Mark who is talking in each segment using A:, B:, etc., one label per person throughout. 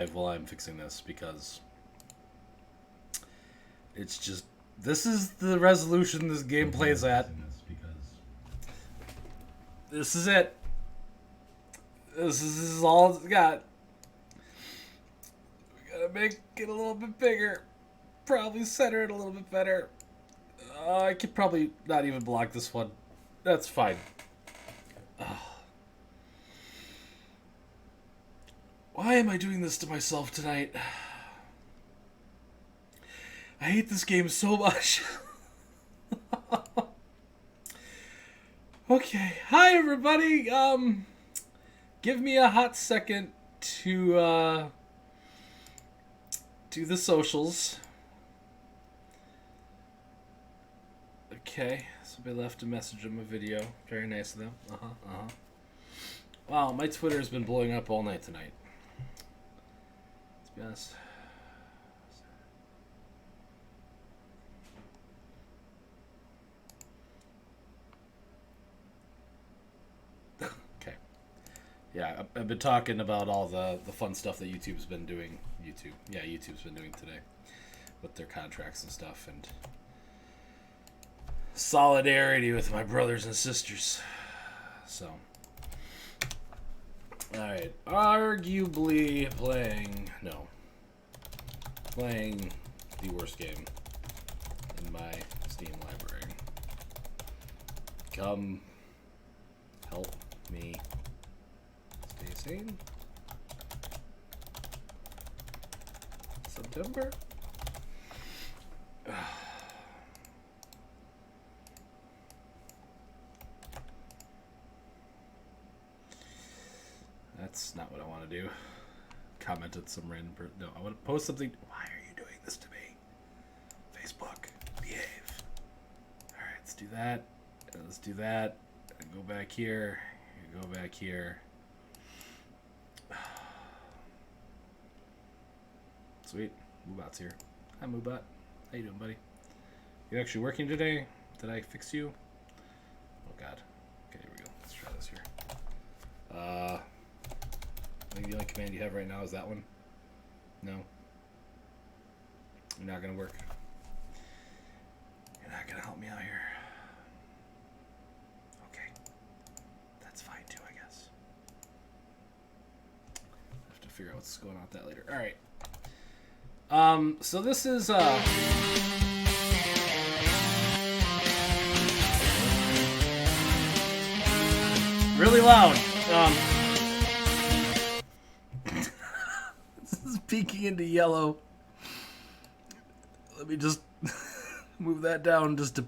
A: while I'm fixing this because it's just this is the resolution this game plays at. This is it. This is all it's got. We gotta make it a little bit bigger. Probably center it a little bit better. I could probably not even block this one. That's fine. Why am I doing this to myself tonight? I hate this game so much. Okay, hi everybody. Give me a hot second to do the socials. Okay, somebody left a message on my video. Very nice of them. Wow, my Twitter's been blowing up all night tonight. Let's be honest. Okay. Yeah, I've been talking about all the fun stuff that YouTube's been doing. YouTube's been doing today with their contracts and stuff, and solidarity with my brothers and sisters. So, alright, arguably playing the worst game in my Steam library. Come help me stay sane. Subtember? That's not what I want to do. Commented some random person. No, I want to post something. Why are you doing this to me? Facebook, behave. Alright, let's do that. Let's do that. And go back here. Go back here. Sweet. Moobot's here. Hi, Moobot. How you doing, buddy? You actually working today? Did I fix you? Oh, God. Okay, here we go. Let's try this here. I think the only command you have right now is that one. No. You're not going to work. You're not going to help me out here. Okay. That's fine, too, I guess. I have to figure out what's going on with that later. All right. So this is, really loud. This is peeking into yellow. Let me just move that down just to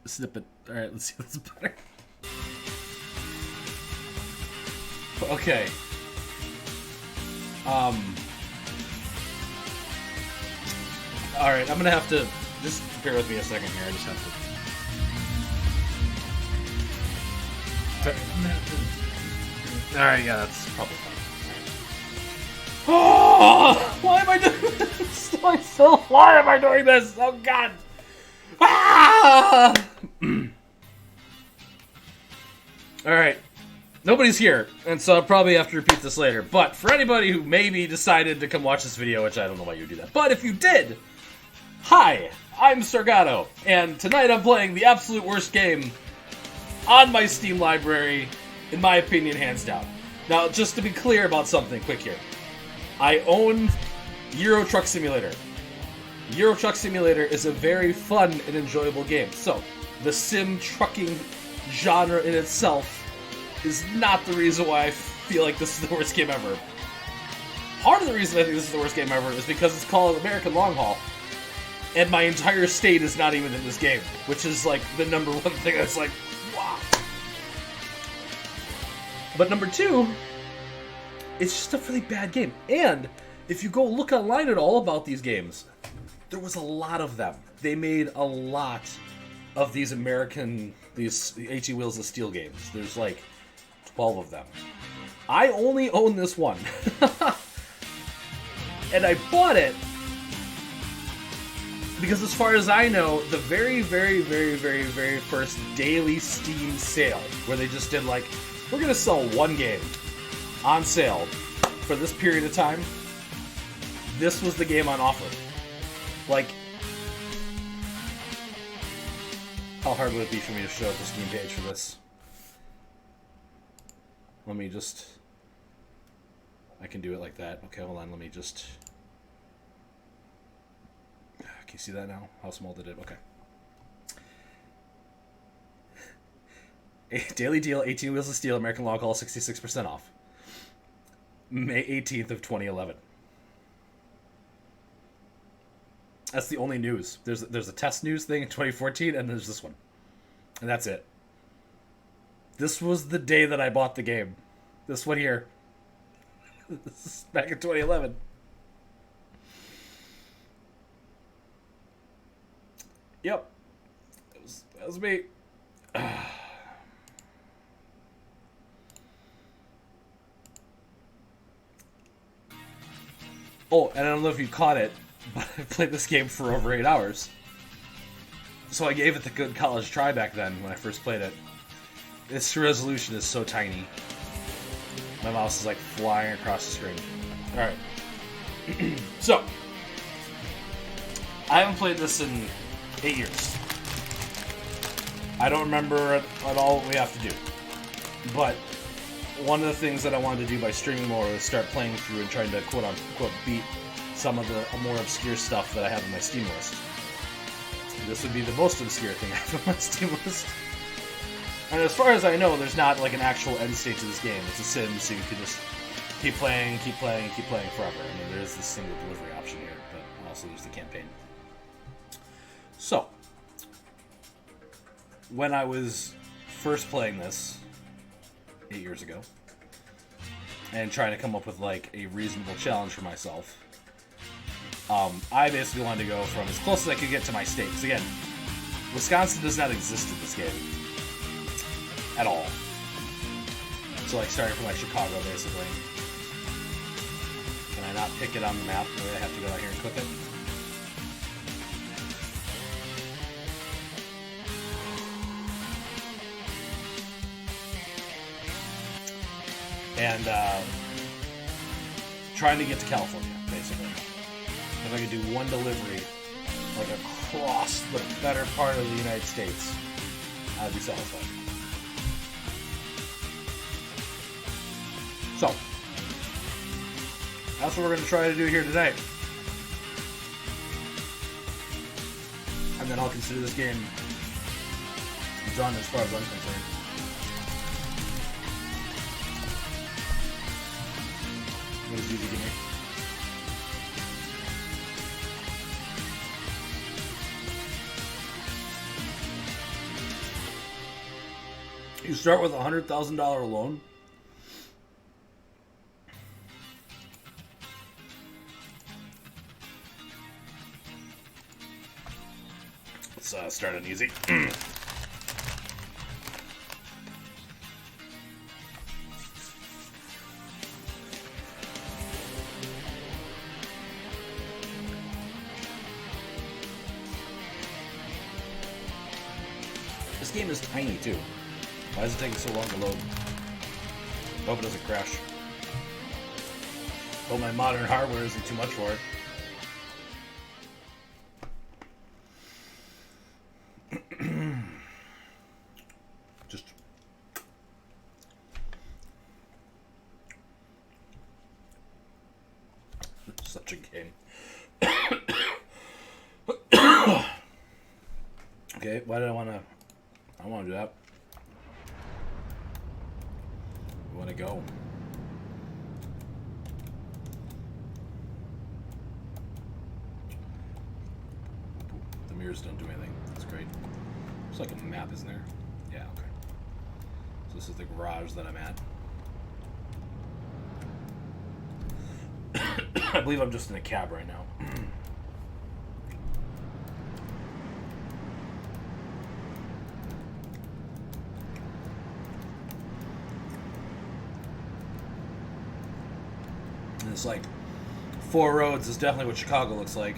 A: snip it. All right, let's see if that's better. Okay. All right, I'm gonna have to just bear with me a second here. I just have to. All right, yeah, that's probably fine. Oh, why am I doing this to myself? Why am I doing this? Oh God! Ah! All right, nobody's here, and so I'll probably have to repeat this later. But for anybody who maybe decided to come watch this video, which I don't know why you would do that, but if you did, hi, I'm Sargato, and tonight I'm playing the absolute worst game on my Steam library, in my opinion, hands down. Now, just to be clear about something quick here. I own Euro Truck Simulator. Euro Truck Simulator is a very fun and enjoyable game. So, the sim trucking genre in itself is not the reason why I feel like this is the worst game ever. Part of the reason I think this is the worst game ever is because it's called American Long Haul, and my entire state is not even in this game, which is like the number one thing that's like, wow. But number two, it's just a really bad game. And if you go look online at all about these games, there was a lot of them. They made a lot of these these HE Wheels of Steel games. There's like 12 of them. I only own this one. And I bought it because, as far as I know, the very, very, very, very, very first daily Steam sale, where they just did like, we're going to sell one game on sale for this period of time, this was the game on offer. Like, how hard would it be for me to show up the Steam page for this? Let me just... I can do it like that. Okay, hold on. Let me just... Can you see that now? How small did it? Okay. A daily deal, 18 Wheels of Steel, American Log Hall, 66% off. May 18th of 2011. That's the only news. There's a test news thing in 2014, and there's this one. And that's it. This was the day that I bought the game. This one here. This is back in 2011. Yep. That was me. Oh, and I don't know if you caught it, but I played this game for over 8 hours. So I gave it the good college try back then when I first played it. Its resolution is so tiny. My mouse is like flying across the screen. Alright. So, I haven't played this in 8 years. I don't remember at all what we have to do. But one of the things that I wanted to do by streaming more was start playing through and trying to quote-unquote beat some of the more obscure stuff that I have on my Steam list. This would be the most obscure thing I have on my Steam list. And as far as I know, there's not like an actual end state to this game. It's a sim, so you can just keep playing forever. I mean, there is this single delivery option here, but also there's the campaign. So, when I was first playing this 8 years ago, and trying to come up with like a reasonable challenge for myself, I basically wanted to go from as close as I could get to my state. Because again, Wisconsin does not exist in this game at all. So like starting from like Chicago, basically. Can I not pick it on the map? Maybe I have to go out here and click it. And trying to get to California, basically. If I could do one delivery, like across the better part of the United States, I'd be satisfied. So, that's what we're going to try to do here today. And then I'll consider this game done as far as I'm concerned. What does easy give me? You start with a $100,000 loan. Let's start on easy. This game is tiny too. Why is it taking so long to load? Hope it doesn't crash. Hope my modern hardware isn't too much for it. Just such a game. Okay, why did I want to do that. We want to go. The mirrors don't do anything. That's great. There's like a map, isn't there? Yeah, okay. So this is the garage that I'm at. I believe I'm just in a cab right now. And it's like 4 roads is definitely what Chicago looks like.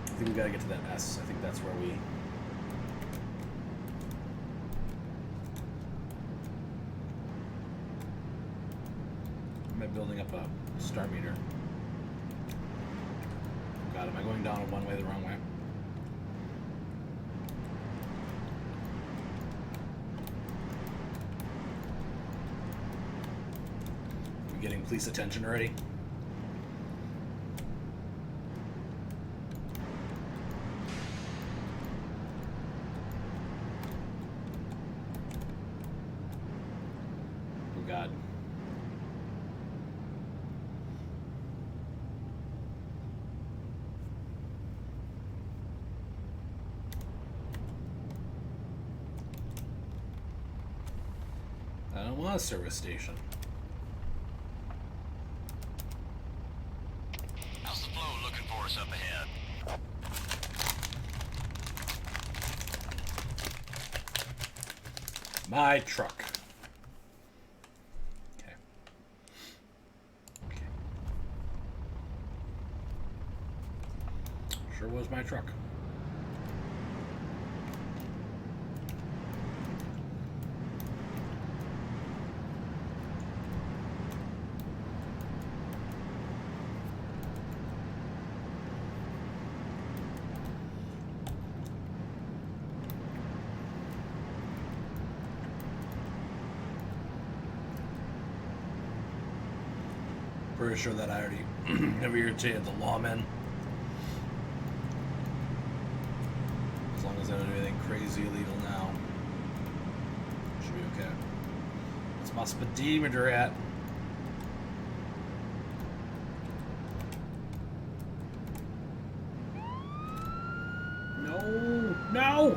A: I think we gotta get to that S. I think that's where we... am I building up a star meter? God, am I going down one way the wrong way? I'm getting police attention already. Oh God. I don't want a service station.
B: How's the flow looking for us up ahead?
A: My truck. Okay. Okay. Sure was my truck. Pretty sure that I already have irritated the lawmen. As long as I don't do anything crazy illegal now, should be okay. What's my speedometer at? No, no!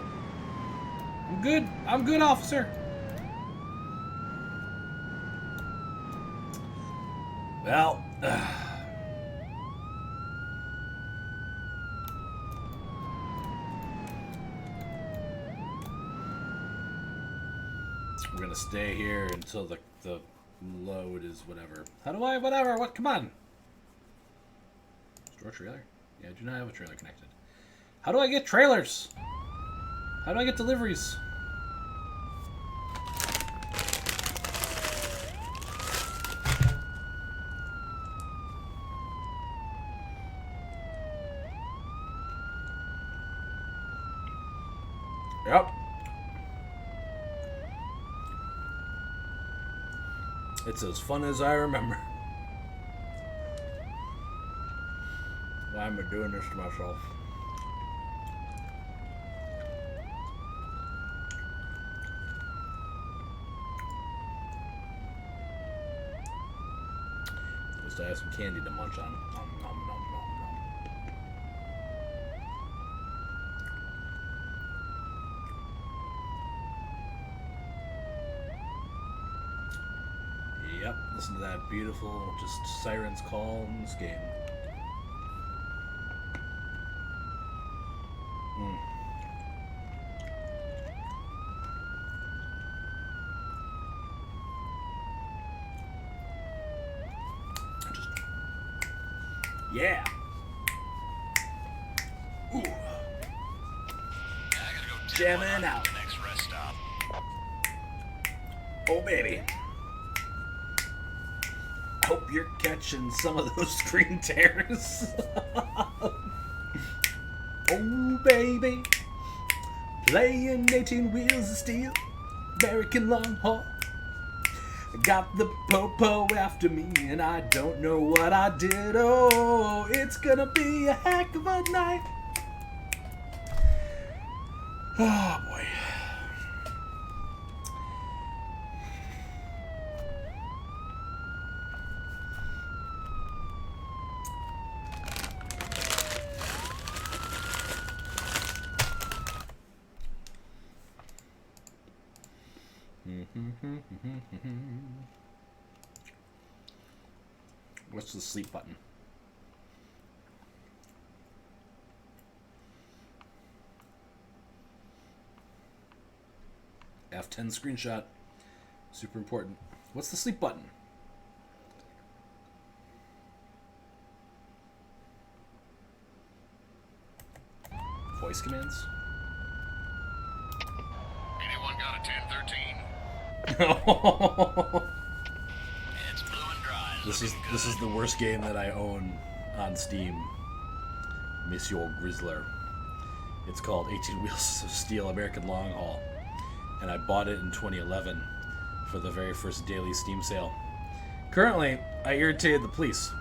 A: I'm good. I'm good, officer. Well, we're gonna stay here until the load is whatever. How do I, whatever, what, come on. Store trailer? Yeah, I do not have a trailer connected. How do I get trailers? How do I get deliveries? Yep. It's as fun as I remember. Why am I doing this to myself? Supposed to have some candy to munch on. Nom, nom, nom, nom, nom. Yep, listen to that beautiful, just sirens call in this game. Just, yeah. Ooh.
B: Yeah, I gotta go
A: Jamming out.
B: Next rest stop.
A: Oh, baby. Hope you're catching some of those screen tears. Oh, baby. Playing 18 wheels of steel. American long haul. Got the popo after me, and I don't know what I did. Oh, it's gonna be a heck of a night. Oh, boy. What's the sleep button? F10 screenshot. Super important. What's the sleep button? Voice commands?
B: Anyone got a 1013? It's blue and dry,
A: This is the worst game that I own on Steam, Monsieur Grizzler. It's called 18 Wheels of Steel American Long Haul, and I bought it in 2011 for the very first daily Steam sale. Currently, I irritated the police,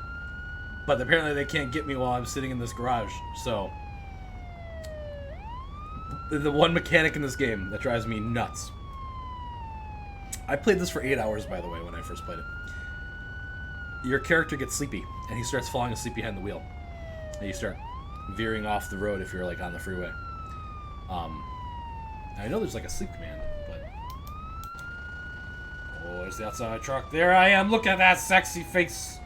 A: but apparently they can't get me while I'm sitting in this garage. So, the one mechanic in this game that drives me nuts. I played this for 8 hours, by the way, when I first played it. Your character gets sleepy, and he starts falling asleep behind the wheel. And you start veering off the road if you're, like, on the freeway. I know there's, like, a sleep command, but... Oh, there's the outside truck. There I am! Look at that sexy face!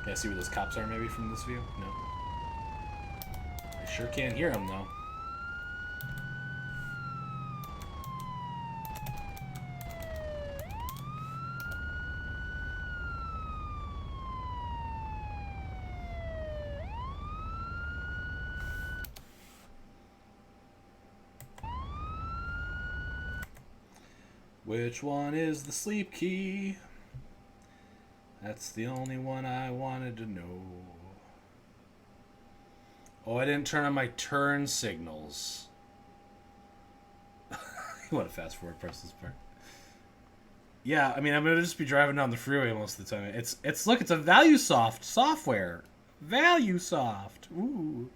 A: Can I see where those cops are, maybe, from this view? No. I sure can't hear them, though. Which one is the sleep key? That's the only one I wanted to know. Oh, I didn't turn on my turn signals. You want to fast forward, press this part. Yeah, I mean, I'm gonna just be driving down the freeway most of the time. It's look, it's a ValueSoft software. ValueSoft. Ooh.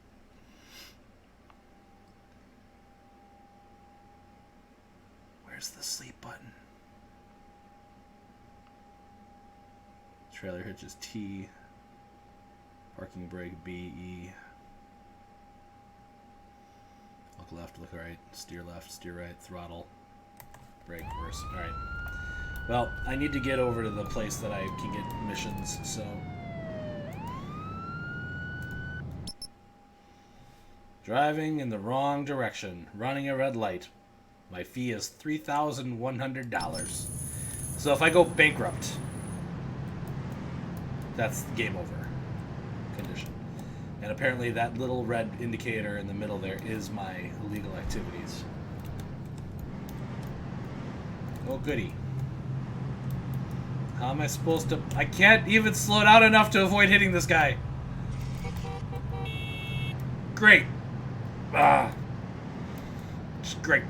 A: Where's the sleep button? Trailer hitch is T. Parking brake B, E. Look left, look right, steer right, throttle, brake, reverse. Alright. Well, I need to get over to the place that I can get missions, so... Driving in the wrong direction. Running a red light. My fee is $3,100. So if I go bankrupt, that's game over condition. And apparently that little red indicator in the middle there is my illegal activities. Oh, goody. How am I supposed to... I can't even slow down enough to avoid hitting this guy. Great. Ah. Just great.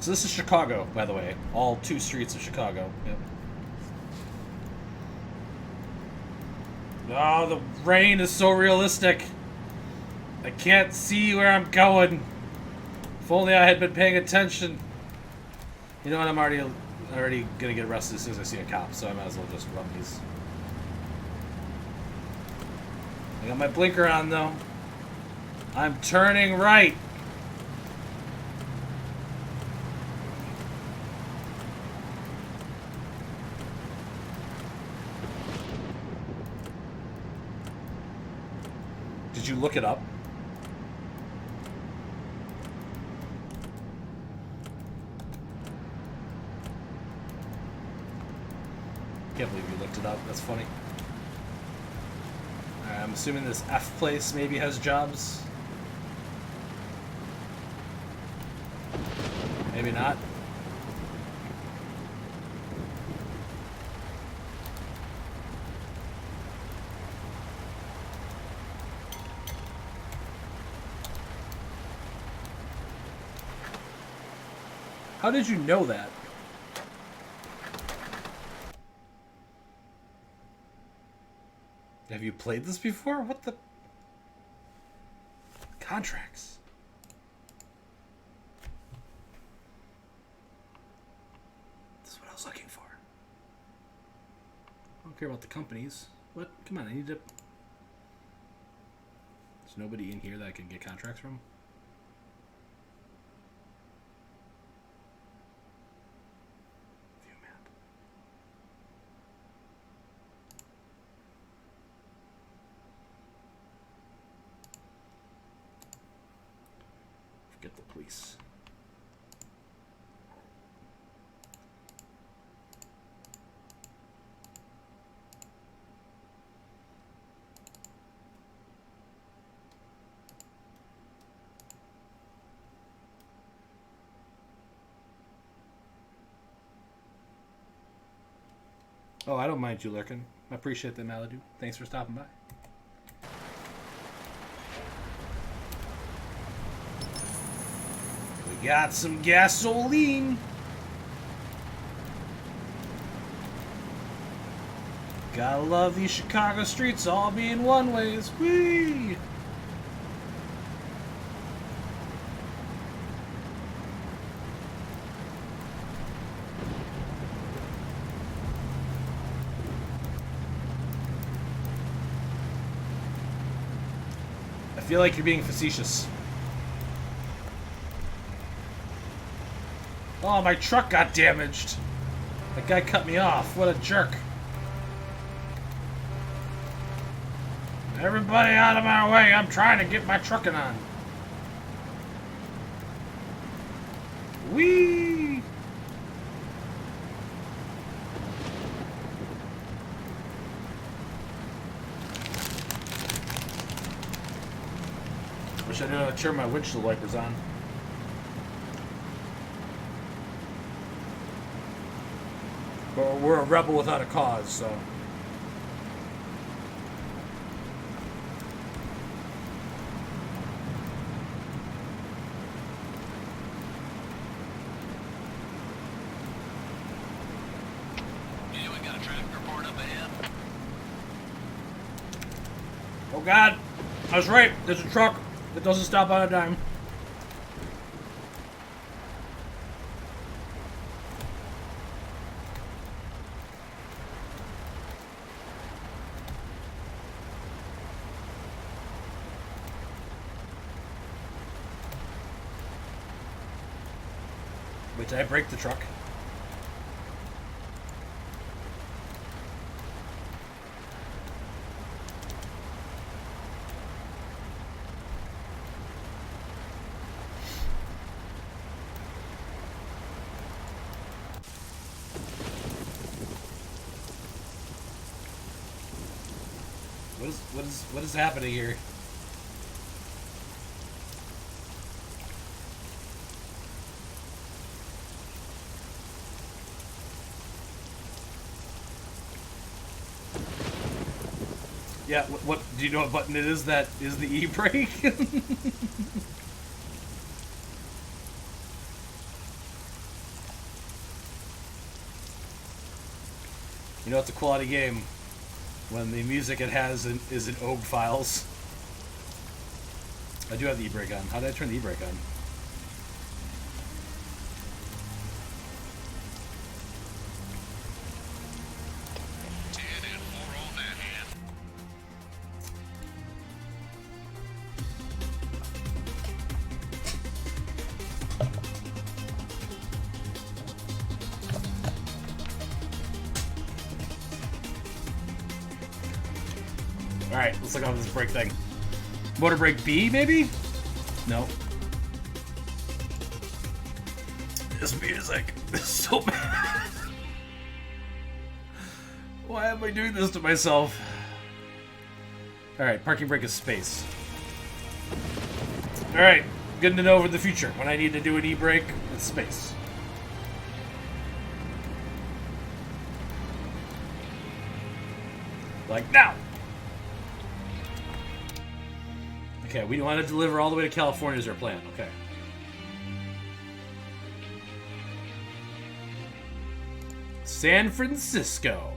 A: So this is Chicago, by the way. All 2 streets of Chicago. Yep. Oh, the rain is so realistic. I can't see where I'm going. If only I had been paying attention. You know what? I'm already gonna get arrested as soon as I see a cop, so I might as well just run these. I got my blinker on though. I'm turning right. Did you look it up? Can't believe you looked it up. That's funny. I'm assuming this F place maybe has jobs. Maybe not. How did you know that? Have you played this before? What the... Contracts. This is what I was looking for. I don't care about the companies. What? Come on, I need to... There's nobody in here that I can get contracts from? Forget the police. Oh, I don't mind you lurking. I appreciate that, Maladu. Thanks for stopping by. We got some gasoline. Gotta love these Chicago streets all being one-ways. Whee! I feel like you're being facetious. Oh, my truck got damaged. That guy cut me off. What a jerk. Everybody out of my way. I'm trying to get my trucking on. Whee! Wish I knew how to turn my windshield wipers on. But we're a rebel without a cause, so...
B: Anyone got a traffic report up ahead?
A: Oh God! I was right. There's a truck that doesn't stop on a dime. Wait, did I break the truck? What is happening here? Yeah, what do you know what button it is that is the e-brake? You know, it's a quality game when the music it has is in OG files. I do have the e-brake on. How did I turn the e-brake on? Alright, let's look at this brake thing. Motor brake B, maybe? No. This music is so bad. Why am I doing this to myself? Alright, parking brake is space. Alright, good to know for the future. When I need to do an e-brake, it's space. Like now! Okay, we want to deliver all the way to California is our plan. Okay. San Francisco.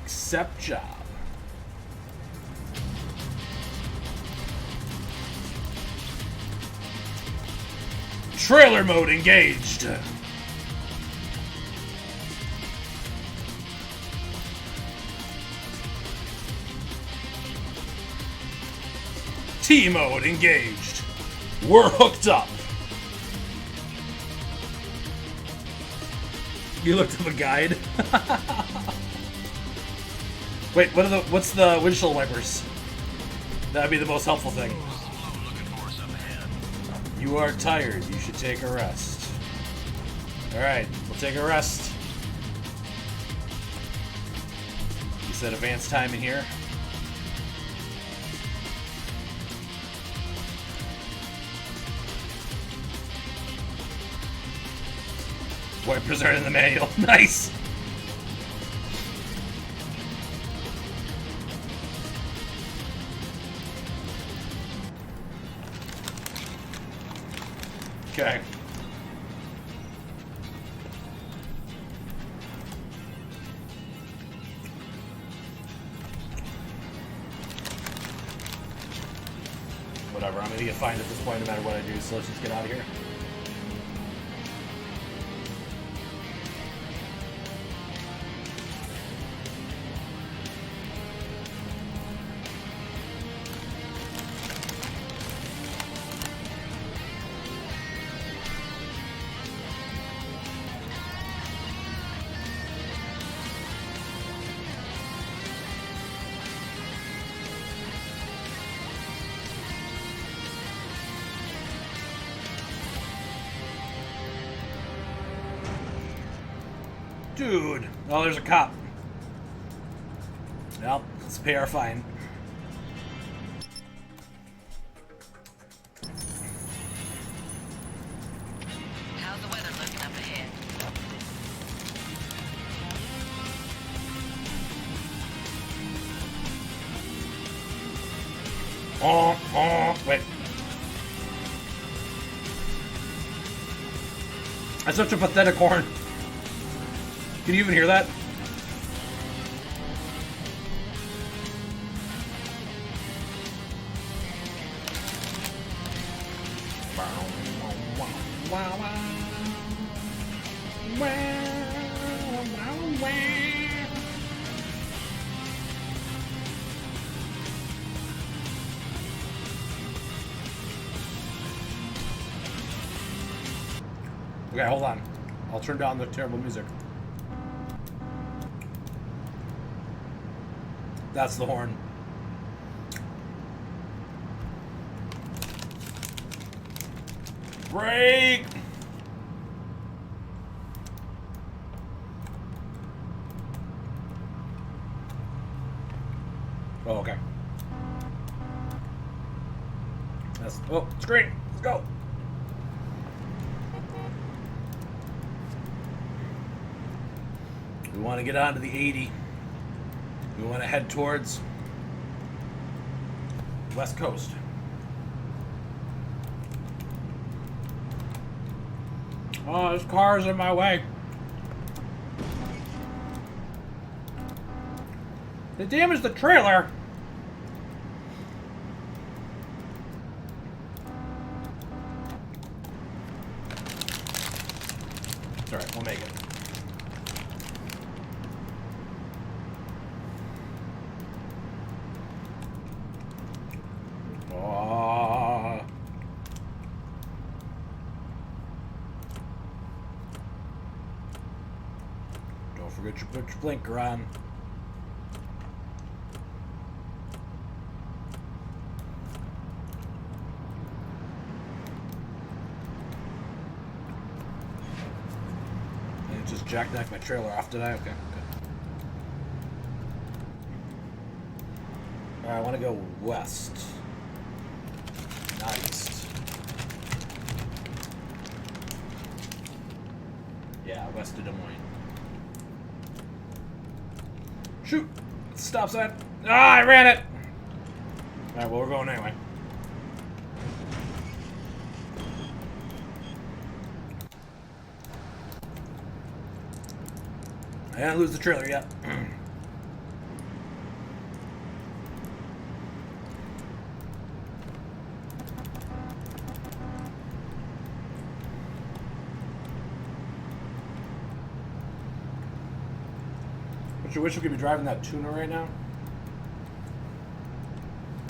A: Accept job. Trailer mode engaged. T mode engaged. We're hooked up. You looked up a guide. Wait, what's the windshield wipers? That'd be the most helpful thing. You are tired. You should take a rest. Alright, we'll take a rest. You said advanced time in here. Wipers are in the manual. Nice! Okay. Whatever, I'm gonna get fined at this point no matter what I do, so let's just get out of here. Dude. Oh, there's a cop. Well, let's pay our fine.
C: How's the weather looking up ahead?
A: Wait. That's such a pathetic horn. Can you even hear that? Okay, hold on. I'll turn down the terrible music. That's the horn. Break! Oh, okay. That's, oh, it's great. Let's go. We want to get onto the 80. We want to head towards West Coast. Oh, there's cars in my way. They damaged the trailer. It's alright, we'll make it. Don't forget to put your blinker on. And just jackknifed my trailer off, did I? Okay, good. Alright, I want to go west. Not east. Yeah, west of Des Moines. Shoot! Stop sign. Ah, I ran it! Alright, well, we're going anyway. I didn't lose the trailer yet. Don't you wish we could be driving that tuner right now?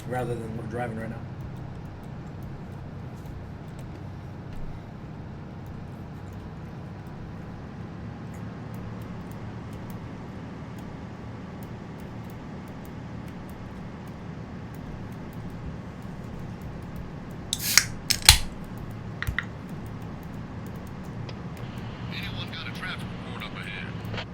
A: Rather than we're driving right now.
B: Anyone got a traffic report up ahead?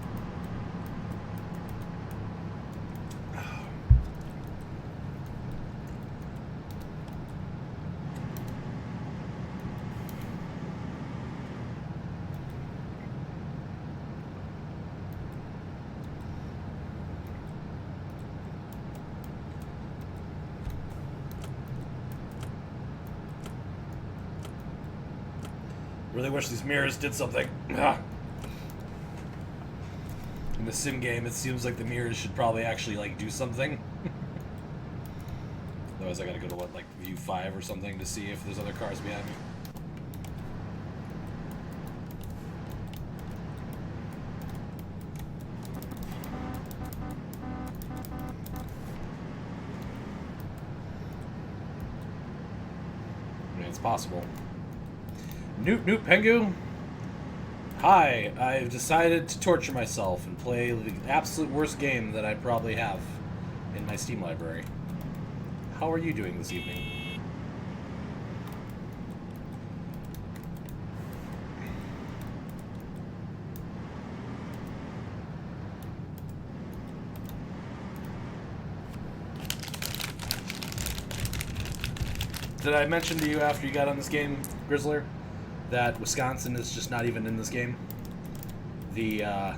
A: Really wish these mirrors did something. In the sim game, it seems like the mirrors should probably actually like do something. Otherwise, I gotta go to what, like view 5 or something to see if there's other cars behind me. I mean, it's possible. Noot Noot Pengu. Hi, I've decided to torture myself and play the absolute worst game that I probably have in my Steam library. How are you doing this evening? Did I mention to you after you got on this game, Grizzler, that Wisconsin is just not even in this game? The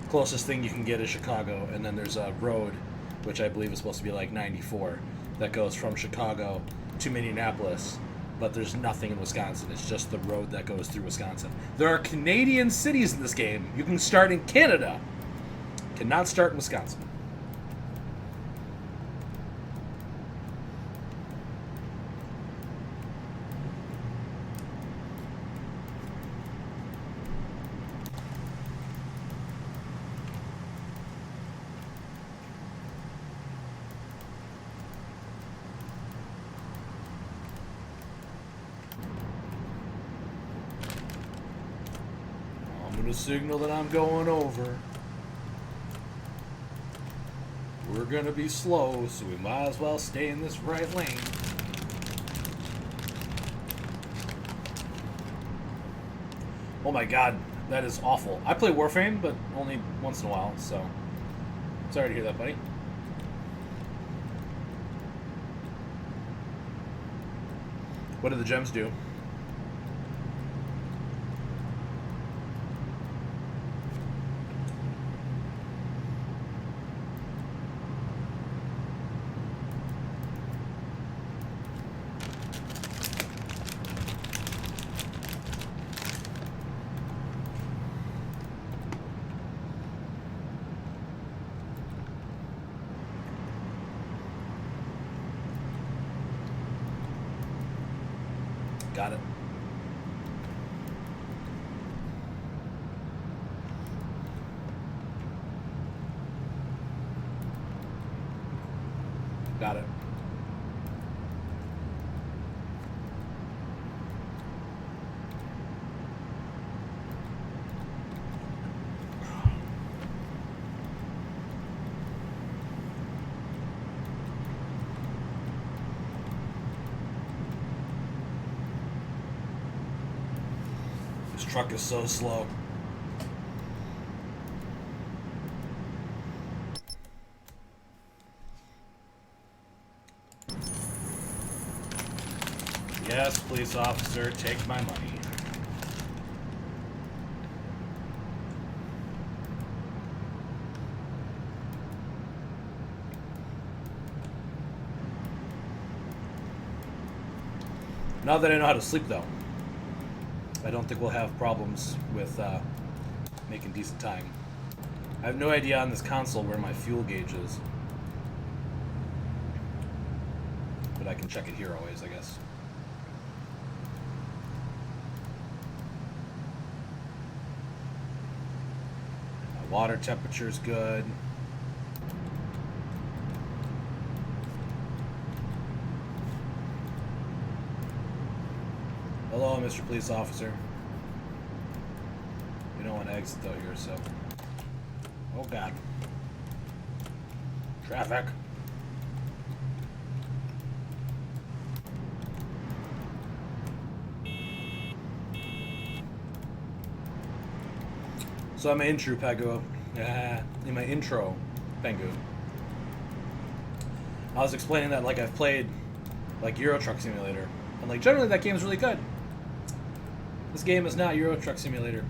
A: closest thing you can get is Chicago, and then there's a road, which I believe is supposed to be like 94, that goes from Chicago to Minneapolis, but there's nothing in Wisconsin. It's just the road that goes through Wisconsin. There are Canadian cities in this game. You can start in Canada. Cannot start in Wisconsin. To signal that I'm going over. We're gonna be slow, so we might as well stay in this right lane. Oh my god, that is awful. I play Warframe, but only once in a while, so sorry to hear that, buddy. What do the gems do? Got it. Got it. This truck is so slow. Yes, police officer, take my money. Now that I know how to sleep, though, I don't think we'll have problems with making decent time. I have no idea on this console where my fuel gauge is. But I can check it here always, I guess. My water temperature's good. Hello, Mr. Police Officer. We don't want to exit though here, so. Oh God. Traffic. So I'm in True Pengu. In my intro, Pengu. I was explaining that like I've played like Euro Truck Simulator, and like generally that game's really good. This game is not Euro Truck Simulator.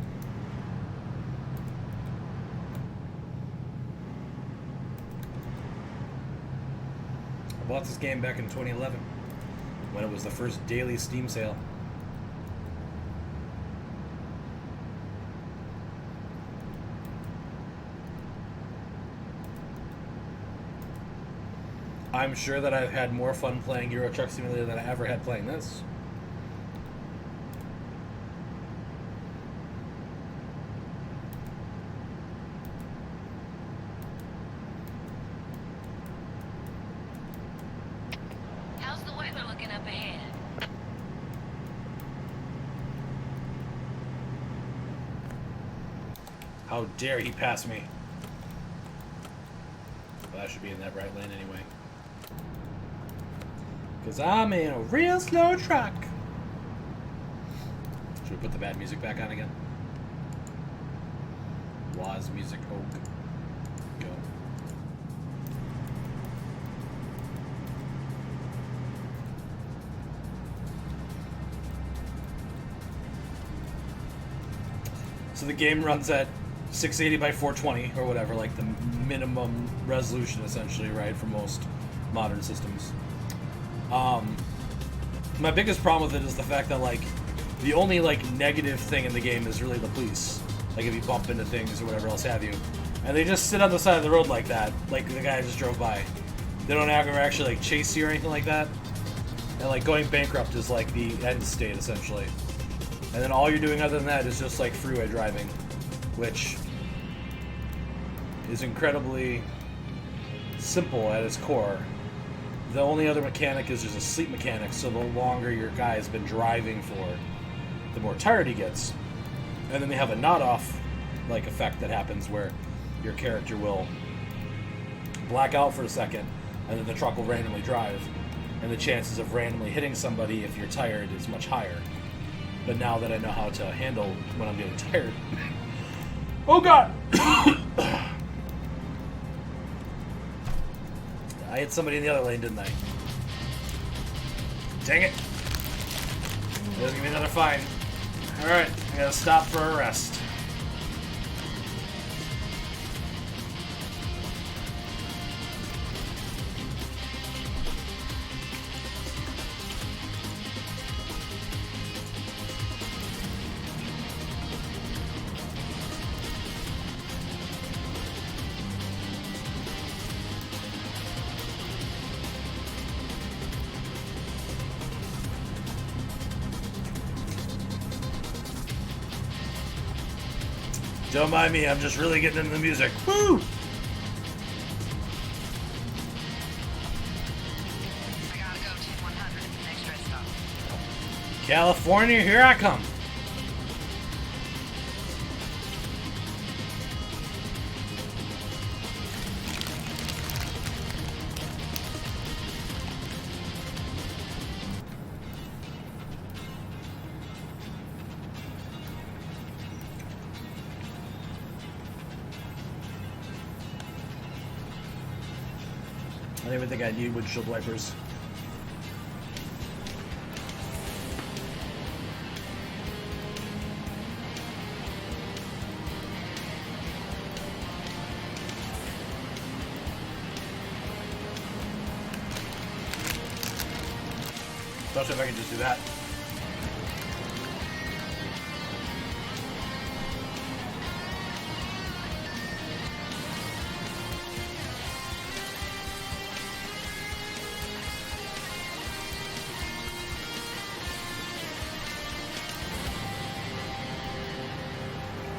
A: I bought this game back in 2011 when it was the first daily Steam sale. I'm sure that I've had more fun playing Euro Truck Simulator than I ever had playing this.
C: How's the weather looking up ahead?
A: How dare he pass me? Well, I should be in that right lane anyway. Because I'm in a real slow truck. Should we put the bad music back on again? Was music oak. Go. So the game runs at 680 by 420 or whatever, like the minimum resolution essentially, right, for most modern systems. My biggest problem with it is the fact that, like, the only, like, negative thing in the game is really the police. Like, if you bump into things or whatever else have you. And they just sit on the side of the road like that, like the guy just drove by. They don't ever actually, like, chase you or anything like that. And, like, going bankrupt is, like, the end state, essentially. And then all you're doing other than that is just, like, freeway driving. Which is incredibly simple at its core. The only other mechanic is there's a sleep mechanic, so the longer your guy has been driving for, the more tired he gets. And then they have a nod-off like effect that happens where your character will black out for a second, and then the truck will randomly drive. And the chances of randomly hitting somebody if you're tired is much higher. But now that I know how to handle when I'm getting tired... Oh god! I hit somebody in the other lane, didn't I? Dang it! Doesn't give me another fine. Alright, I gotta stop for a rest. Don't mind me, I'm just really getting into the music. Woo!
C: I gotta go to 100 at the next rest stop.
A: California, here I come. I don't even think I need windshield wipers. Especially if I can just do that.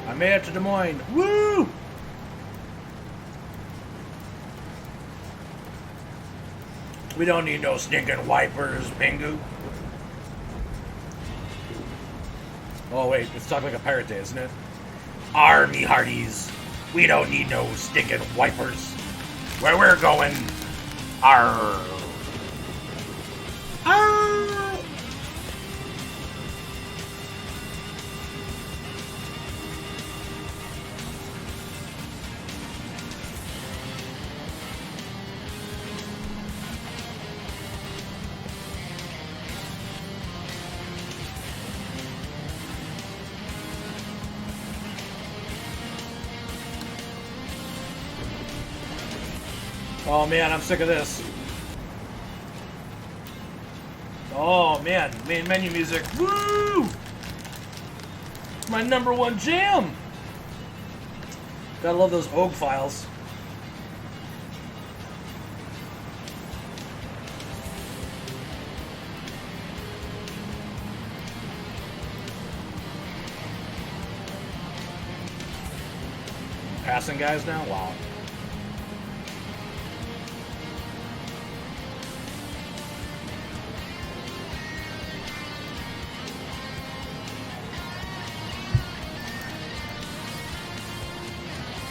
A: I made it to Des Moines. Woo! We don't need no stinking wipers, Pingu. Oh wait, it's talking like a pirate day, isn't it? Army hearties. We don't need no stinking wipers. Where we're going. Arr. Arr. Oh man, I'm sick of this. Oh man, main menu music. Woo! My number one jam. Gotta love those OG files. passing guys now? Wow.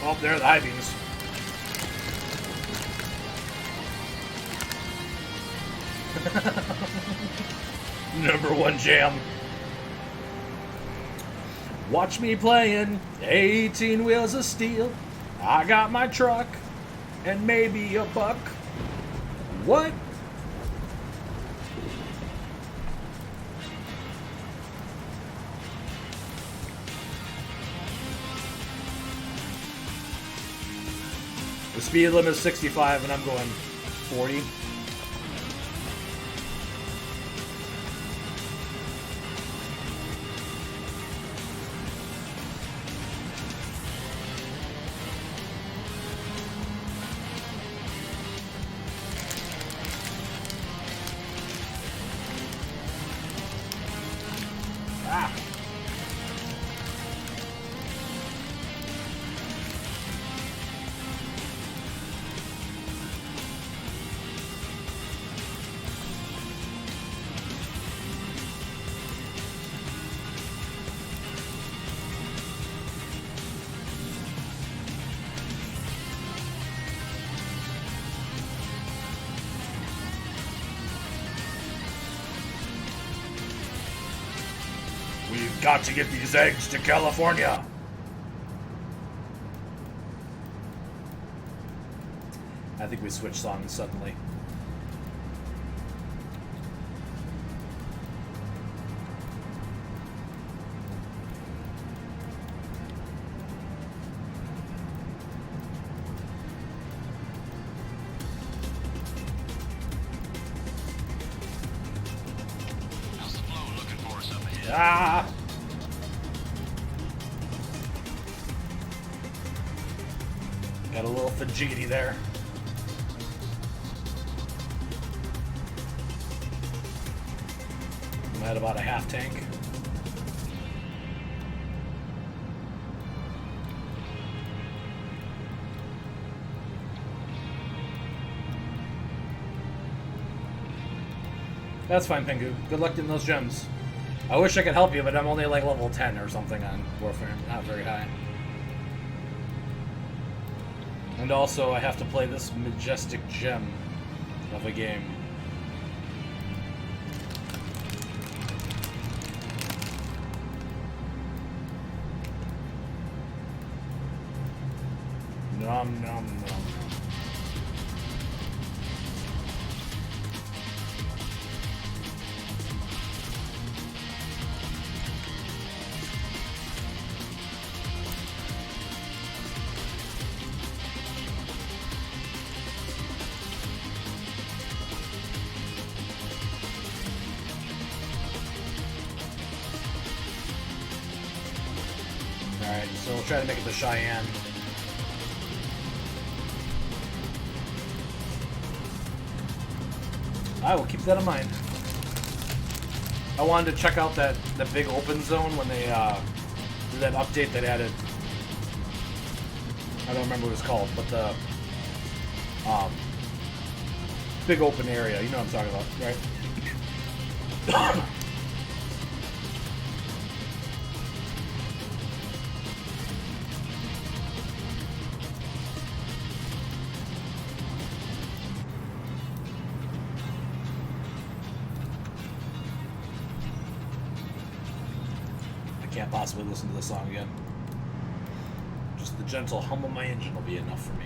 A: Oh, there are the high beams. #1 jam. Watch me playing 18 wheels of steel. I got my truck and maybe a buck. What? The speed limit is 65 and I'm going 40. Ah. We've got to get these eggs to California. I think we switched songs suddenly.
B: How's the flow looking for us up ahead?
A: Ah! Got a little fidgety there. I'm at about a half tank. That's fine, Pingu. Good luck getting those gems. I wish I could help you, but I'm only like level 10 or something on Warfare. Not very high. And also, I have to play this majestic gem of a game. Nom nom nom. Alright, so we'll try to make it to Cheyenne. I will keep that in mind. I wanted to check out that big open zone when they did that update that added. I don't remember what it's called, but the big open area. You know what I'm talking about, right? Can't possibly listen to the song again. Just the gentle hum of my engine will be enough for me.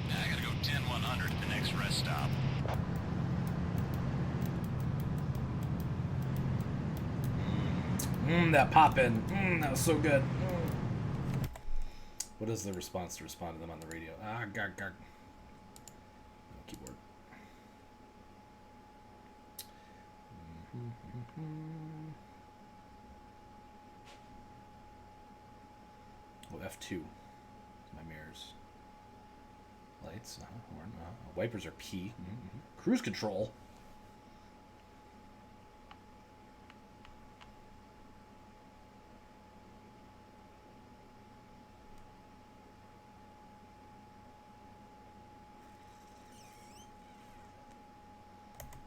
B: Now I gotta go 10-100 at the next rest stop.
A: That pop-in. That was so good. What is the response to respond to them on the radio? Ah, garg, garg. Keyboard. F2. My mirrors. Lights. Horn. Wipers are P. Cruise control.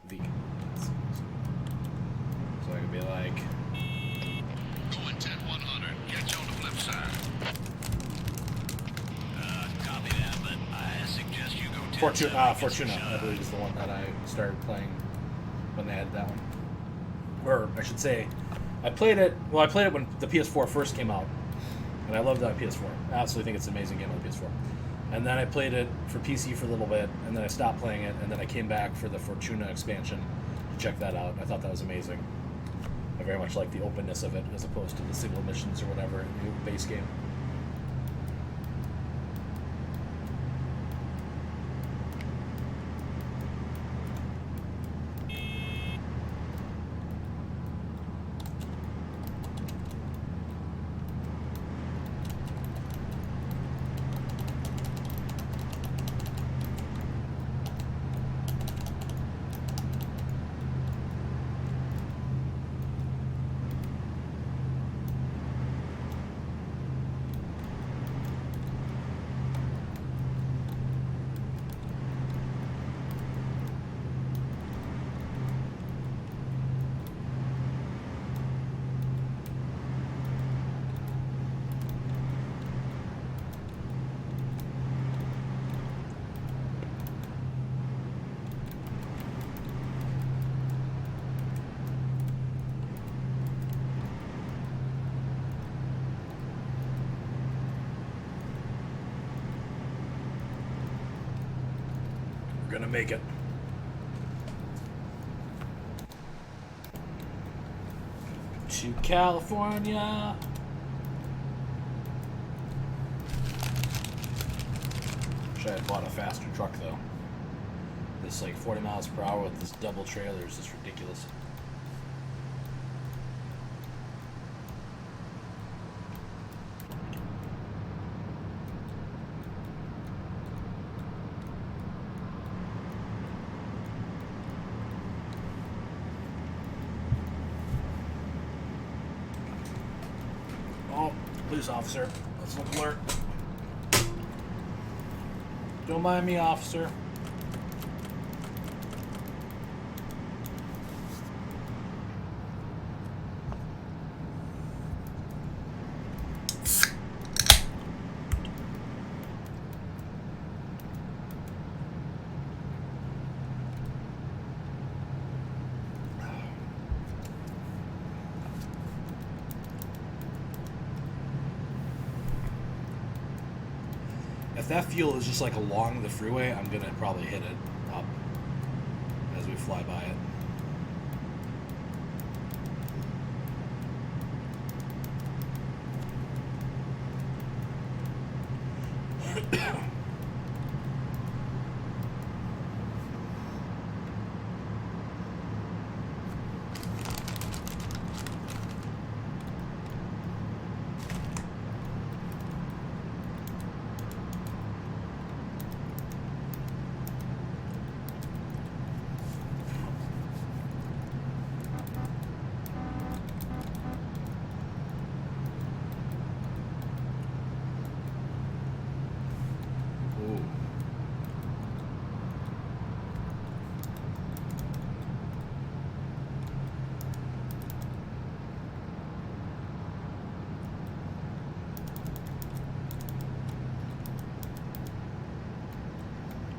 A: V. So I could be like...
B: Going 10-100. Get you on the flip side. Copy that, but I suggest you go 10.
A: Fortuna, I believe, is the one that I started playing when they added that one. Or, I should say, I played it when the PS4 first came out. And I loved that PS4. I absolutely think it's an amazing game on the PS4. And then I played it for PC for a little bit, and then I stopped playing it, and then I came back for the Fortuna expansion to check that out. I thought that was amazing. I very much like the openness of it as opposed to the single missions or whatever in the base game. We're gonna make it. To California. Wish I had bought a faster truck though. This like 40 miles per hour with this double trailer is just ridiculous. Oh, police officer. Let's look alert. Don't mind me, officer. If that fuel is just like along the freeway, I'm gonna probably hit it up as we fly by it.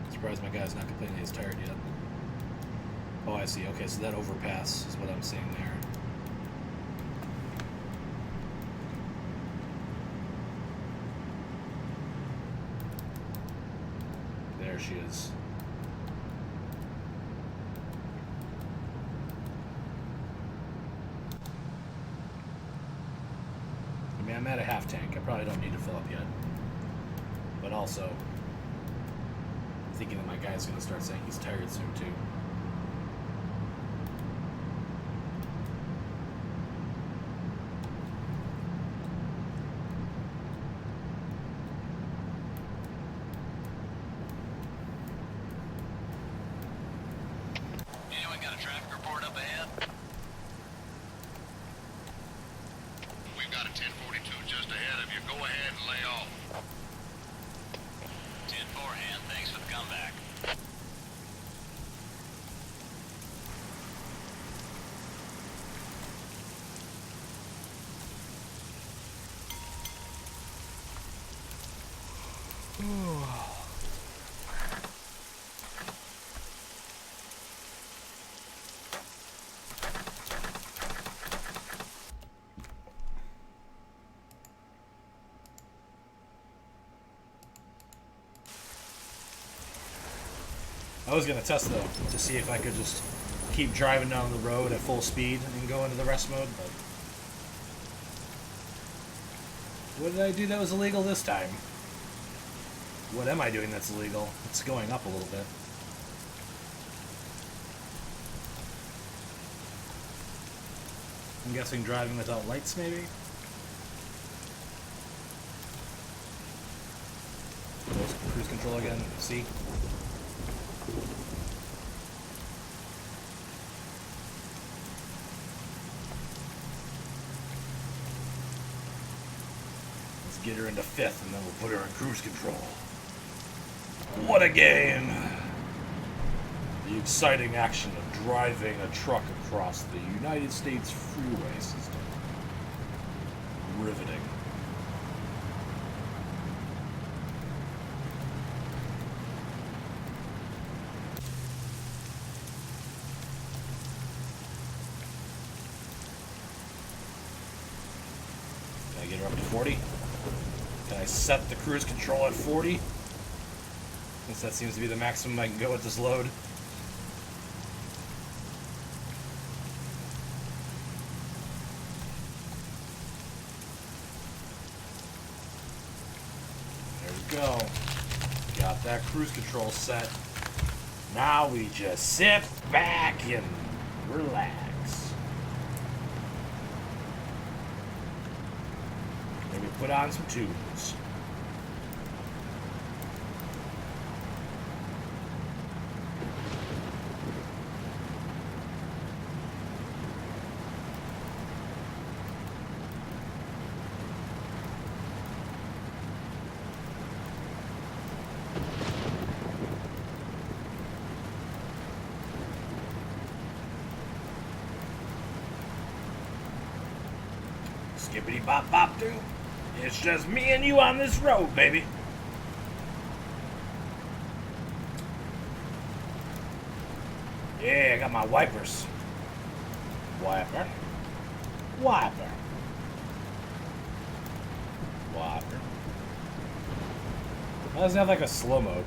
A: Surprised my guy's not complaining he's tired yet. Oh, I see. Okay, so that overpass is what I'm seeing there. There she is. I mean, I'm at a half tank. I probably don't need to fill up yet. But also, thinking that my guy's going to start saying he's tired soon too.
D: 1042 just ahead of you. Go ahead and lay off.
B: 10-4 hand, thanks for the comeback.
A: I was gonna test though to see if I could just keep driving down the road at full speed and go into the rest mode, but what did I do that was illegal this time? What am I doing that's illegal? It's going up a little bit. I'm guessing driving without lights, maybe? Cruise control again, see? Let's get her into fifth and then we'll put her in cruise control. What a game! The exciting action of driving a truck across the United States freeway system. Riveting. Can I get her up to 40? Can I set the cruise control at 40? Since that seems to be the maximum I can go with this load. There we go. Got that cruise control set. Now we just sit back and relax. Maybe put on some tunes. Skippity bop bop doo. It's just me and you on this road, baby. Yeah, I got my wipers. Wiper. Wiper. Wiper. That doesn't have like a slow mode.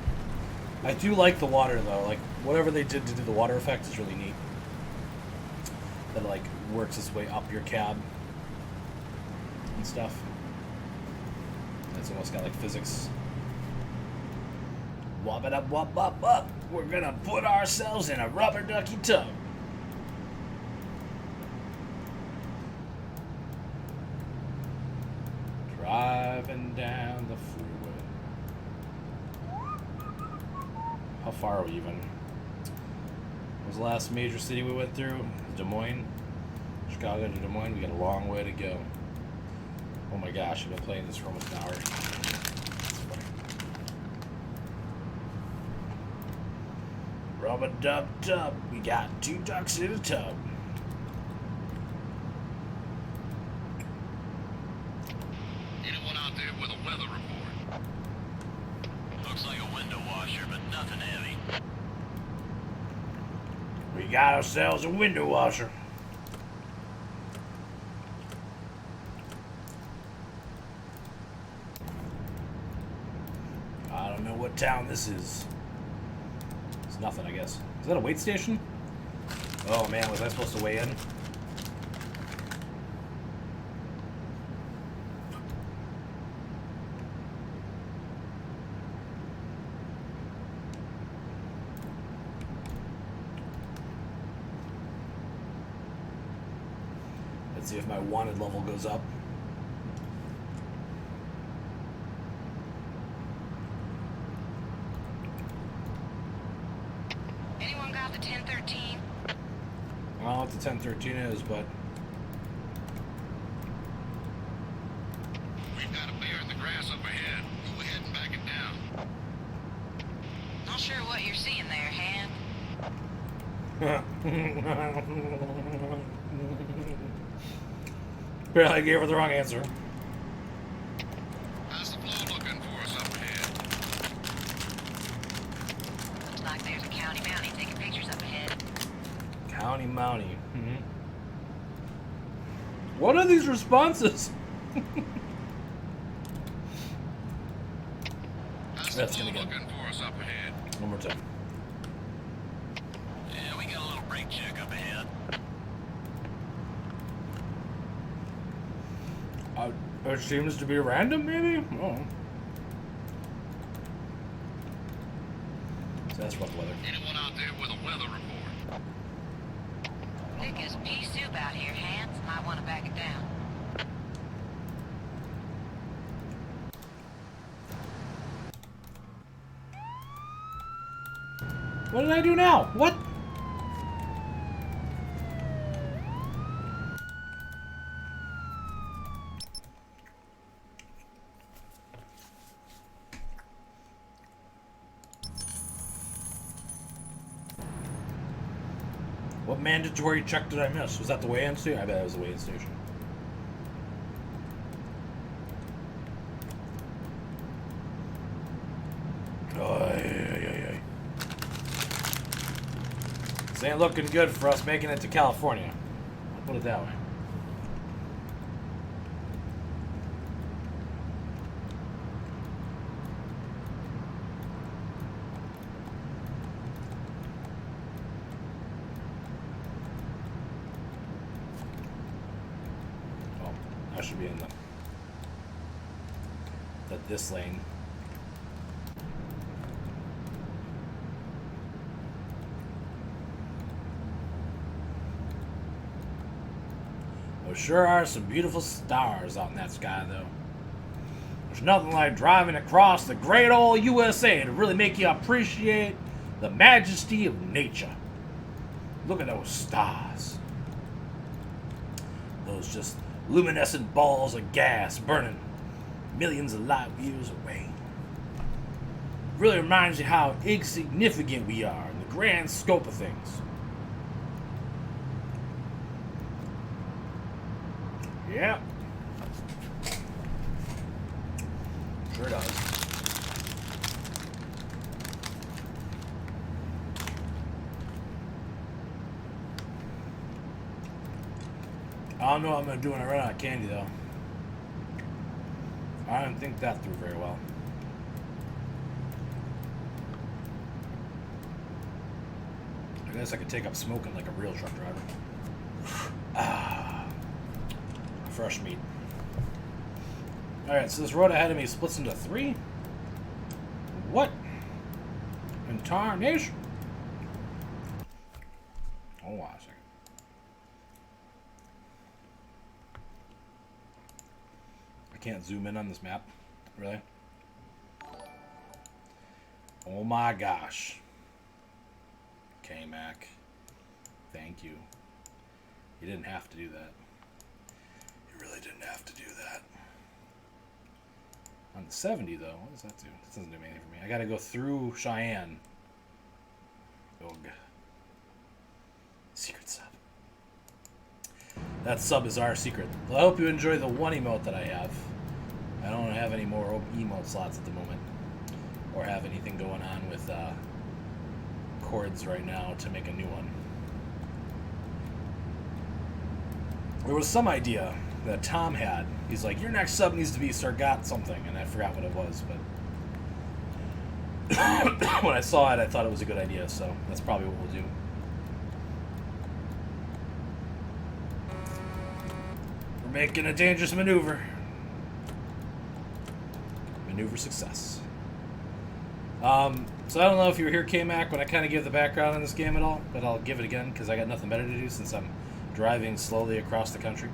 A: I do like the water though. Like whatever they did to do the water effect is really neat. That like works its way up your cab and stuff. It's almost got like physics. Wop it up, wop, wop, wop. We're gonna put ourselves in a rubber ducky tub. Driving down the freeway. How far are we even? What was the last major city we went through? Des Moines. Chicago to Des Moines. We got a long way to go. Oh my gosh, I've been playing this for almost an hour. That's funny. Rubber dub dub. We got 2 ducks in a tub.
D: Anyone out there with a weather report?
B: Looks like a window washer, but nothing heavy.
A: We got ourselves a window washer. I don't know what town this is. It's nothing, I guess. Is that a wait station? Oh man, was I supposed to weigh in? Let's see if my wanted level goes up.
C: Anyone got the 1013?
A: I don't know what the 1013 is, but
D: gas up ahead. Go ahead and back it down.
C: Not sure what you're seeing there, Hand.
A: Apparently I gave her the wrong answer.
D: How's the flow looking for us up ahead?
C: Looks like there's a county mountie taking pictures up ahead.
A: County Mountie. What are these responses?
D: How's the
A: That's
D: flow
A: gonna get
D: looking for us up ahead?
A: one more time.
B: Yeah, we got a little brake check up ahead.
A: It seems to be random, maybe? Oh. So that's rough weather.
D: Anyone out there with a weather report?
C: Thick as pea soup out here, Hands. Might want to back it down.
A: What did I do now? What? What mandatory check did I miss? Was that the weigh-in station? I bet it was the weigh-in station. This ain't looking good for us making it to California. I'll put it that way. Oh, I should be in this lane. There sure are some beautiful stars out in that sky, though. There's nothing like driving across the great old USA to really make you appreciate the majesty of nature. Look at those stars. Those just luminescent balls of gas burning millions of light years away. Really reminds you how insignificant we are in the grand scope of things. Yeah. Sure does. I don't know what I'm going to do when I run out of candy, though. I didn't think that through very well. I guess I could take up smoking like a real truck driver. Fresh meat. Alright, so this road ahead of me splits into 3? What? In tarnation? Hold on a second. I can't zoom in on this map. Really? Oh my gosh. K-Mac. Thank you. You didn't have to do that. You really didn't have to do that. On the 70, though, what does that do? That doesn't do anything for me. I gotta go through Cheyenne. Ugh. Secret sub. That sub is our secret. Well, I hope you enjoy the one emote that I have. I don't have any more emote slots at the moment. Or have anything going on with chords right now to make a new one. There was some idea that Tom had. He's like, your next sub needs to be Sargot something, and I forgot what it was, but when I saw it, I thought it was a good idea, so that's probably what we'll do. We're making a dangerous maneuver. Maneuver success. So I don't know if you were here, K-Mac, when I kind of give the background on this game at all, but I'll give it again, because I got nothing better to do since I'm driving slowly across the country.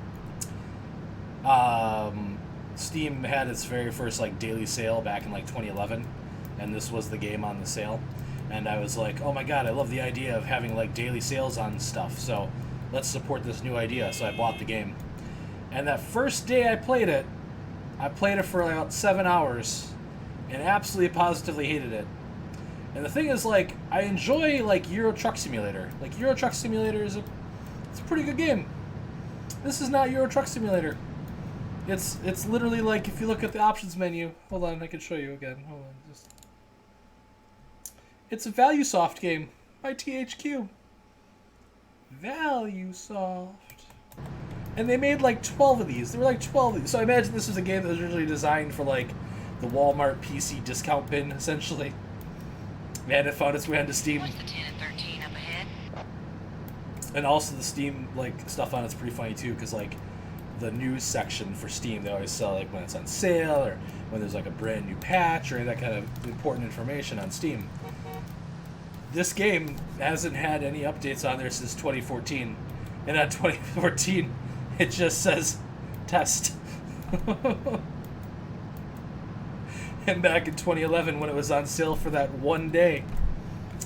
A: Steam had its very first daily sale back in 2011, and this was the game on the sale. And I was like, oh my god, I love the idea of having daily sales on stuff, so let's support this new idea. So I bought the game. And that first day I played it, I played it for like about 7 hours and absolutely positively hated it. And the thing is, like, I enjoy like Euro Truck Simulator. Like Euro Truck Simulator it's a pretty good game. This is not Euro Truck Simulator. It's literally like if you look at the options menu. Hold on, I can show you again. Hold on, just. It's a ValueSoft game by THQ. ValueSoft. And they made like 12 of these. There were like 12 of these. So I imagine this was a game that was originally designed for like the Walmart PC discount bin, essentially. And it found its way onto Steam.
C: What's the 10 and 13 up ahead?
A: And also the Steam like stuff on it's pretty funny too, because like the news section for Steam, they always sell like when it's on sale or when there's like a brand new patch or any that kind of important information on Steam. This game hasn't had any updates on there since 2014, and on 2014 it just says test. And back in 2011 when it was on sale for that one day,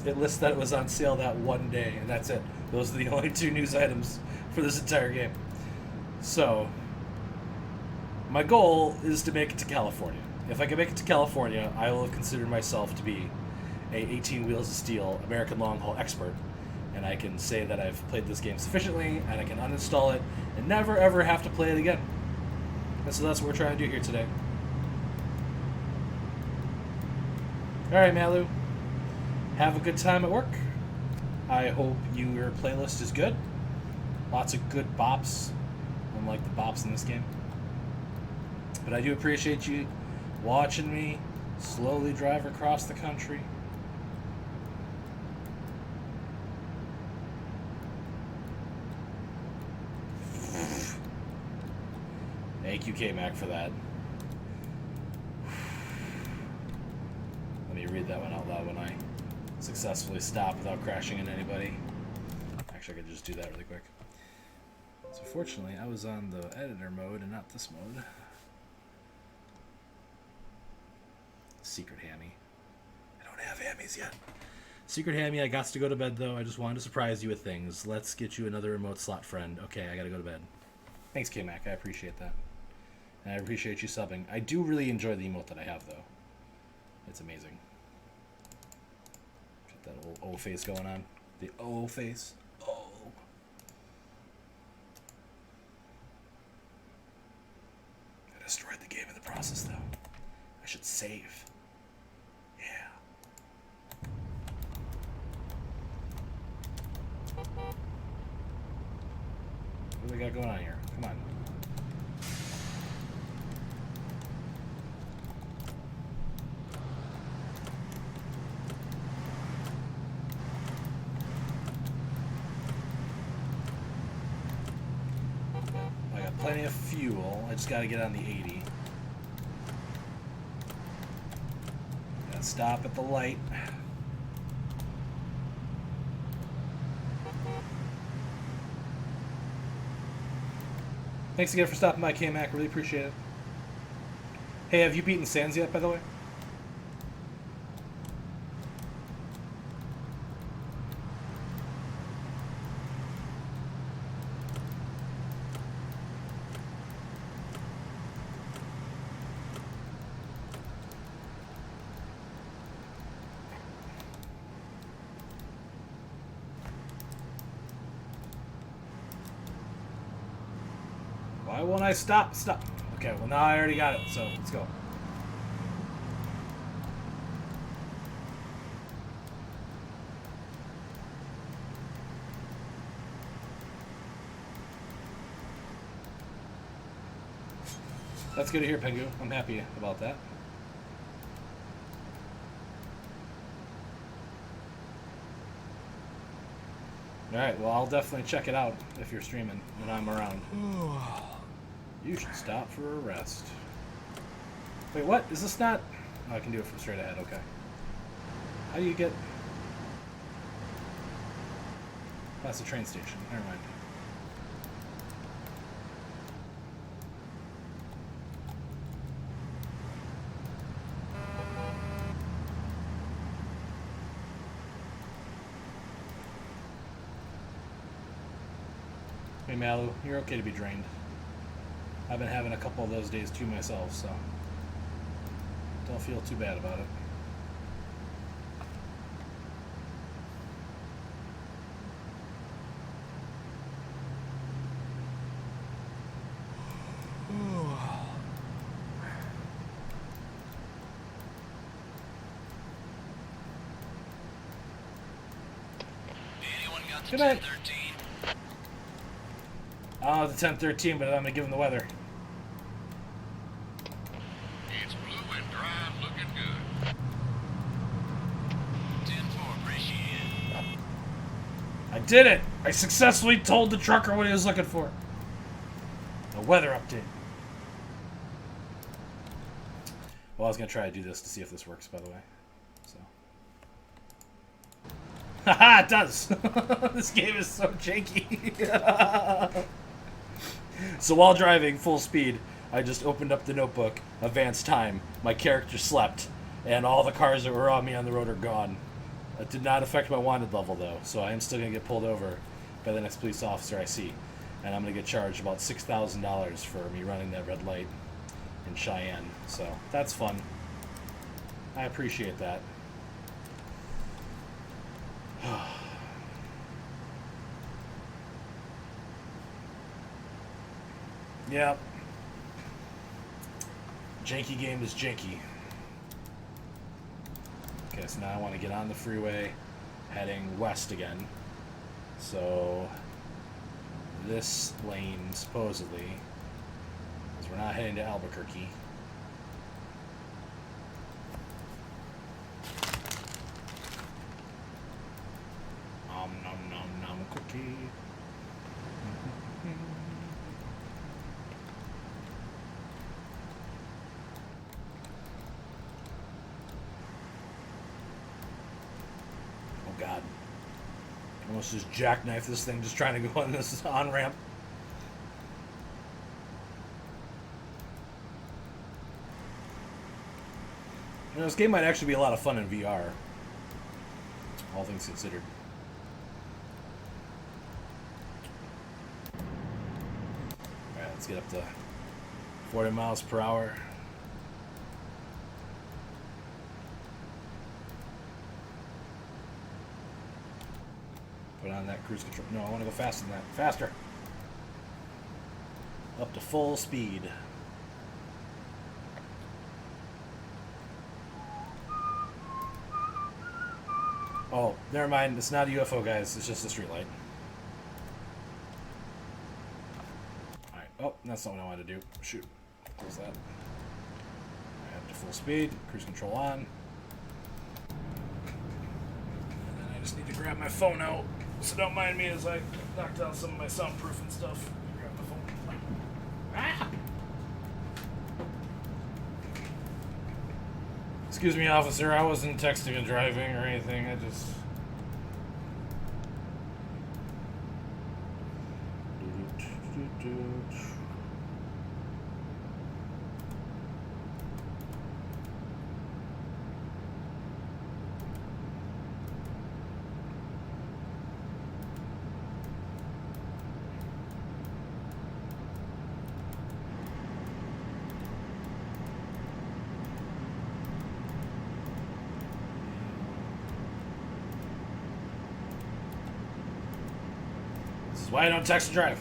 A: it lists that it was on sale that one day, and that's it. Those are the only 2 news items for this entire game. So, my goal is to make it to California. If I can make it to California, I will consider myself to be a 18 Wheels of Steel American long haul expert, and I can say that I've played this game sufficiently, and I can uninstall it and never ever have to play it again. And so that's what we're trying to do here today. Alright, Malu. Have a good time at work. I hope your playlist is good. Lots of good bops, unlike the bops in this game. But I do appreciate you watching me slowly drive across the country. Thank you, K-Mac, for that. Let me read that one out loud when I successfully stop without crashing into anybody. Actually, I could just do that really quick. So fortunately, I was on the editor mode and not this mode. Secret Hammy. I don't have hammies yet. Secret Hammy, I got to go to bed though. I just wanted to surprise you with things. Let's get you another remote slot friend. Okay, I gotta go to bed. Thanks, K-Mac. I appreciate that. And I appreciate you subbing. I do really enjoy the emote that I have though. It's amazing. Get that old O face going on. The O face. Oh. I destroyed the game in the process though. I should save. Yeah. What do we got going on here? Come on. I got plenty of fuel. I just got to get on the 80. Gotta stop at the light. Thanks again for stopping by, K-Mac. Really appreciate it. Hey, have you beaten Sans yet, by the way? Why won't I stop? Stop. Okay, well now I already got it, so let's go. That's good to hear, Pengu. I'm happy about that. Alright, well I'll definitely check it out if you're streaming when I'm around. You should stop for a rest. Wait, what? Is this not... Oh, I can do it from straight ahead, okay. How do you get... That's the train station. Never mind. Hey, Malu, you're okay to be drained. I've been having a couple of those days too myself, so don't feel too bad about it.
B: Anyone got the
A: Good night.
B: 1013?
A: Oh, the 1013, but I'm gonna give him the weather.
D: It's blue and dry and looking good.
B: 10-4, appreciate it.
A: I did it! I successfully told the trucker what he was looking for. A weather update. Well, I was gonna try to do this to see if this works, by the way. So. Haha, it does! This game is so janky. So while driving full speed, I just opened up the notebook, advanced time, my character slept, and all the cars that were on me on the road are gone. It did not affect my wanted level, though, so I am still going to get pulled over by the next police officer I see. And I'm going to get charged about $6,000 for me running that red light in Cheyenne. So that's fun. I appreciate that. Yep. Janky game is janky. Okay, so now I want to get on the freeway, heading west again. So this lane, supposedly, because we're not heading to Albuquerque. Nom nom nom nom cookie. Oh God. Almost just jackknife this thing just trying to go on this on-ramp. You know, this game might actually be a lot of fun in VR. All things considered. Alright, let's get up to 40 miles per hour. Put on that cruise control. No, I want to go faster than that. Faster. Up to full speed. Oh, never mind. It's not a UFO, guys. It's just a street light. Alright. Oh, that's not what I wanted to do. Shoot. Close that. Alright, up to full speed. Cruise control on. And then I just need to grab my phone out. So don't mind me as I knock down some of my soundproofing stuff. Grab the phone. Ah! Excuse me, officer. I wasn't texting and driving or anything. I just... This is why I don't text and drive.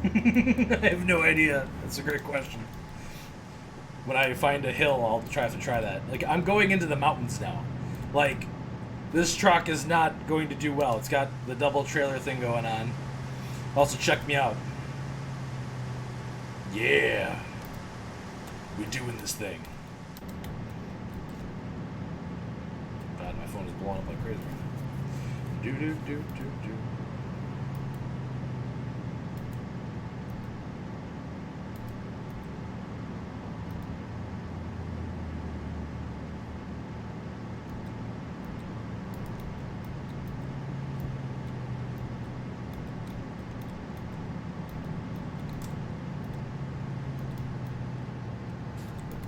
A: I have no idea. That's a great question. When I find a hill, I'll try to try that. Like, I'm going into the mountains now. Like, this truck is not going to do well. It's got the double trailer thing going on. Also, check me out. Yeah. We're doing this thing. God, my phone is blowing up like crazy. Do do do do do.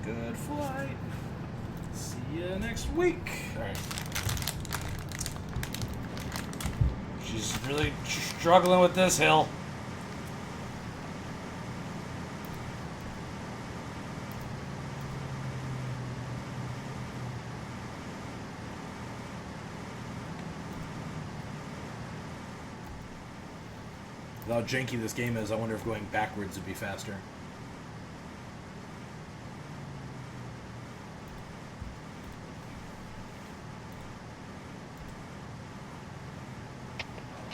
A: Good flight. See you next week. All right. She's really struggling with this hill. With how janky this game is, I wonder if going backwards would be faster.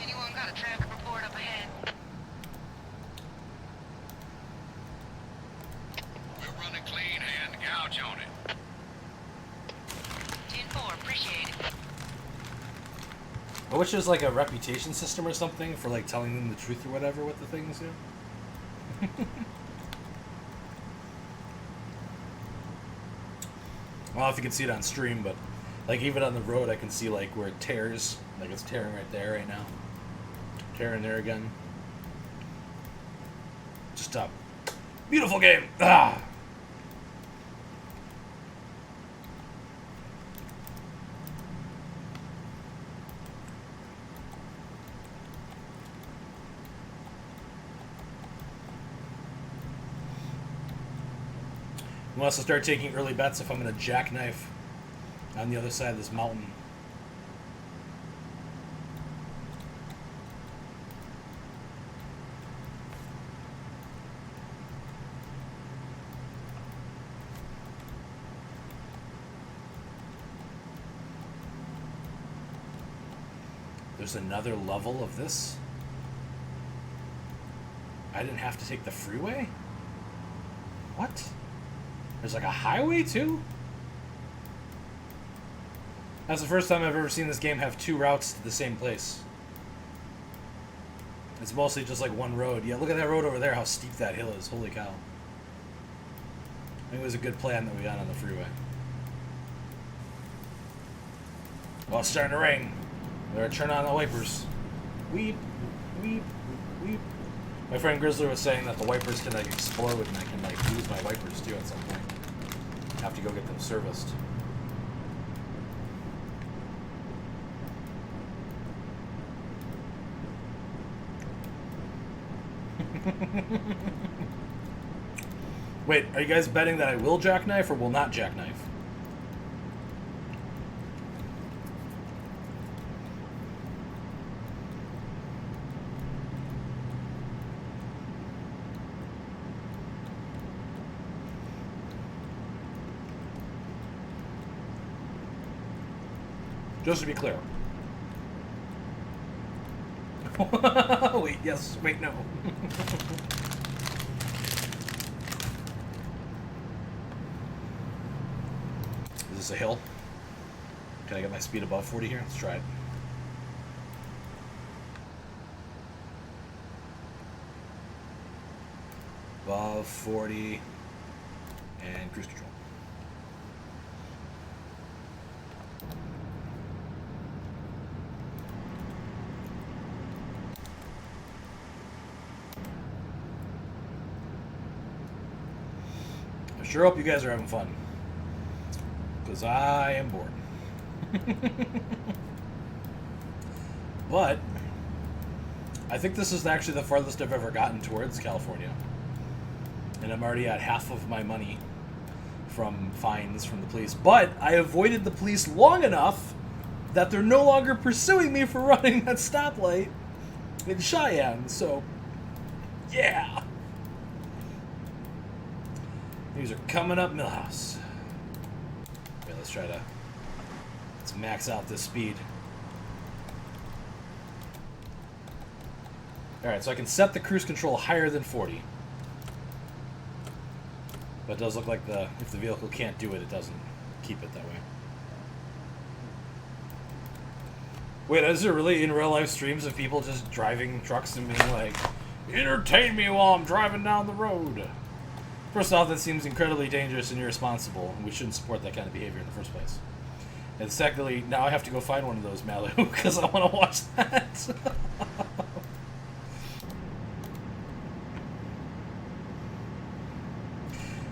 C: Anyone got a traffic report up ahead?
D: We're running clean and gouge on it.
C: 10-4, appreciate it.
A: I wish there's like a reputation system or something for like telling them the truth or whatever with the things, yeah. I don't know if you can see it on stream, but like even on the road I can see like where it tears. Like it's tearing right there right now. Tearing there again. Just a beautiful game. Ah. I want us to start taking early bets if I'm going to jackknife on the other side of this mountain. There's another level of this? I didn't have to take the freeway? What? There's like a highway too? That's the first time I've ever seen this game have two routes to the same place. It's mostly just like one road. Yeah, look at that road over there, how steep that hill is. Holy cow. I think it was a good plan that we got on the freeway. Well, it's starting to rain. Better turn on the wipers. Weep, weep, weep. My friend Grizzly was saying that the wipers can like explode and I can like lose my wipers too at some point. Have to go get them serviced. Wait, are you guys betting that I will jackknife or will not jackknife? Just to be clear. Wait, yes, wait, no. Is this a hill? Can I get my speed above 40 here? Let's try it. Above 40 and cruise control. I sure hope you guys are having fun. Because I am bored. But I think this is actually the farthest I've ever gotten towards California. And I'm already at half of my money from fines from the police. But I avoided the police long enough that they're no longer pursuing me for running that stoplight in Cheyenne. So, yeah. These are coming up Millhouse. Okay, let's max out this speed. Alright, so I can set the cruise control higher than 40. But it does look like if the vehicle can't do it, it doesn't keep it that way. Wait, is there really in real life streams of people just driving trucks and being like, entertain me while I'm driving down the road? First off, that seems incredibly dangerous and irresponsible, and we shouldn't support that kind of behavior in the first place. And secondly, now I have to go find one of those Malibu because I want to watch that.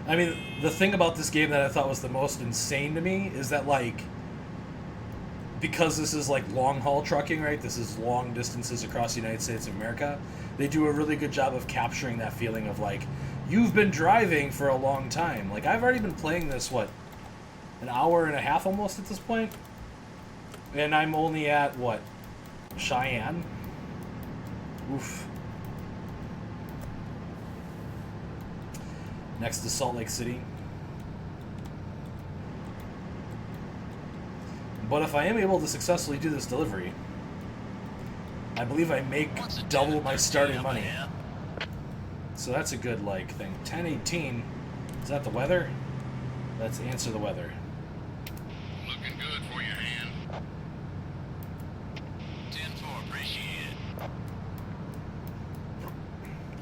A: I mean, the thing about this game that I thought was the most insane to me is that, like, because this is like long haul trucking, right? This is long distances across the United States of America. They do a really good job of capturing that feeling of like, you've been driving for a long time. Like, I've already been playing this, what, an hour and a half almost at this point? And I'm only at, what, Cheyenne? Oof. Next to Salt Lake City. But if I am able to successfully do this delivery, I believe I make double my starting money. So that's a good, like, thing. 10:18. Is that the weather? Let's answer the weather.
D: Looking good for your hand.
B: 10-4, appreciate it.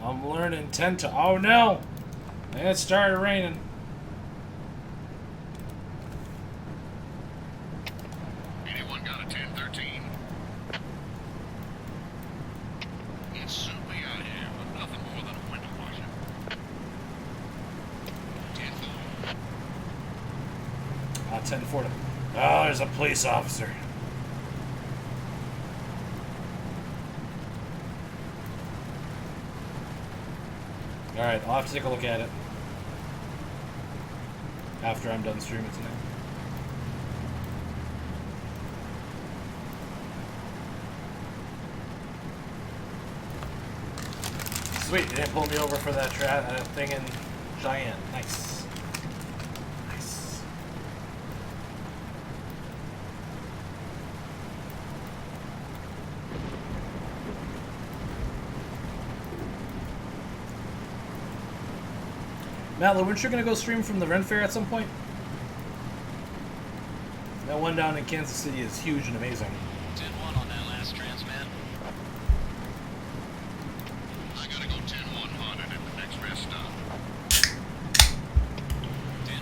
A: I'm learning 10 to... Oh, no! And it started raining.
D: Anyone got a 1013? It's soupy out here, but nothing more than a window washer. 10-4.
A: 10-4. Oh, there's a police officer. Alright, I'll have to take a look at it after I'm done streaming tonight. Sweet, they didn't pull me over for that thing in Cheyenne. Nice. Nice. Matt, weren't you going to go stream from the Ren Fair at some point? That one down in Kansas City is huge and amazing.
B: 10-1 on that last transmit.
D: I gotta go 10-100 at the next rest stop.
B: 10-4.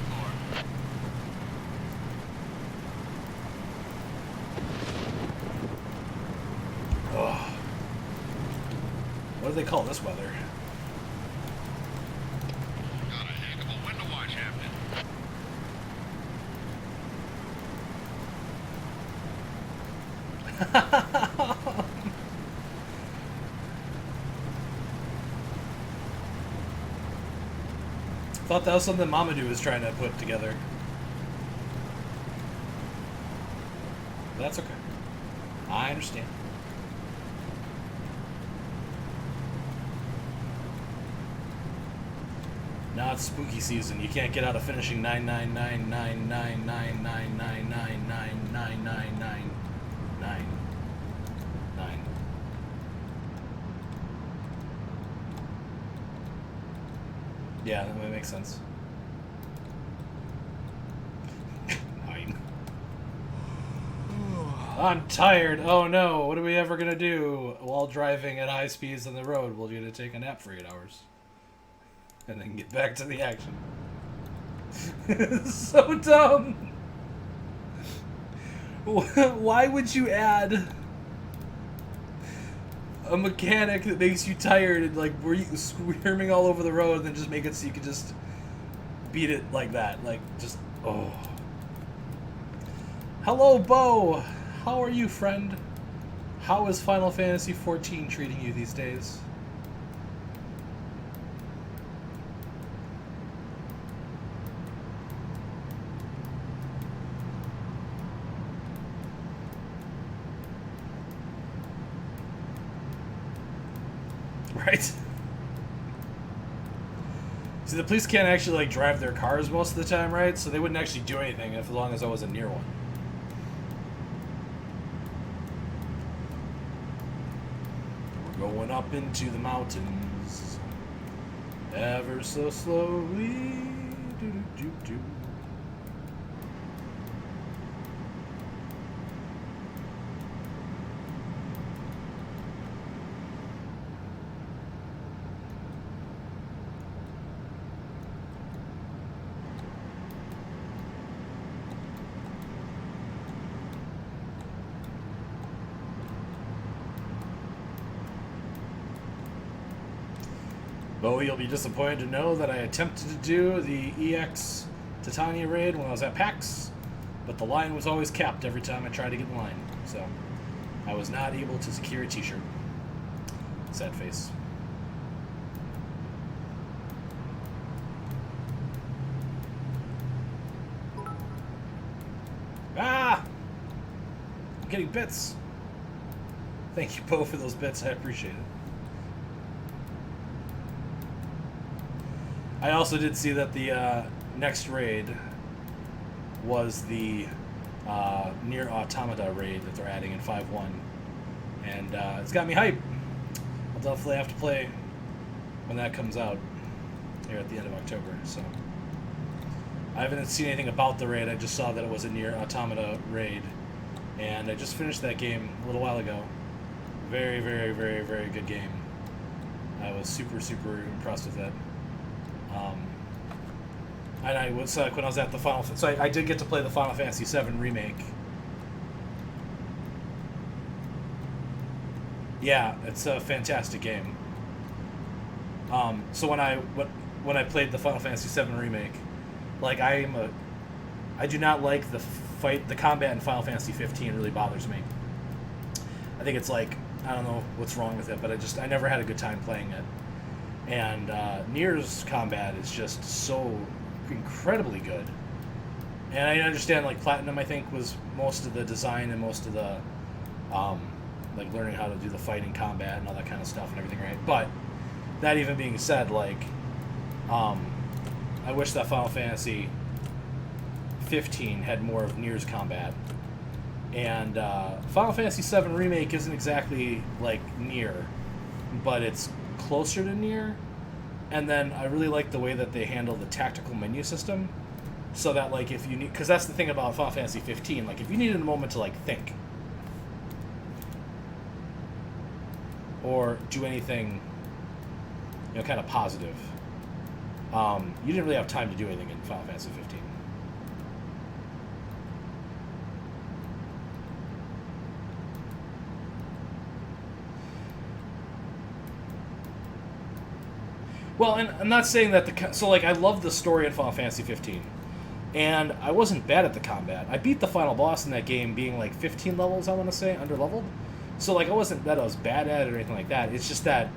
A: Ugh. What do they call this weather?
D: Got a heck of a window watch happening.
A: Thought that was something Mamadou was trying to put together. But that's okay. I understand. Now it's spooky season. You can't get out of finishing 999999999999999. Yeah, that makes sense. 9. I'm tired. Oh no, what are we ever gonna do while driving at high speeds on the road? We're gonna take a nap for 8 hours. And then get back to the action. So dumb. Why would you add a mechanic that makes you tired and like squirming all over the road and then just make it so you can just beat it like that? Like, just, oh. Hello, Bo. How are you, friend? How is Final Fantasy XIV treating you these days? Right? See, the police can't actually, like, drive their cars most of the time, right? So they wouldn't actually do anything as long as I wasn't near one. We're going up into the mountains. Ever so slowly. Do-do-do-do. Bowie, you'll be disappointed to know that I attempted to do the EX Titania raid when I was at PAX, but the line was always capped every time I tried to get in line, so I was not able to secure a t-shirt. Sad face. Ah! I'm getting bits. Thank you, Poe, for those bits. I appreciate it. I also did see that the next raid was the Near Automata raid that they're adding in 5.1. And it's got me hype. I'll definitely have to play when that comes out here at the end of October. So I haven't seen anything about the raid. I just saw that it was a Near Automata raid. And I just finished that game a little while ago. Very, very, very, very good game. I was super, super impressed with it. And I was when I was at the Final, so I did get to play the Final Fantasy VII remake. Yeah, it's a fantastic game. So when I played the Final Fantasy VII remake, like I do not like the combat in Final Fantasy 15 really bothers me. I think it's like, I don't know what's wrong with it, but I never had a good time playing it. And Nier's combat is just so incredibly good. And I understand, like, Platinum, I think, was most of the design and most of the, like, learning how to do the fighting combat and all that kind of stuff and everything, right? But that even being said, like, I wish that Final Fantasy 15 had more of Nier's combat. And Final Fantasy VII Remake isn't exactly like Nier, but it's closer to Nier. And then I really like the way that they handle the tactical menu system, so that, like, if you need, because that's the thing about Final Fantasy 15, like, if you needed a moment to, like, think or do anything, you know, kind of positive, you didn't really have time to do anything in Final Fantasy 15. Well, and I'm not saying that so, like, I love the story in Final Fantasy 15, and I wasn't bad at the combat. I beat the final boss in that game being, like, 15 levels, I want to say, under-leveled. So, like, I wasn't that I was bad at it or anything like that. It's just that,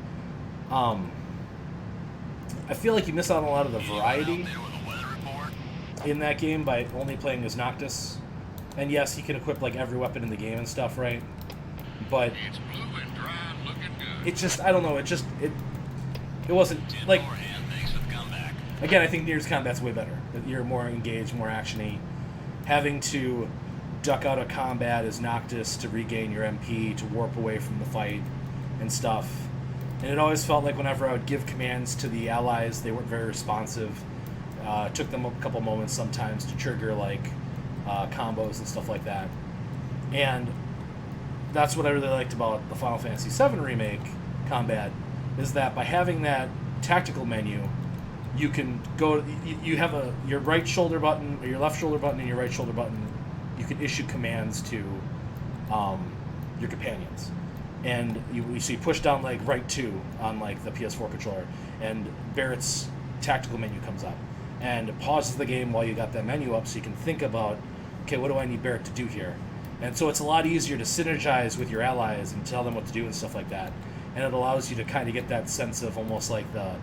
A: I feel like you miss out on a lot of the variety in that game by only playing as Noctis. And yes, he can equip, like, every weapon in the game and stuff, right? But
D: It's blue and dry and looking good.
A: it just, I don't know, it wasn't, like, again, I think Nier's combat's way better. You're more engaged, more action-y. Having to duck out of combat as Noctis to regain your MP, to warp away from the fight and stuff. And it always felt like whenever I would give commands to the allies, they weren't very responsive. It took them a couple moments sometimes to trigger, like, combos and stuff like that. And that's what I really liked about the Final Fantasy VII Remake combat, is that by having that tactical menu, you can go, you have your right shoulder button, or your left shoulder button and your right shoulder button, you can issue commands to your companions. And you push down, like, right 2 on, like, the PS4 controller, and Barrett's tactical menu comes up. And it pauses the game while you got that menu up so you can think about, okay, what do I need Barrett to do here? And so it's a lot easier to synergize with your allies and tell them what to do and stuff like that. And it allows you to kind of get that sense of almost like the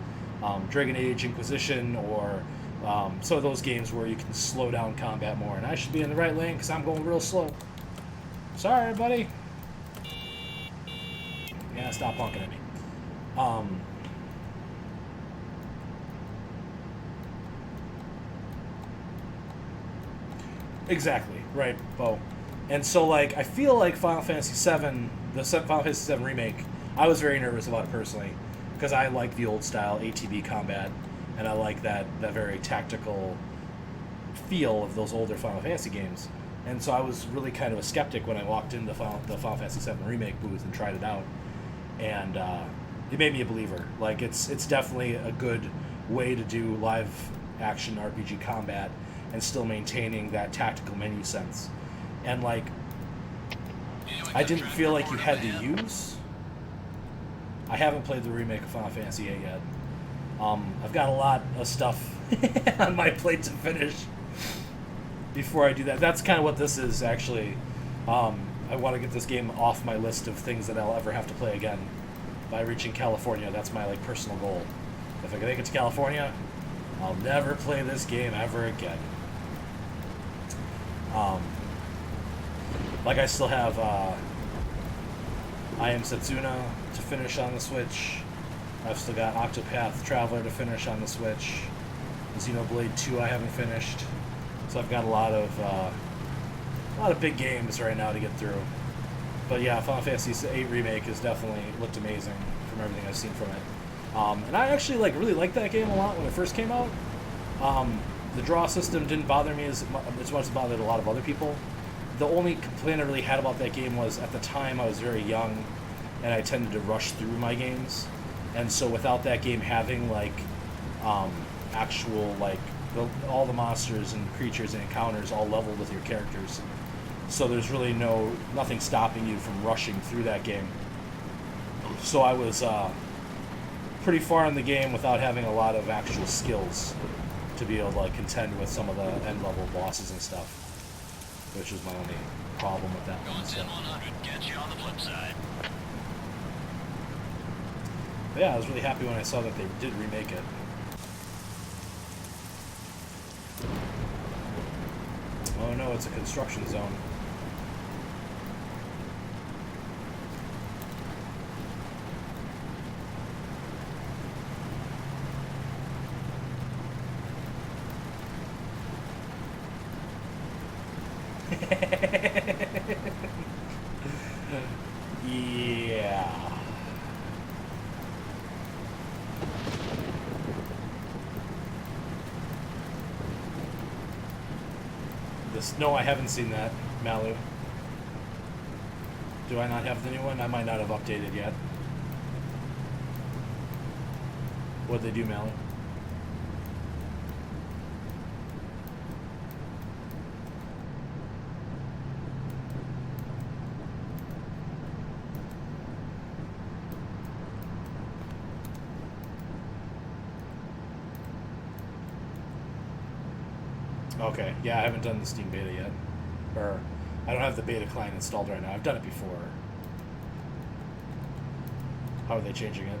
A: Dragon Age Inquisition, or some of those games where you can slow down combat more. And I should be in the right lane because I'm going real slow. Sorry, buddy. Yeah, stop honking at me. Exactly, right, Bo. And so, like, I feel like Final Fantasy VII, the Final Fantasy VII Remake, I was very nervous about it personally, because I like the old style ATB combat, and I like that very tactical feel of those older Final Fantasy games. And so I was really kind of a skeptic when I walked into the Final Fantasy VII Remake booth and tried it out. And it made me a believer. Like, it's definitely a good way to do live action RPG combat and still maintaining that tactical menu sense. And, like, I didn't feel like you had to use. I haven't played the remake of Final Fantasy VIII yet. I've got a lot of stuff on my plate to finish. before I do that. That's kind of what this is, actually. I want to get this game off my list of things that I'll ever have to play again by reaching California. That's my like personal goal. If I can make it to California, I'll never play this game ever again. Like I still have I Am Setsuna to finish on the Switch. I've still got Octopath Traveler to finish on the Switch. Xenoblade 2 I haven't finished. So I've got a lot of big games right now to get through. But yeah, Final Fantasy VIII Remake has definitely looked amazing from everything I've seen from it. And I actually really liked that game a lot when it first came out. The draw system didn't bother me as much as it bothered a lot of other people. The only complaint I really had about that game was at the time I was very young and I tended to rush through my games. And so without that game having actual all the monsters and creatures and encounters all leveled with your characters, so there's really nothing stopping you from rushing through that game. So I was pretty far in the game without having a lot of actual skills to be able to contend with some of the end level bosses and stuff, which was my only problem with that
B: Going
A: one.
B: 10-100, get you on the flip side.
A: But yeah, I was really happy when I saw that they did remake it. Oh no, it's a construction zone. Yeah. No, I haven't seen that, Malu. Do I not have the new one? I might not have updated yet. What'd they do, Malu? Okay, yeah, I haven't done the Steam beta yet. Or, I don't have the beta client installed right now. I've done it before. How are they changing it?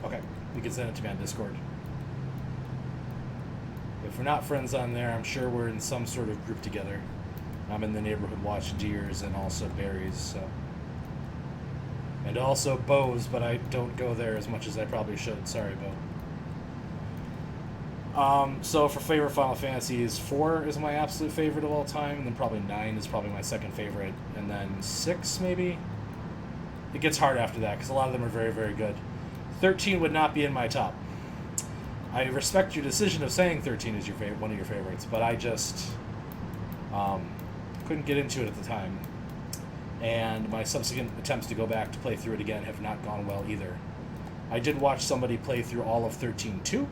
A: Okay, you can send it to me on Discord. If we're not friends on there, I'm sure we're in some sort of group together. I'm in the neighborhood watch deers and also berries, so. And also bows, but I don't go there as much as I probably should. Sorry, Bo. So for favorite Final Fantasies, 4 is my absolute favorite of all time, and then probably 9 is probably my second favorite, and then 6 maybe? It gets hard after that, because a lot of them are very, very good. 13 would not be in my top. I respect your decision of saying 13 is your one of your favorites, but I just couldn't get into it at the time. And my subsequent attempts to go back to play through it again have not gone well either. I did watch somebody play through all of 13.2,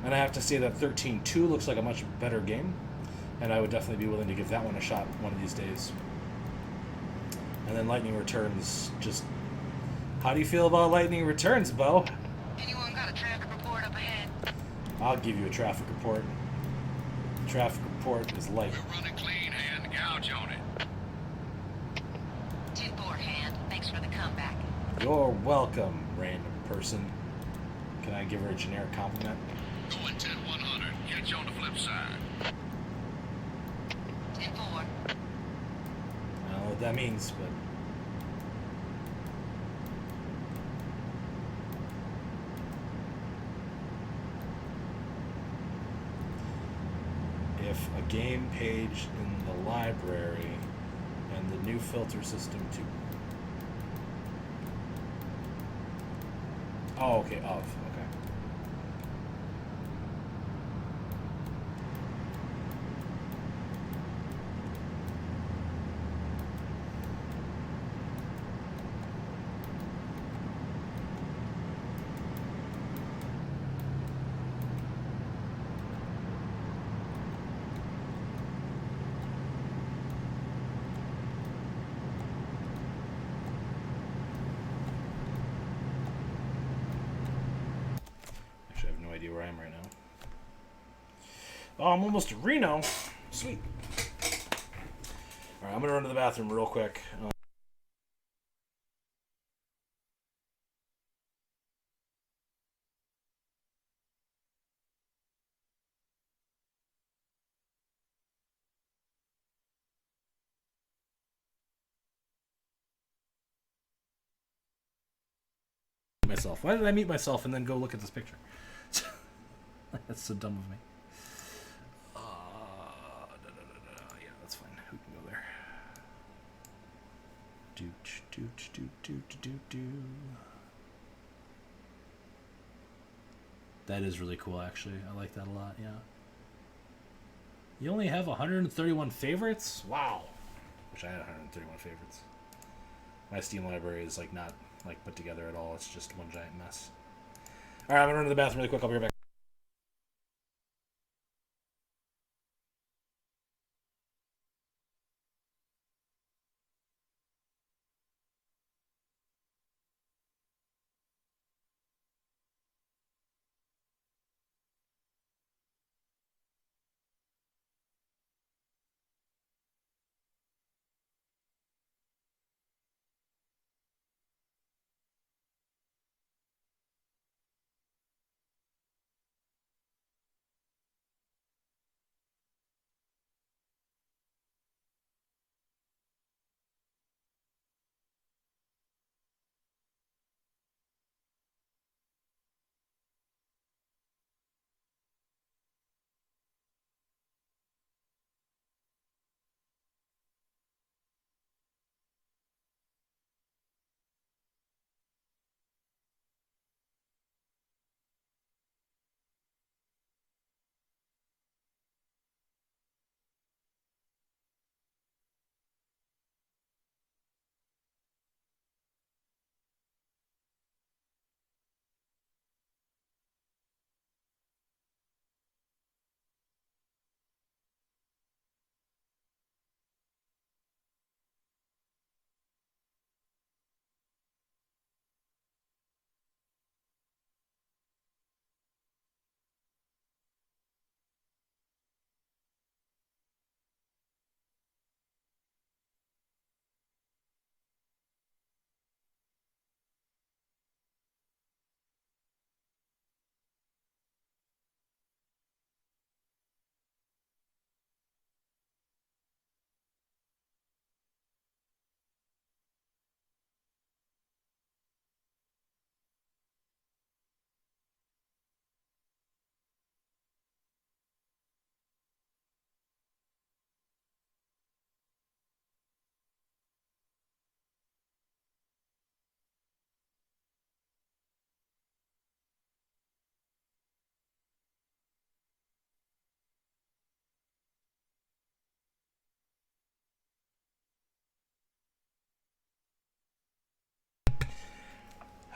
A: and I have to say that 13.2 looks like a much better game, and I would definitely be willing to give that one a shot one of these days. And then Lightning Returns, just... How do you feel about Lightning Returns, Bo?
C: Anyone got a traffic report up ahead?
A: I'll give you a traffic report. The traffic report is light.
D: We're running clean, hand gouge on it.
C: 10-4, hand. Thanks for the comeback.
A: You're welcome, random person. Can I give her a generic compliment?
D: Going 10-100, get you on the flip side.
C: 10-4.
A: I don't know what that means, but... If a game page in the library and the new filter system too. Oh, okay, of, okay. Where I am right now. Oh, I'm almost to Reno. Sweet. All right, I'm gonna run to the bathroom real quick. Myself. Why did I meet myself and then go look at this picture? That's so dumb of me. Yeah, that's fine. We can go there. That is really cool, actually. I like that a lot. Yeah. You only have 131 favorites? Wow. Wish I had 131 favorites. My Steam library is like not like put together at all. It's just one giant mess. All right, I'm gonna run to the bathroom really quick. I'll be right back.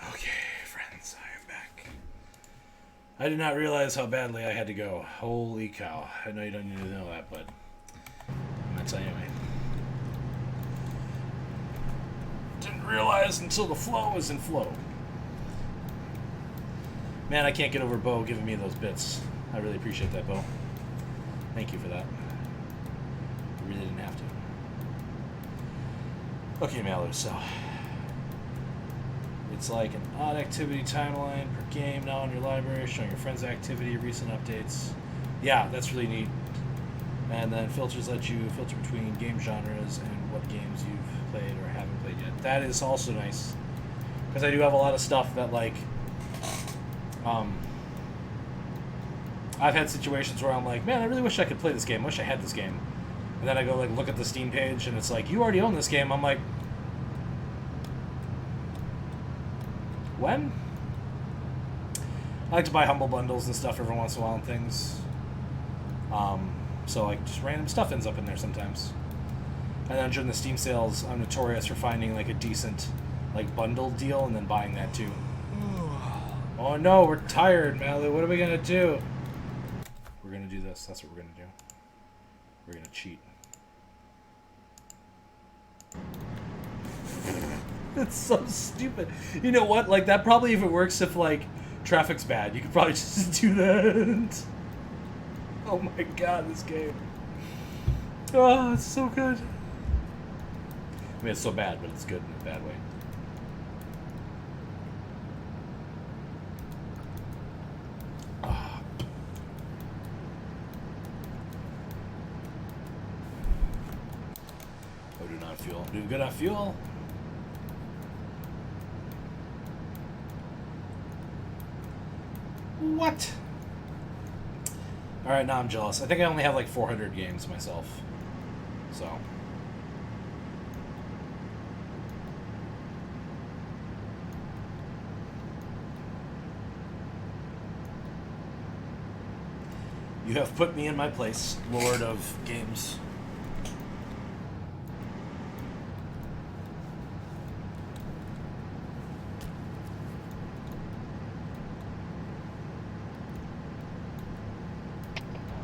A: Okay, friends, I am back. I did not realize how badly I had to go. Holy cow. I know you don't need to know that, but I'm going to tell you anyway. Didn't realize until the flow was in flow. Man, I can't get over Bo giving me those bits. I really appreciate that, Bo. Thank you for that. I really didn't have to. Okay, Mallow, so... It's like an odd activity timeline per game now in your library, showing your friends' activity, recent updates. Yeah, that's really neat. And then filters let you filter between game genres and what games you've played or haven't played yet. That is also nice. Because I do have a lot of stuff that, like, I've had situations where I'm like, man, I really wish I could play this game. I wish I had this game. And then I go, like, look at the Steam page, and it's like, you already own this game. I'm like... When? I like to buy Humble Bundles and stuff every once in a while and things. So, like, just random stuff ends up in there sometimes. And then during the Steam sales, I'm notorious for finding, like, a decent, like, bundle deal and then buying that, too. Oh, no, we're tired, Mally. What are we going to do? We're going to do this. That's what we're going to do. We're going to cheat. It's so stupid. You know what? Like, that probably even works if, like, traffic's bad. You could probably just do that. Oh my god, this game. Oh, it's so good. I mean, it's so bad, but it's good in a bad way. Oh, do not fuel. Do good on fuel. What? Alright, now I'm jealous. I think I only have like 400 games myself. So. You have put me in my place, Lord of Games.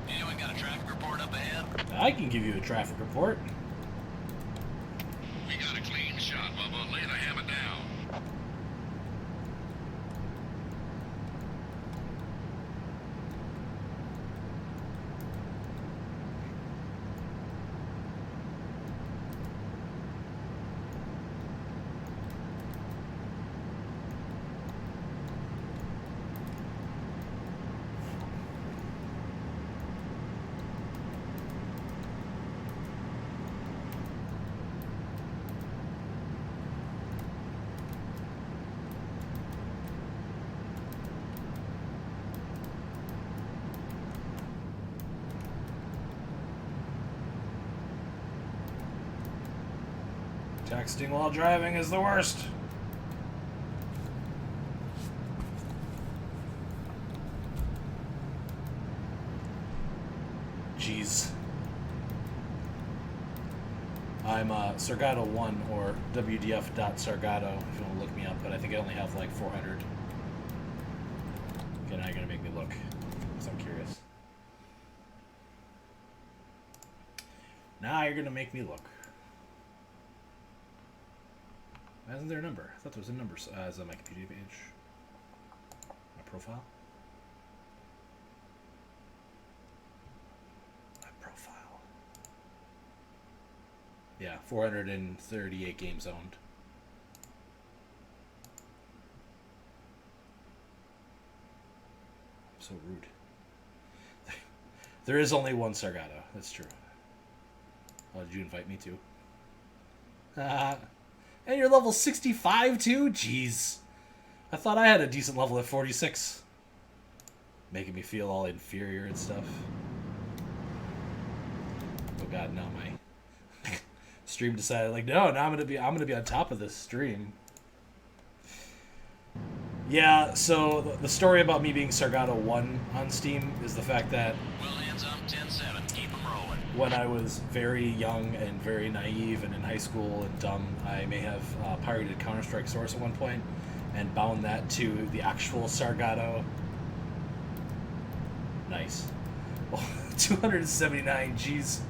B: Anyone got a traffic report up ahead?
A: I can give you a traffic report.
D: We got a clean shot, Bubba. Lay the hammer down.
A: Texting while driving is the worst. Jeez. I'm Sargato1 or wdf.sargato if you want to look me up, but I think I only have like 400. Okay, now you're going to make me look, because I'm curious. Now you're going to make me look. Why isn't there a number? I thought there was a number as on my computer page. My profile? My profile. Yeah, 438 games owned. I'm so rude. There is only one Sargato. That's true. Oh, did you invite me to? And you're level 65 too? Jeez. I thought I had a decent level at 46. Making me feel all inferior and stuff. Oh god, now my stream decided like, no, now I'm gonna be on top of this stream. Yeah, so the story about me being Sargato 1 on Steam is the fact that
B: Well, hands up, 10-7. Keep them rolling.
A: when I was very young and very naive and in high school and dumb, I may have pirated Counter-Strike Source at one point and bound that to the actual Sargato. Nice. Well, 279 G's.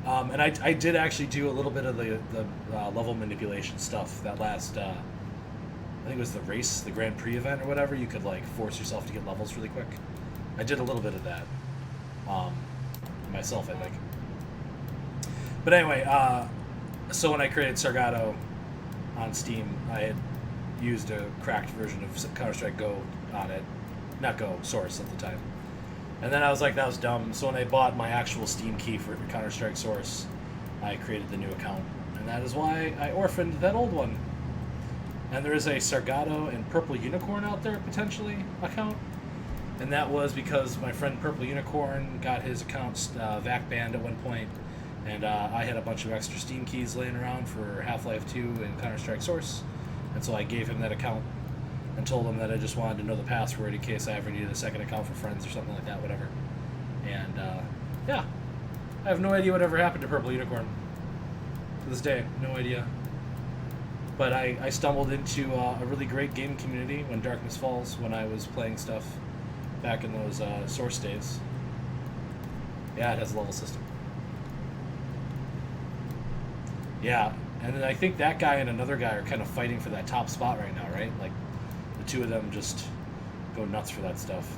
A: And I did actually do a little bit of the level manipulation stuff that last, I think it was the race, the Grand Prix event or whatever. You could like force yourself to get levels really quick. I did a little bit of that myself, I think. But anyway, so when I created Sargato on Steam, I had used a cracked version of Counter-Strike Go on it. Not Go, Source at the time. And then I was like, that was dumb. So when I bought my actual Steam key for Counter-Strike Source, I created the new account. And that is why I orphaned that old one. And there is a Sargato and Purple Unicorn out there, potentially, account. And that was because my friend Purple Unicorn got his account vac banned at one point. And I had a bunch of extra Steam keys laying around for Half-Life 2 and Counter-Strike Source. And so I gave him that account and told him that I just wanted to know the password in case I ever needed a second account for friends or something like that, whatever. And, yeah. I have no idea whatever happened to Purple Unicorn. To this day, no idea. But I stumbled into a really great game community when Darkness Falls, when I was playing stuff back in those Source days. Yeah, it has a level system. Yeah, and then I think that guy and another guy are kind of fighting for that top spot right now, right? Like, the two of them just go nuts for that stuff.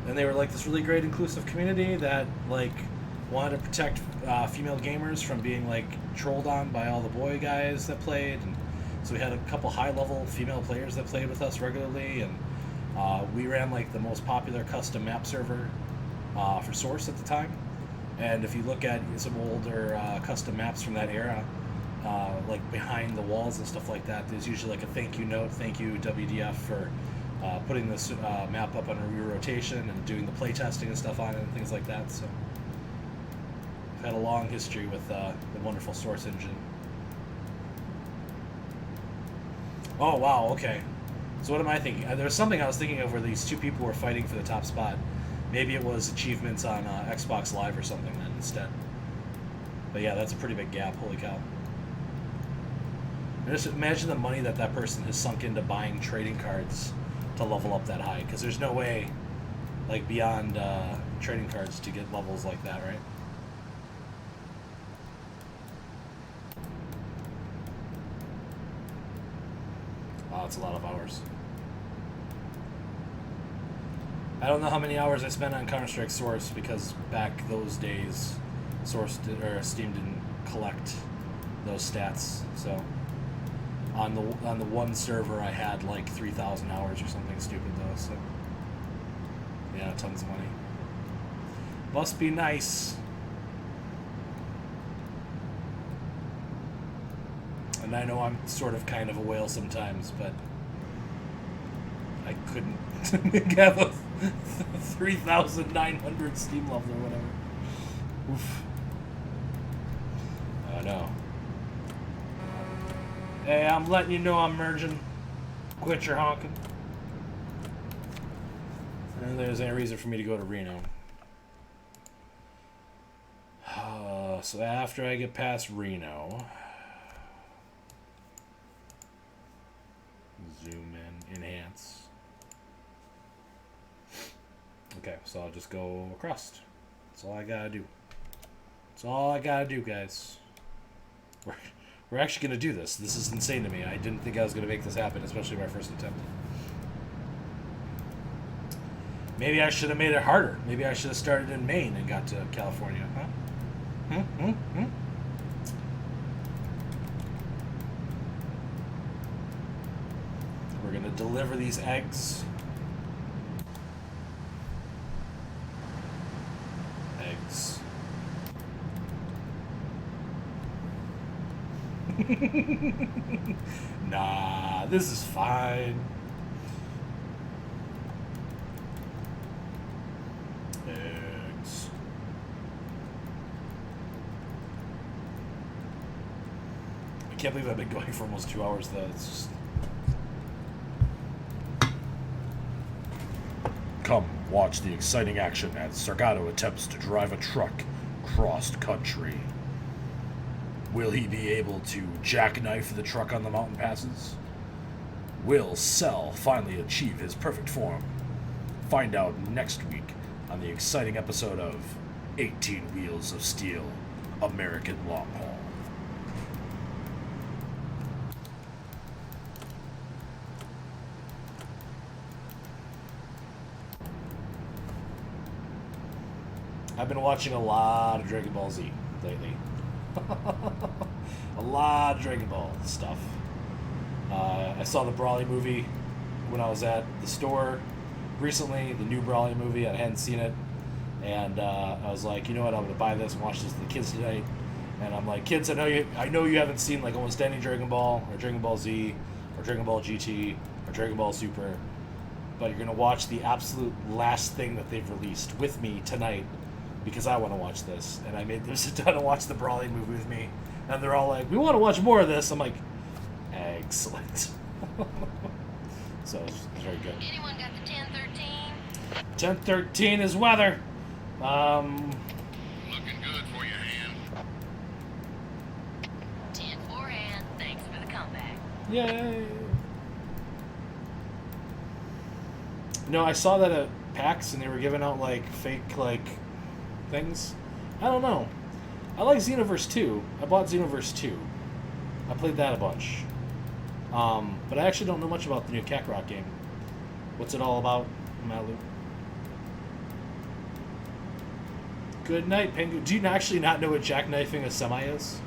A: and they were like this really great inclusive community that like wanted to protect female gamers from being like trolled on by all the boy guys that played, and so we had a couple high-level female players that played with us regularly, and we ran like the most popular custom map server for Source at the time. And if you look at some older custom maps from that era, like behind the walls and stuff like that, there's usually like a thank you note, thank you WDF for putting this map up on a re-rotation and doing the playtesting and stuff on it and things like that. So I've had a long history with the wonderful Source engine. Oh wow, okay. So what am I thinking? There was something I was thinking of where these two people were fighting for the top spot. Maybe it was achievements on Xbox Live or something then instead. But yeah, that's a pretty big gap. Holy cow. And just imagine the money that that person has sunk into buying trading cards to level up that high. Because there's no way, like, beyond trading cards to get levels like that, right? Wow, that's a lot of hours. I don't know how many hours I spent on Counter-Strike Source, because back those days, Steam didn't collect those stats. So on the one server, I had like 3,000 hours or something stupid though. So yeah, tons of money. Must be nice. And I know I'm sort of kind of a whale sometimes, but I couldn't have a 3,900 Steam level or whatever. Oof. I know. Hey, I'm letting you know I'm merging. Quit your honking. And there's any reason for me to go to Reno. So after I get past Reno, zoom in, enhance. Okay, so I'll just go across. That's all I gotta do. That's all I gotta do, guys. We're actually gonna do this. This is insane to me. I didn't think I was gonna make this happen, especially my first attempt. Maybe I should have made it harder. Maybe I should have started in Maine and got to California, huh? We're gonna deliver these eggs. Eggs. Nah, this is fine. Eggs. I can't believe I've been going for almost 2 hours though. It's just...
E: Come watch the exciting action as Sargato attempts to drive a truck cross country. Will he be able to jackknife the truck on the mountain passes? Will Cell finally achieve his perfect form? Find out next week on the exciting episode of 18 Wheels of Steel, American Long Haul.
A: I've been watching a lot of Dragon Ball Z lately. A lot of Dragon Ball stuff. I saw the Brawly movie when I was at the store recently, the new Brawly movie. I hadn't seen it. And I was like, you know what, I'm going to buy this and watch this with the kids tonight. And I'm like, kids, I know you haven't seen like almost any Dragon Ball or Dragon Ball Z or Dragon Ball GT or Dragon Ball Super. But you're going to watch the absolute last thing that they've released with me tonight, because I want to watch this. And I made them sit down and watch the Brawly movie with me. And they're all like, we want to watch more of this. I'm like, excellent. So it's very good.
C: Anyone got the 1013?
A: 1013 is weather.
D: Looking good for your hand.
C: 10 forehand. Thanks for the comeback.
A: Yay. No, I saw that at PAX and they were giving out like fake like things. I don't know. I like Xenoverse 2. I bought Xenoverse 2. I played that a bunch. But I actually don't know much about the new Kakarot game. What's it all about, Malu? Good night, Pengu. Do you actually not know what jackknifing a semi is?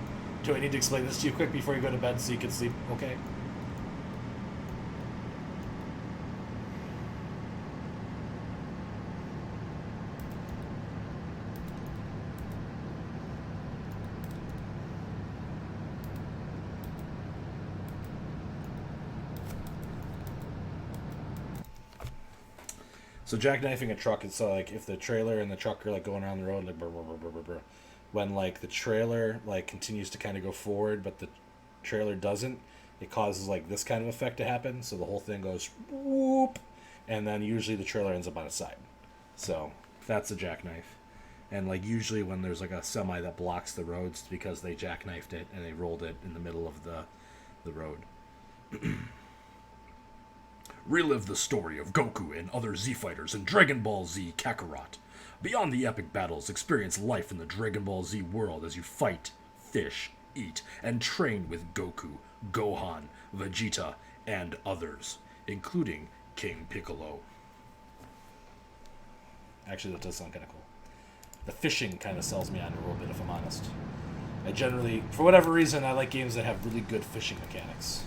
A: Do I need to explain this to you quick before you go to bed so you can sleep okay? So jackknifing a truck is so like if the trailer and the truck are like going around the road like brr, brr, brr, brr, brr, brr. When like the trailer like continues to kind of go forward but the trailer doesn't, it causes like this kind of effect to happen. So the whole thing goes whoop, and then usually the trailer ends up on its side. So that's a jackknife. And like usually when there's like a semi that blocks the roads, it's because they jackknifed it and they rolled it in the middle of the road.
E: Relive the story of Goku and other Z fighters in Dragon Ball Z Kakarot. Beyond the epic battles, experience life in the Dragon Ball Z world as you fight, fish, eat, and train with Goku, Gohan, Vegeta, and others, including King Piccolo.
A: Actually, that does sound kind of cool. The fishing kind of sells me on a little bit, if I'm honest. I generally, for whatever reason, I like games that have really good fishing mechanics.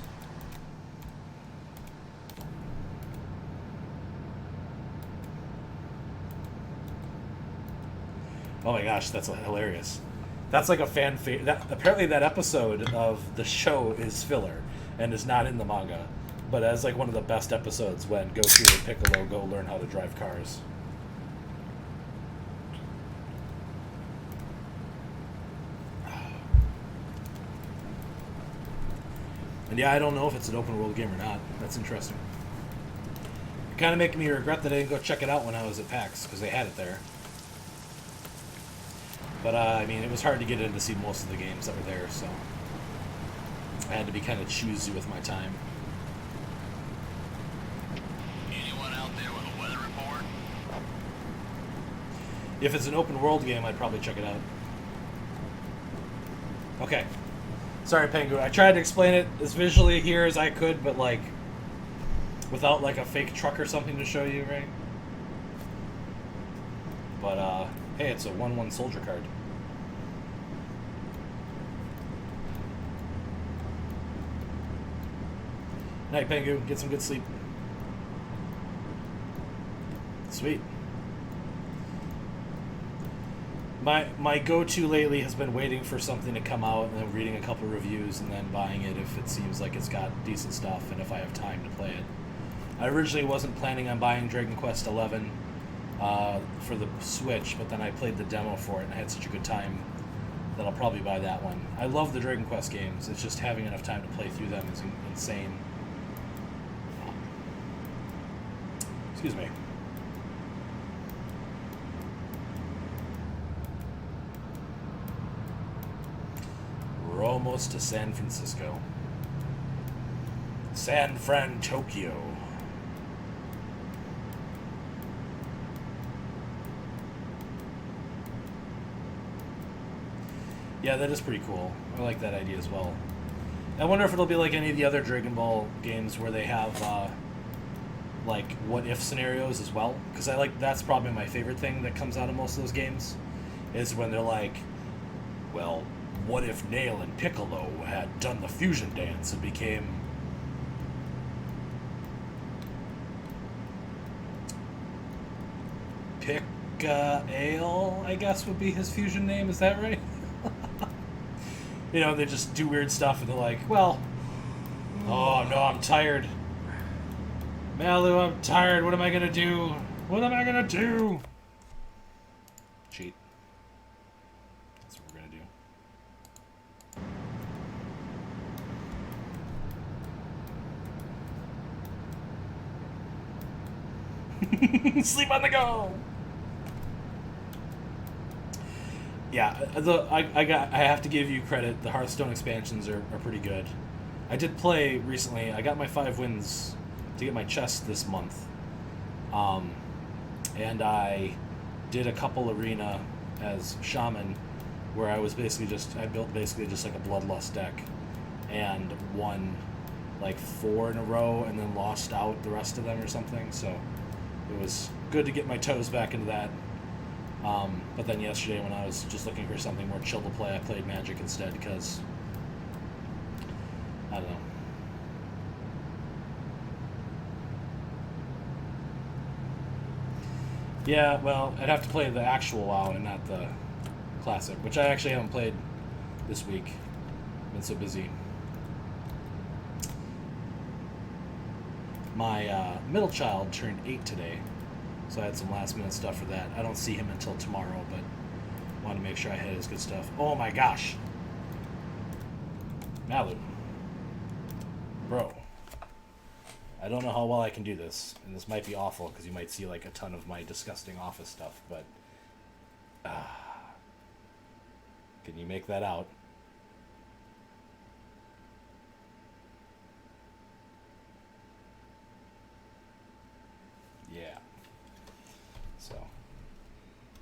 A: Oh my gosh, that's hilarious. That's like a fan favorite. Apparently that episode of the show is filler and is not in the manga, but as like one of the best episodes when Goku and Piccolo go learn how to drive cars. And yeah, I don't know if it's an open world game or not. That's interesting. It kind of making me regret that I didn't go check it out when I was at PAX, because they had it there. But, I mean, it was hard to get in to see most of the games that were there, so I had to be kind of choosy with my time.
B: Anyone out there with a weather report?
A: If it's an open world game, I'd probably check it out. Okay. Sorry, Pengu. I tried to explain it as visually here as I could, but, like, without, like, a fake truck or something to show you, right? But, hey, it's a 1/1 soldier card. Night, Pengu. Get some good sleep. Sweet. My go-to lately has been waiting for something to come out and then reading a couple reviews and then buying it if it seems like it's got decent stuff and if I have time to play it. I originally wasn't planning on buying Dragon Quest XI for the Switch, but then I played the demo for it and I had such a good time that I'll probably buy that one. I love the Dragon Quest games. It's just having enough time to play through them is insane. Excuse me. We're almost to San Francisco. San Fran, Tokyo. Yeah, that is pretty cool. I like that idea as well. I wonder if it'll be like any of the other Dragon Ball games where they have like what if scenarios as well, because I like that's probably my favorite thing that comes out of most of those games is when they're like, well, what if Nail and Piccolo had done the fusion dance and became Ale, I guess would be his fusion name, is that right? You know, they just do weird stuff and they're like, well, oh no, I'm tired. Malu, I'm tired. What am I gonna do? What am I gonna do? Cheat. That's what we're gonna do. Sleep on the go. Yeah, I have to give you credit. The Hearthstone expansions are pretty good. I did play recently. I got my 5 wins to get my chest this month. And I did a couple arena as shaman where I was I built basically just like a bloodlust deck and won like 4 in a row and then lost out the rest of them or something. So it was good to get my toes back into that. But then yesterday, when I was just looking for something more chill to play, I played Magic instead because I don't know. Yeah, well, I'd have to play the actual WoW and not the classic, which I actually haven't played this week. Been so busy. My middle child turned 8 today, so I had some last minute stuff for that. I don't see him until tomorrow, but wanted to make sure I had his good stuff. Oh my gosh! Malu. Bro. I don't know how well I can do this, and this might be awful because you might see like a ton of my disgusting office stuff, but can you make that out? Yeah. So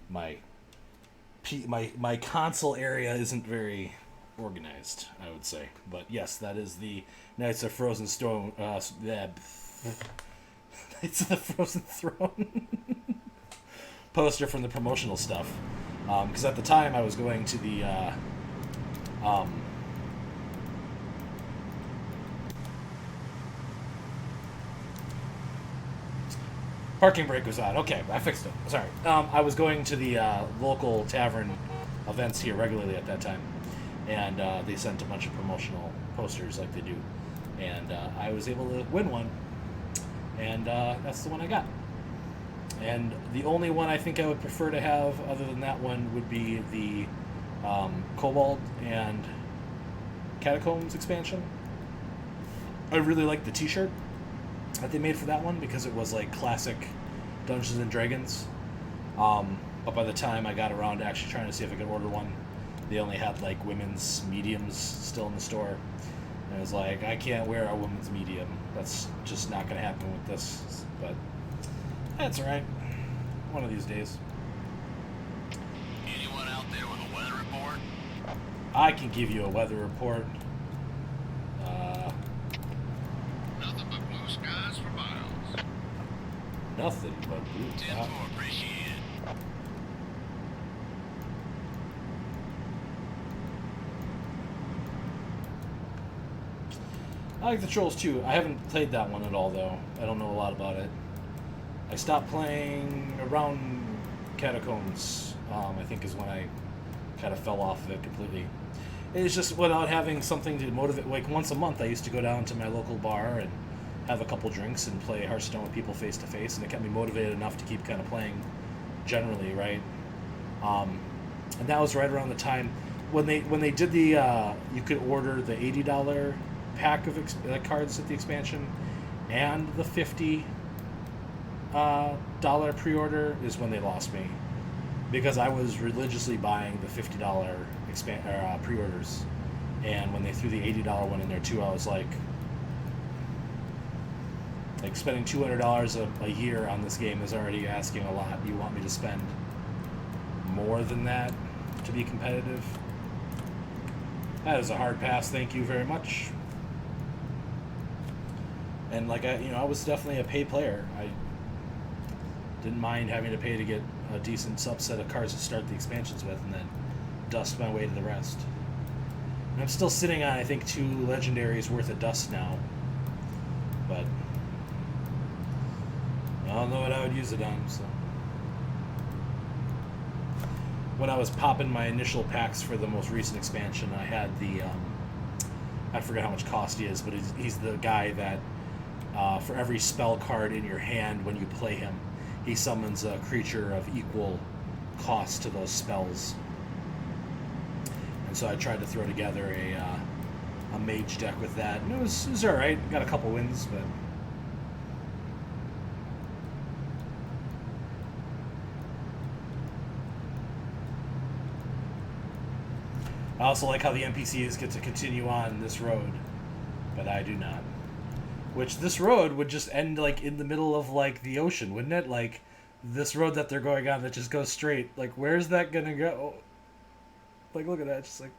A: my console area isn't very organized, I would say, but yes, that is the Knights of Frozen Stone. Knights of the Frozen Throne poster from the promotional stuff. Because at the time I was going to the parking brake was on. Okay, I fixed it. Sorry. I was going to the local tavern events here regularly at that time, and they sent a bunch of promotional posters like they do, and I was able to win one, and that's the one I got. And the only one I think I would prefer to have other than that one would be the Cobalt and Catacombs expansion. I really like the t-shirt that they made for that one because it was like classic Dungeons and Dragons. But by the time I got around to actually trying to see if I could order one, they only had like women's mediums still in the store. And I was like, I can't wear a women's medium. That's just not going to happen with this. But that's alright. One of these days.
B: Anyone out there with a weather report?
A: I can give you a weather report.
D: Nothing but blue skies for miles.
A: Nothing but blue.
B: 10-4, appreciate it.
A: I like the Trolls too. I haven't played that one at all though. I don't know a lot about it. I stopped playing around Catacombs, I think is when I kind of fell off of it completely. It's just without having something to motivate. Like once a month I used to go down to my local bar and have a couple drinks and play Hearthstone with people face to face, and it kept me motivated enough to keep kind of playing generally, right? And that was right around the time when they did the you could order the $80 pack of cards at the expansion and the $50 dollar pre-order is when they lost me, because I was religiously buying the $50 pre-orders, and when they threw the $80 one in there too, I was like spending $200 a year on this game is already asking a lot. You want me to spend more than that to be competitive? That is a hard pass. Thank you very much. And like I was definitely a pay player. I didn't mind having to pay to get a decent subset of cards to start the expansions with, and then dust my way to the rest. And I'm still sitting on, I think, 2 legendaries worth of dust now. But I don't know what I would use it on, so. When I was popping my initial packs for the most recent expansion, I had the, I forget how much cost he is, but he's the guy that, for every spell card in your hand when you play him, he summons a creature of equal cost to those spells. And so I tried to throw together a mage deck with that, and it was alright. Got a couple wins, but I also like how the NPCs get to continue on this road, but I do not. Which this road would just end like in the middle of like the ocean, wouldn't it? Like this road that they're going on that just goes straight. Like where's that gonna go? Like look at that, just like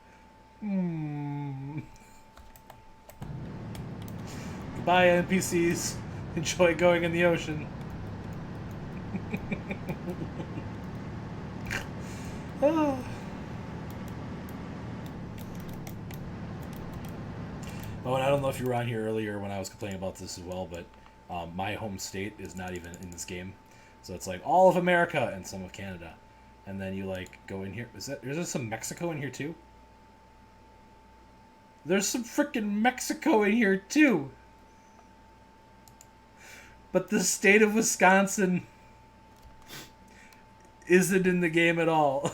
A: Goodbye NPCs. Enjoy going in the ocean.
E: Oh, and I don't know if you were on here earlier when I was complaining about this as well, but my home state is not even in this game. So it's like all of America and some of Canada. And then you like go in here. Is there some Mexico in here too? There's some freaking Mexico in here too. But the state of Wisconsin isn't in the game at all.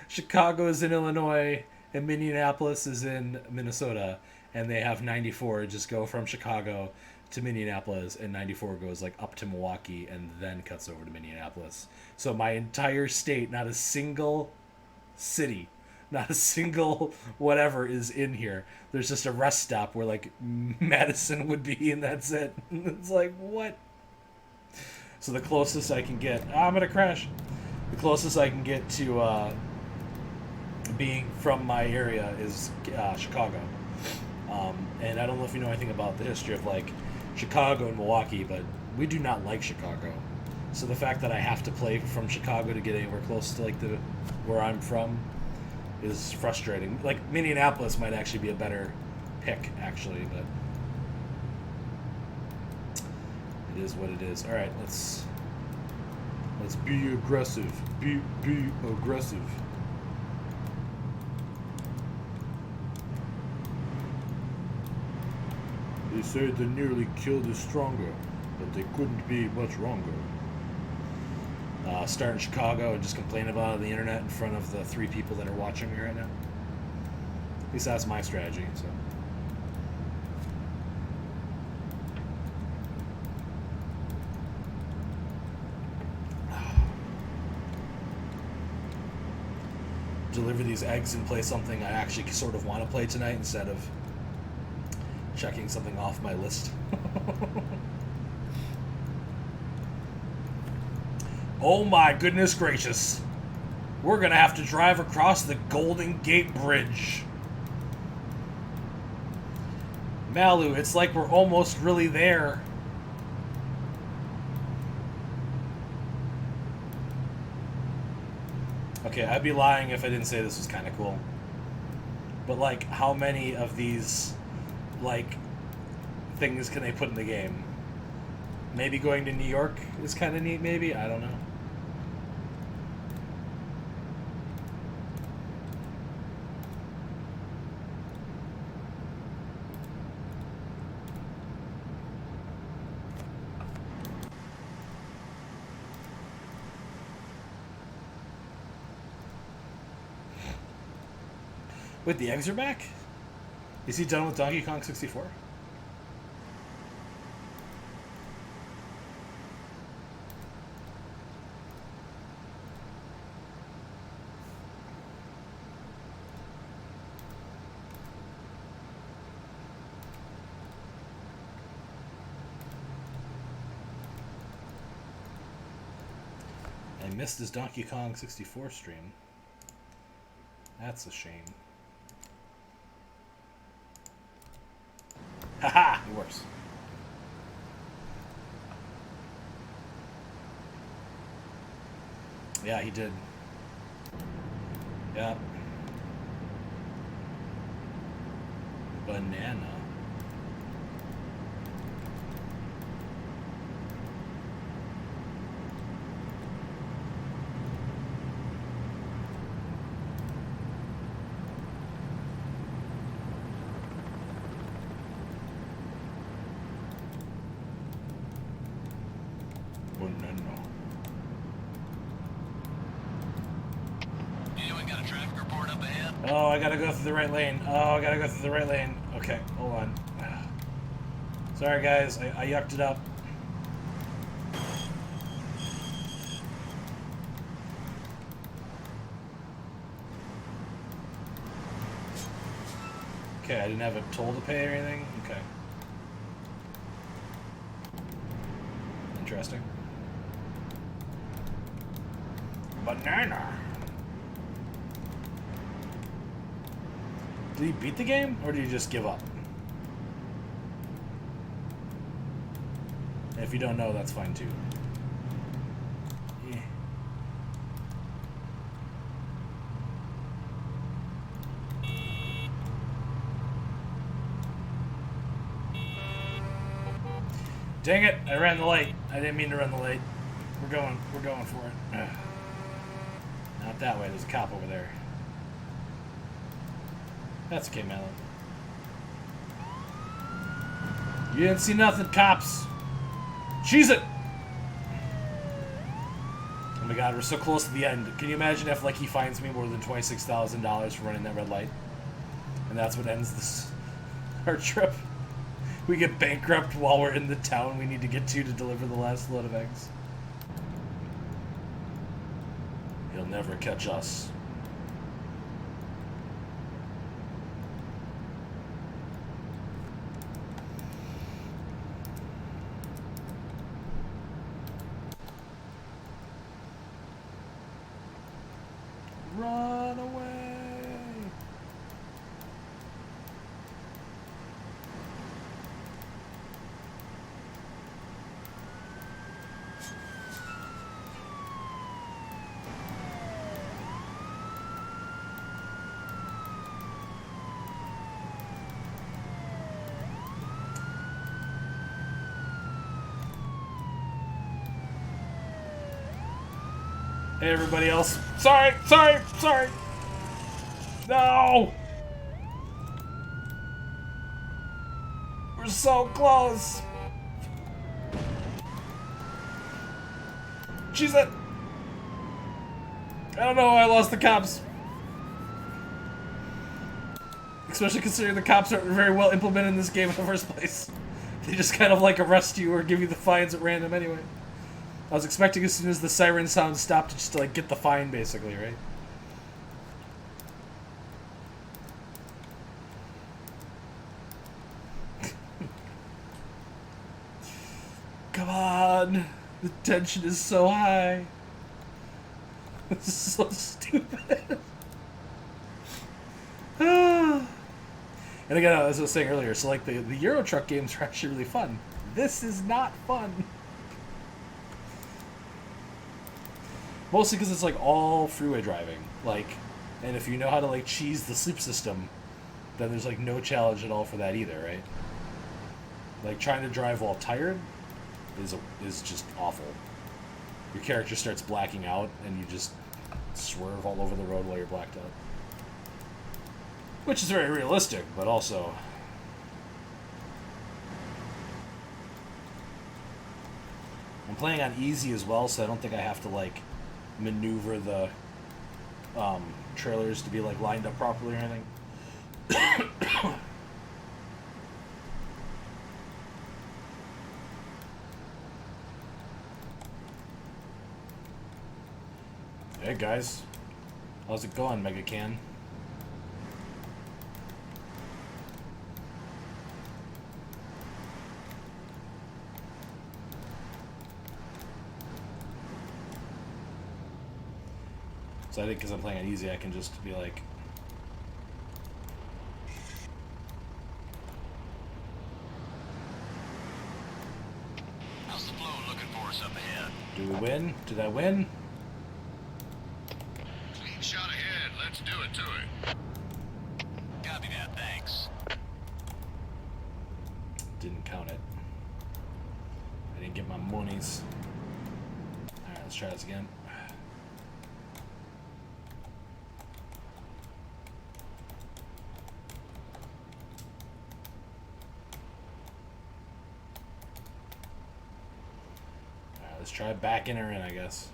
E: Chicago is in Illinois and Minneapolis is in Minnesota, and they have 94 just go from Chicago to Minneapolis, and 94 goes like up to Milwaukee and then cuts over to Minneapolis. So my entire state, not a single city, not a single whatever is in here. There's just a rest stop where like Madison would be, and that's it. It's like, what? So the closest I can get, I'm gonna crash. The closest I can get to being from my area is Chicago. And I don't know if you know anything about the history of like Chicago and Milwaukee, but we do not like Chicago. So the fact that I have to play from Chicago to get anywhere close to like where I'm from is frustrating. Like Minneapolis might actually be a better pick, actually, but it is what it is. All right, let's be aggressive. Be aggressive. They said the nearly killed is stronger, but they couldn't be much wronger. Start in Chicago and just complain about it on the internet in front of the 3 people that are watching me right now. At least that's my strategy. So. Deliver these eggs and play something I actually sort of want to play tonight instead of checking something off my list. Oh my goodness gracious. We're going to have to drive across the Golden Gate Bridge. Malu, it's like we're almost really there. Okay, I'd be lying if I didn't say this was kind of cool. But like, how many of these like things can they put in the game? Maybe going to New York is kind of neat, maybe? I don't know. Wait, the eggs are back? Is he done with Donkey Kong 64? I missed his Donkey Kong 64 stream. That's a shame. Haha! It works. Yeah, he did. Yeah. Banana.
B: Anyone got a traffic report up ahead?
E: Oh, I gotta go through the right lane. Oh, I gotta go through the right lane. Okay, hold on. Sorry, guys. I yucked it up. Okay, I didn't have a toll to pay or anything? Okay. Interesting. Banana! Did he beat the game, or did he just give up? If you don't know, that's fine too. Yeah.
A: Dang it! I ran the light. I didn't mean to run the light. We're going for it. Ugh. Not that way. There's a cop over there. That's okay, Melon. You didn't see nothing, cops. Cheese it! Oh my god, we're so close to the end. Can you imagine if, like, he fines me more than $26,000 for running that red light? And that's what ends this our trip. We get bankrupt while we're in the town we need to get to deliver the last load of eggs. He'll never catch us. Run away! Hey, everybody else. Sorry! No! We're so close! Jeez, I don't know how I lost the cops. Especially considering the cops aren't very well implemented in this game in the first place. They just kind of like arrest you or give you the fines at random anyway. I was expecting as soon as the siren sound stopped just to like get the fine basically, right? Come on! The tension is so high. This is so stupid. And again, as I was saying earlier, so like the Euro Truck games are actually really fun. This is not fun. Mostly because it's like all freeway driving. Like, and if you know how to like cheese the sleep system, then there's like no challenge at all for that either, right? Like trying to drive while tired is just awful. Your character starts blacking out and you just swerve all over the road while you're blacked out. Which is very realistic, but also I'm playing on easy as well, so I don't think I have to like maneuver the trailers to be like lined up properly or anything. Hey guys, how's it going, Mega Can? So I think because I'm playing on easy, I can just be like,
B: How's the flow looking for us up ahead?
A: do we win? Did I win?
D: Clean shot ahead. Let's do it to it.
B: Copy that, thanks.
A: Didn't count it. I didn't get my monies. Alright, let's try this again. Let's try backing her in, I guess.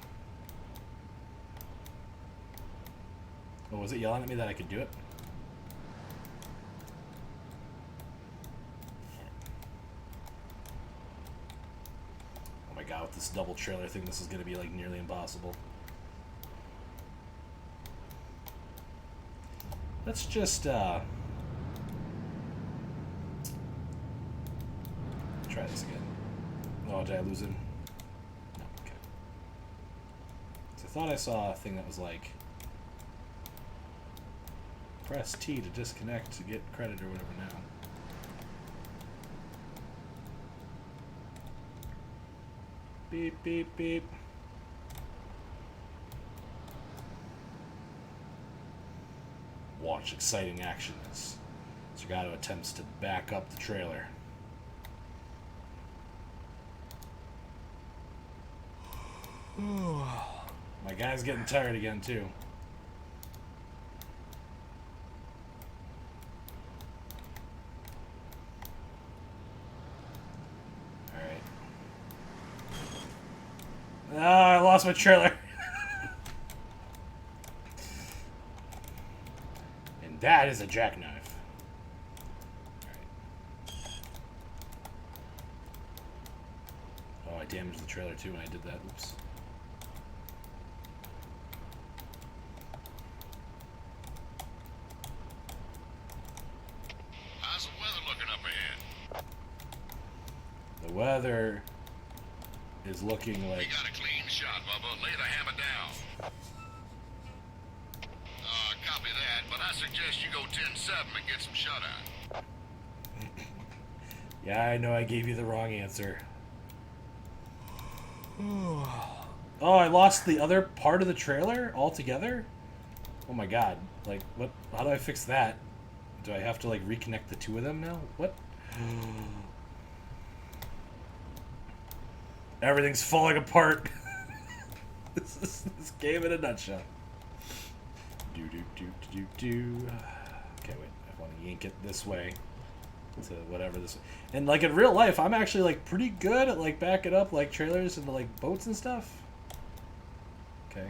A: Oh, was it yelling at me that I could do it? Oh my god, with this double trailer thing, this is going to be like nearly impossible. Let's just try this again. Oh, did I lose him? I thought I saw a thing that was like press T to disconnect to get credit or whatever now. Beep, beep, beep. Watch exciting action as Zagato attempts to back up the trailer. My guy's getting tired again, too. Alright. Oh, I lost my trailer. And that is a jackknife. Alright. Oh, I damaged the trailer, too, when I did that. Oops.
D: How's the weather looking up ahead?
A: The weather is looking
D: We
A: like...
D: got a clean shot, Bubba. Lay the hammer down. Copy that, but I suggest you go 10-7 and get some shut-eye.
A: Yeah, I know I gave you the wrong answer. Oh, I lost the other part of the trailer altogether? Oh my god. Like, what? How do I fix that? Do I have to, like, reconnect the two of them now? What? Everything's falling apart. This is this game in a nutshell. Do. Okay, wait. I want to yank it this way to whatever this. And like in real life, I'm actually like pretty good at like backing up like trailers into like boats and stuff. Okay.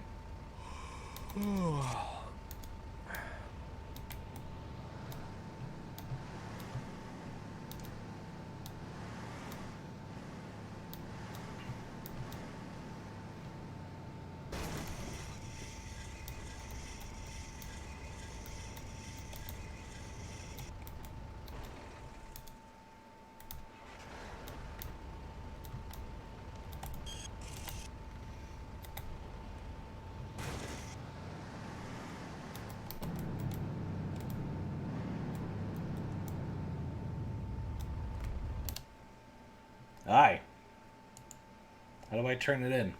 A: Hi. How do I turn it in?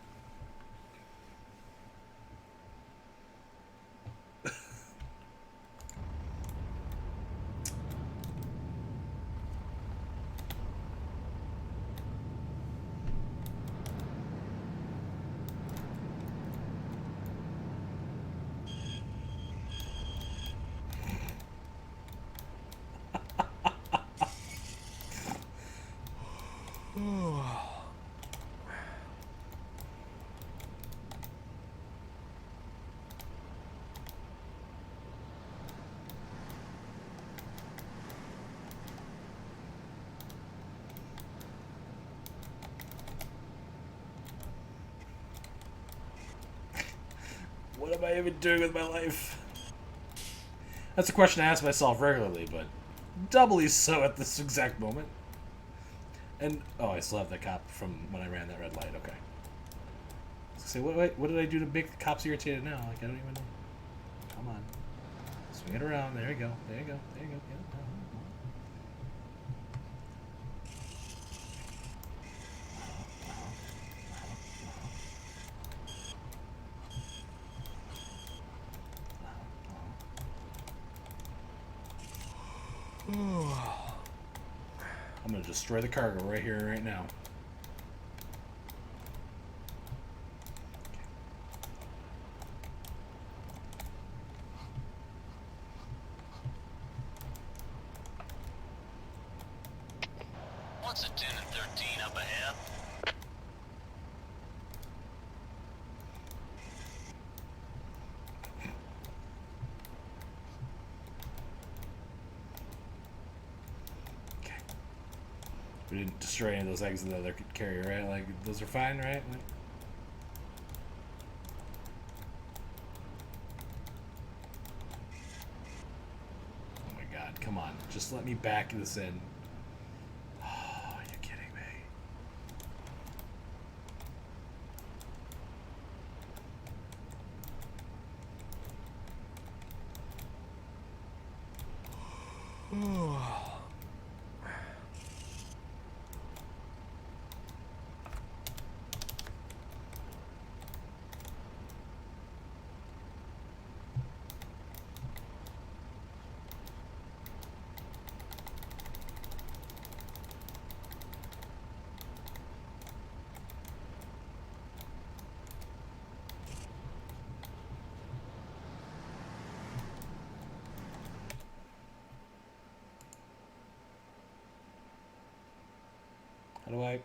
A: What am I even doing with my life? That's a question I ask myself regularly, but doubly so at this exact moment. And oh, I still have the cop from when I ran that red light. Okay. Say, what did I do to make the cops irritated now? Like I don't even know. Come on, swing it around. There you go. There you go. There you go. Yeah. I'm gonna destroy the cargo right here, right now.
B: What's a 10 and 13 up ahead?
A: We didn't destroy any of those eggs in the other carrier, right? Like, those are fine, right? Like, oh my god, come on. Just let me back this in. Oh, are you kidding me? How do I?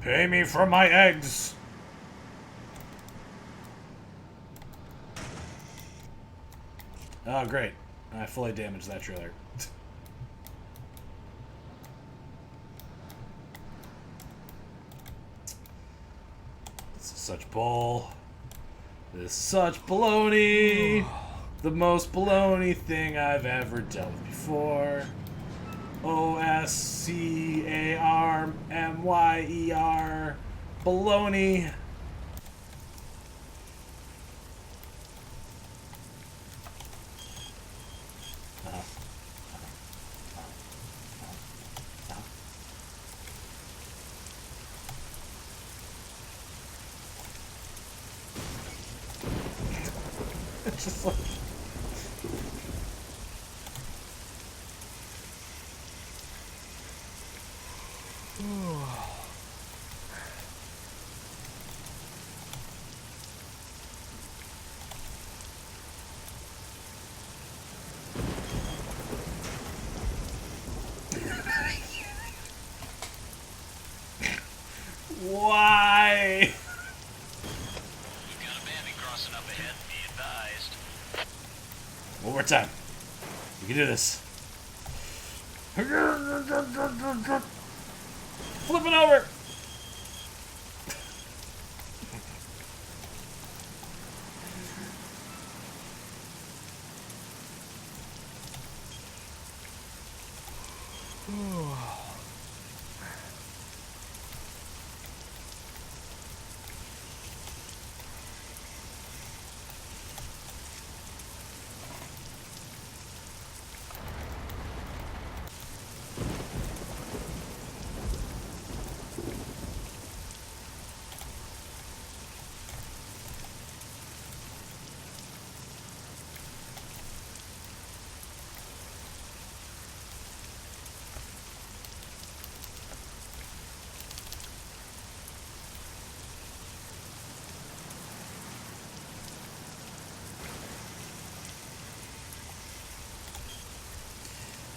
E: Pay me for my eggs. Oh, great. I fully damaged that trailer. This is such bull. This is such baloney. The most baloney thing I've ever dealt with before. OSCARMYER. Baloney. It's just like... Why?
B: We've got a bandit crossing up ahead. Be advised.
E: One more time. We can do this.
A: Flipping over.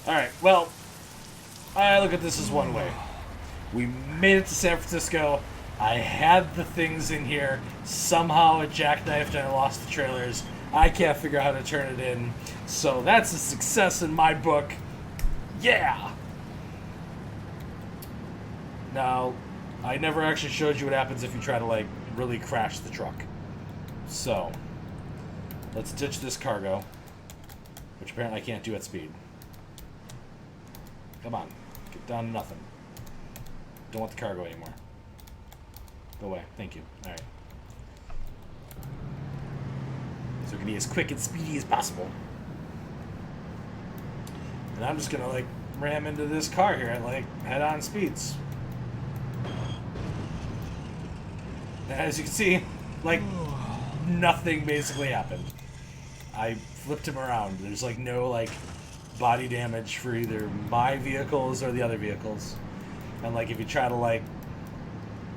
A: Alright, well, I look at this as one way. We made it to San Francisco. I had the things in here. Somehow it jackknifed and I lost the trailers. I can't figure out how to turn it in. So that's a success in my book. Yeah! Now, I never actually showed you what happens if you try to, like, really crash the truck. So, let's ditch this cargo, which apparently I can't do at speed. Come on. Get down to nothing. Don't want the cargo anymore. Go away. Thank you. Alright. So we can be as quick and speedy as possible. And I'm just gonna, like, ram into this car here at, like, head-on speeds. And as you can see, like, nothing basically happened. I flipped him around. There's, like, no, like, body damage for either my vehicles or the other vehicles. And, like, if you try to, like,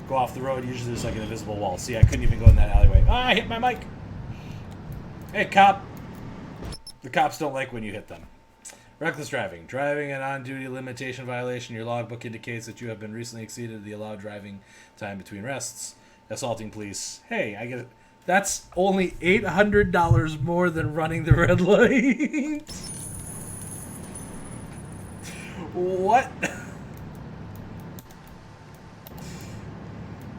A: go off the road, usually there's, like, an invisible wall. See, I couldn't even go in that alleyway. Ah, I hit my mic! Hey, cop! The cops don't like when you hit them. Reckless driving. Driving an on-duty limitation violation. Your logbook indicates that you have been recently exceeded the allowed driving time between rests. Assaulting police. Hey, I get it. That's only $800 more than running the red light. What?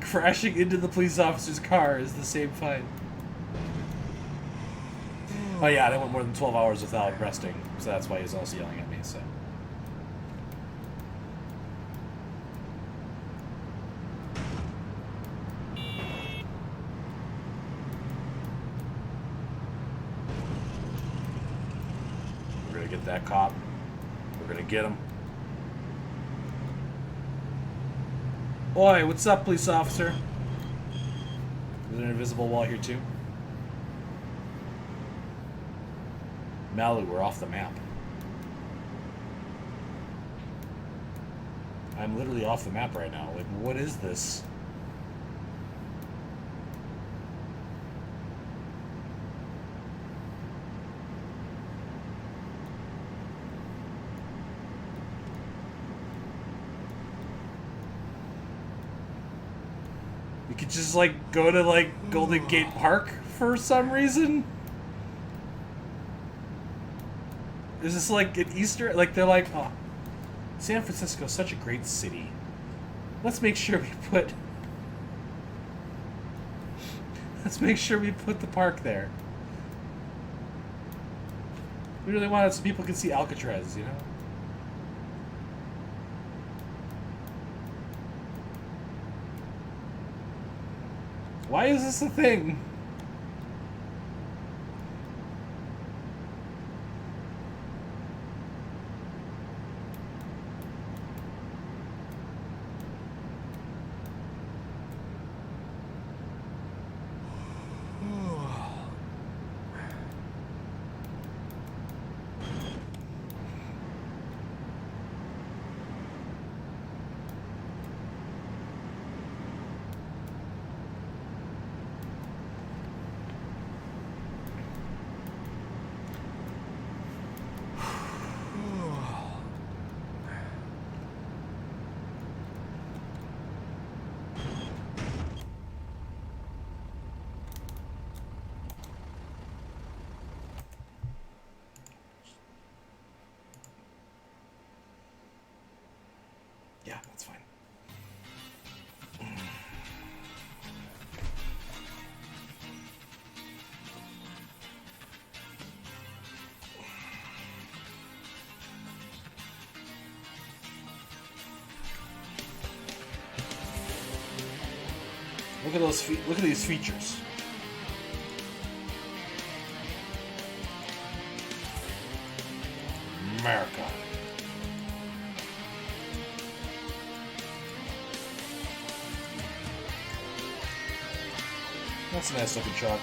A: Crashing into the police officer's car is the same fine. Oh yeah, I went more than 12 hours without resting, so that's why he's also yelling at me, so. We're gonna get that cop. We're gonna get him. Oi, what's up, police officer? Is there an invisible wall here too? Malu, we're off the map. I'm literally off the map right now. Like, what is this? You could just, like, go to, like, Golden Gate Park for some reason? Is this, like, an Easter... Like, they're like, oh, San Francisco's such a great city. Let's make sure we put... Let's make sure we put the park there. We really want it so people can see Alcatraz, you know? Why is this a thing? Yeah, that's fine. Look at those. Look at these features. America. That's a nice looking truck.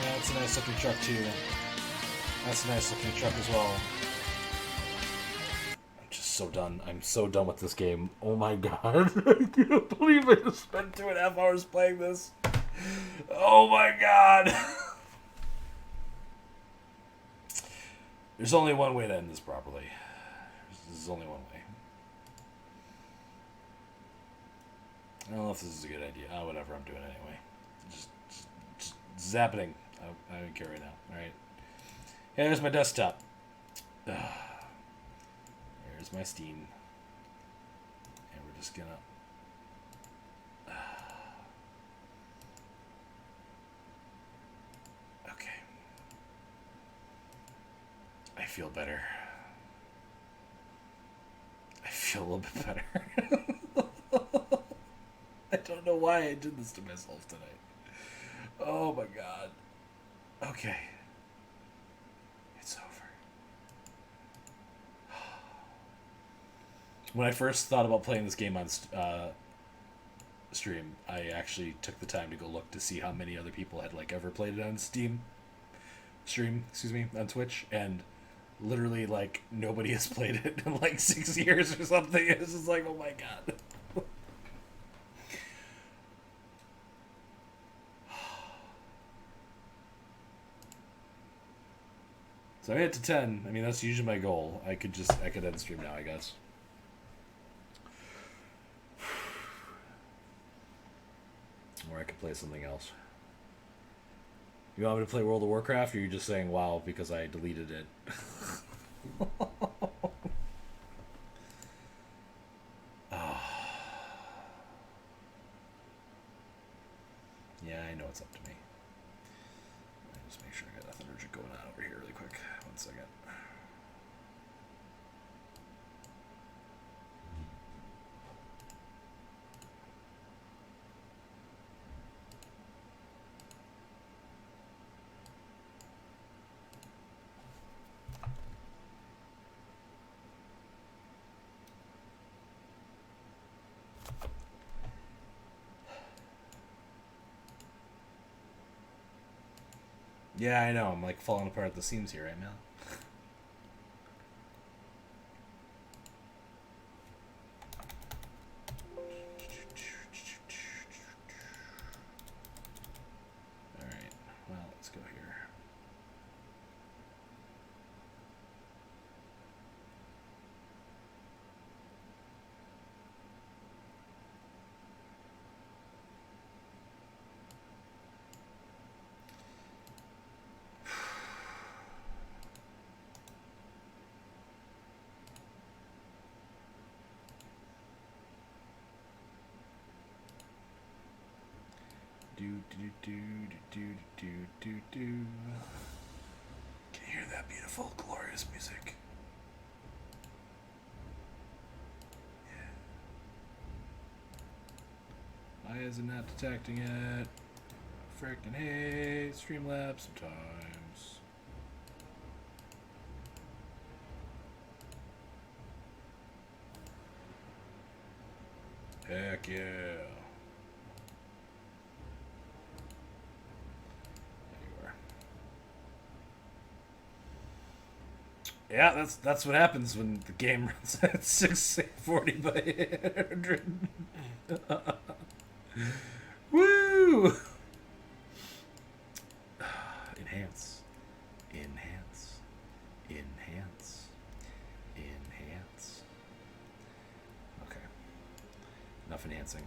A: Yeah, that's a nice looking truck too. That's a nice looking truck as well. I'm just so done. I'm so done with this game. Oh my god. I can't believe I just spent 2.5 hours playing this. Oh my god. There's only one way to end this properly. There's only one way. I don't know if this is a good idea. Oh, whatever. I'm doing it anyway. Just zapping. I don't care right now. All right. Yeah, there's my desktop. There's my Steam. And we're just gonna... Okay. I feel better. I feel a little bit better. I don't know why I did this to myself tonight. Oh my god. Okay. It's over. When I first thought about playing this game on stream, I actually took the time to go look to see how many other people had like ever played it on stream, on Twitch, and literally like nobody has played it in like 6 years or something. It's just like, oh my god. So I made it to 10. I mean, that's usually my goal. I could end stream now, I guess. Or I could play something else. You want me to play World of Warcraft, or are you just saying WoW because I deleted it? Oh. Yeah, I know it's up to me. Let me just make sure I got nothing urgent going on over here really quick. 1 second. Yeah, I know. I'm like falling apart at the seams here right now. Alright, well, let's go here. Do do do do do do do. Can you hear that beautiful, glorious music? Yeah. Why is it not detecting it? Frickin' hey, Streamlabs sometimes. Heck yeah. Yeah, that's what happens when the game runs at 640 by 800. Woo! Enhance. Enhance. Enhance. Enhance. Okay. Enough enhancing.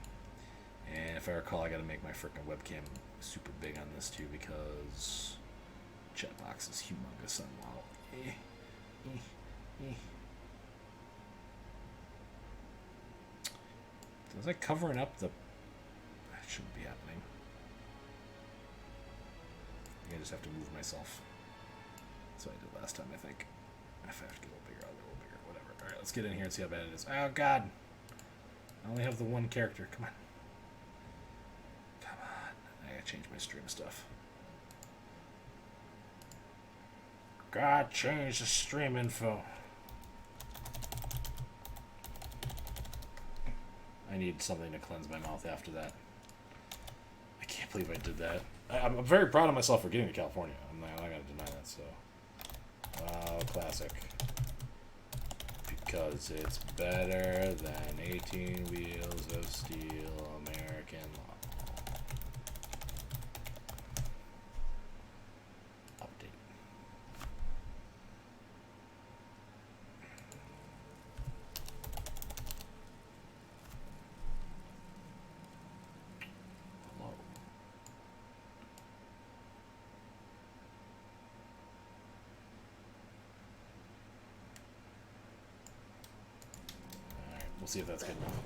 A: And if I recall, I gotta make my frickin' webcam super big on this too because chat box is humongous on WoW. Was I covering up the... That shouldn't be happening. I just have to move myself. That's what I did last time, I think. If I have to get a little bigger, I'll get a little bigger. Whatever. Alright, let's get in here and see how bad it is. Oh, God. I only have the one character. Come on. Come on. I gotta change my stream stuff. God, change the stream info. I need something to cleanse my mouth after that. I can't believe I did that. I'm very proud of myself for getting to California. I'm not gonna deny that. So, classic. Because it's better than 18 Wheels of Steel, American law. We'll see if that's good enough.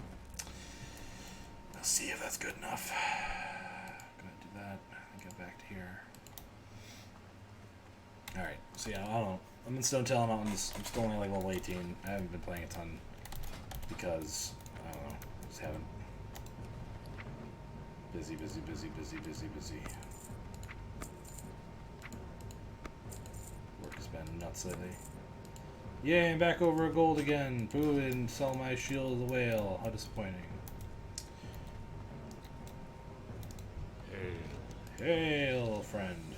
A: We'll see if that's good enough. Go ahead and do that. Get back to here. Alright, so yeah, I don't know. I'm in Stonetail Mountains. I'm still only like level 18. I haven't been playing a ton because, I don't know, I just haven't. Busy. Work has been nuts lately. Yay, I'm back over a gold again. Boo, and sell my shield of the whale. How disappointing. Hail, friend.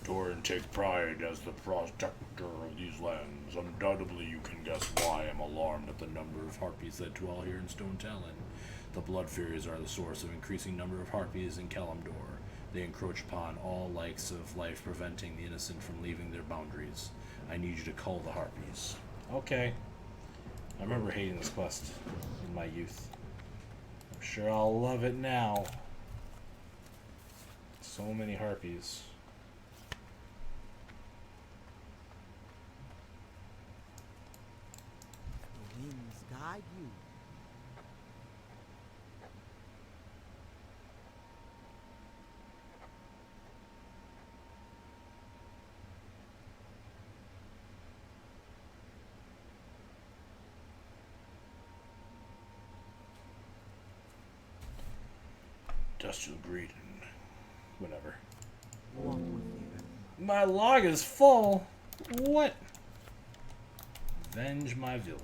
E: Torin, take pride as the protector of these lands. Undoubtedly you can guess why I'm alarmed at the number of harpies that dwell here in Stone Talon. The Blood Furies are the source of increasing number of harpies in Kalimdor. They encroach upon all likes of life, preventing the innocent from leaving their boundaries. I need you to cull the harpies.
A: Okay. I remember hating this quest in my youth. I'm sure I'll love it now. So many harpies.
F: The winds guide you.
E: Industrial greed and whatever.
F: Walk with you.
A: My log is full. What? Avenge my village.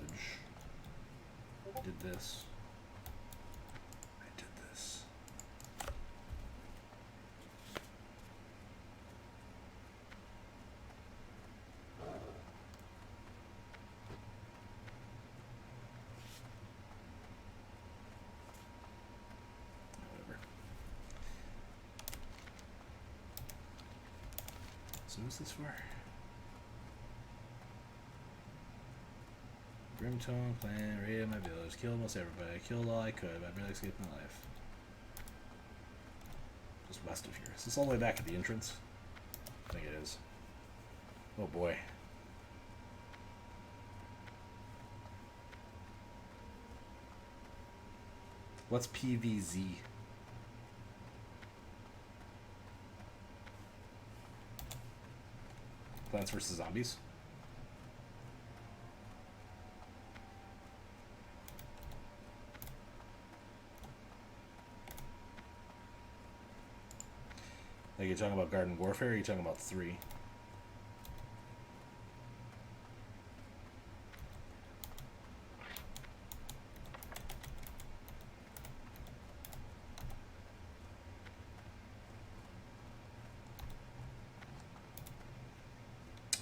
A: I did this. I did this. So who's this for? Brimstone clan, raided my village, killed almost everybody. I killed all I could, but I barely escaped my life. Just west of here. Is this all the way back at the entrance? I think it is. Oh boy. What's PVZ? Plants vs. Zombies? Like, you're talking about Garden Warfare, or are you talking about 3?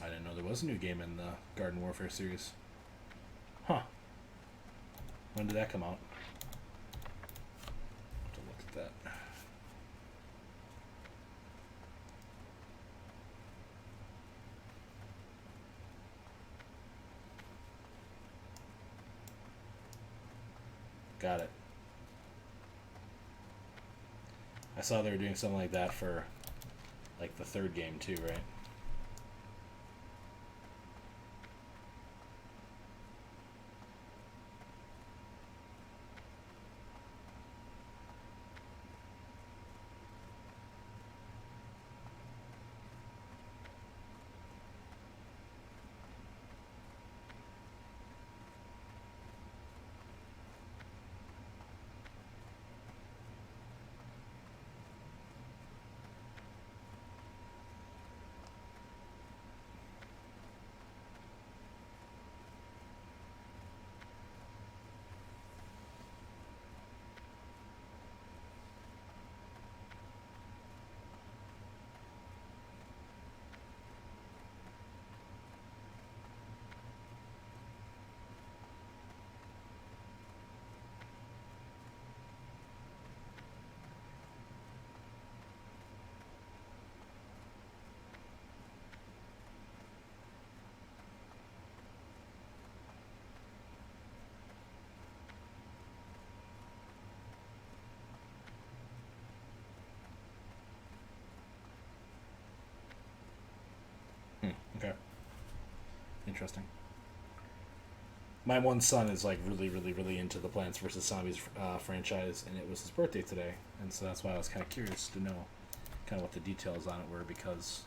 A: I didn't know there was a new game in the Garden Warfare series. Huh. When did that come out? Have to look at that. Got it. I saw they were doing something like that for like the 3rd game too, right? Okay. Interesting. My one son is like really into the Plants vs. Zombies franchise, and it was his birthday today, and so that's why I was kind of curious to know kind of what the details on it were, because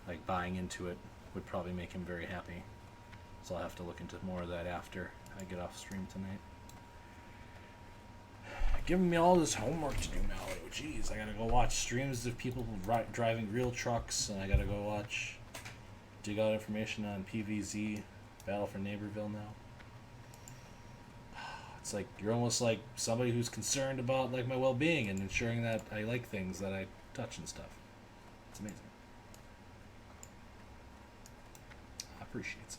A: like buying into it would probably make him very happy. So I'll have to look into more of that after I get off stream tonight. Giving me all this homework to do now. Oh, geez, I gotta go watch streams of people driving real trucks, and I gotta go dig out information on PVZ, Battle for Neighborville now. It's like you're almost like somebody who's concerned about like my well-being and ensuring that I like things that I touch and stuff. It's amazing. I appreciate it.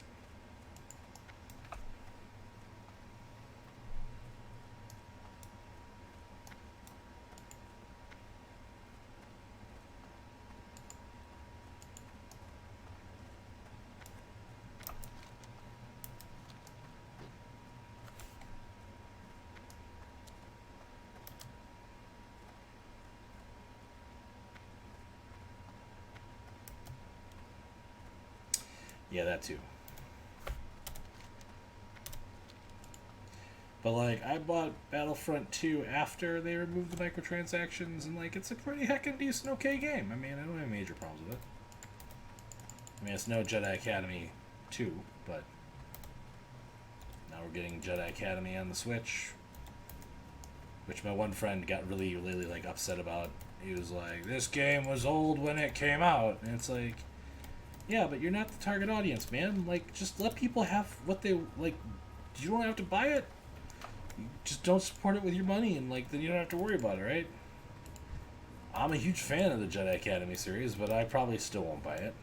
A: Yeah, that too. But like, I bought Battlefront 2 after they removed the microtransactions, and like, it's a pretty heckin' decent, okay game. I mean, I don't have major problems with it. I mean, it's no Jedi Academy 2, but now we're getting Jedi Academy on the Switch, which my one friend got really like upset about. He was like, "This game was old when it came out," and it's like, yeah, but you're not the target audience, man. Like, just let people have what they like. You don't have to buy it. You just don't support it with your money, and like then you don't have to worry about it, right? I'm a huge fan of the Jedi Academy series, but I probably still won't buy it.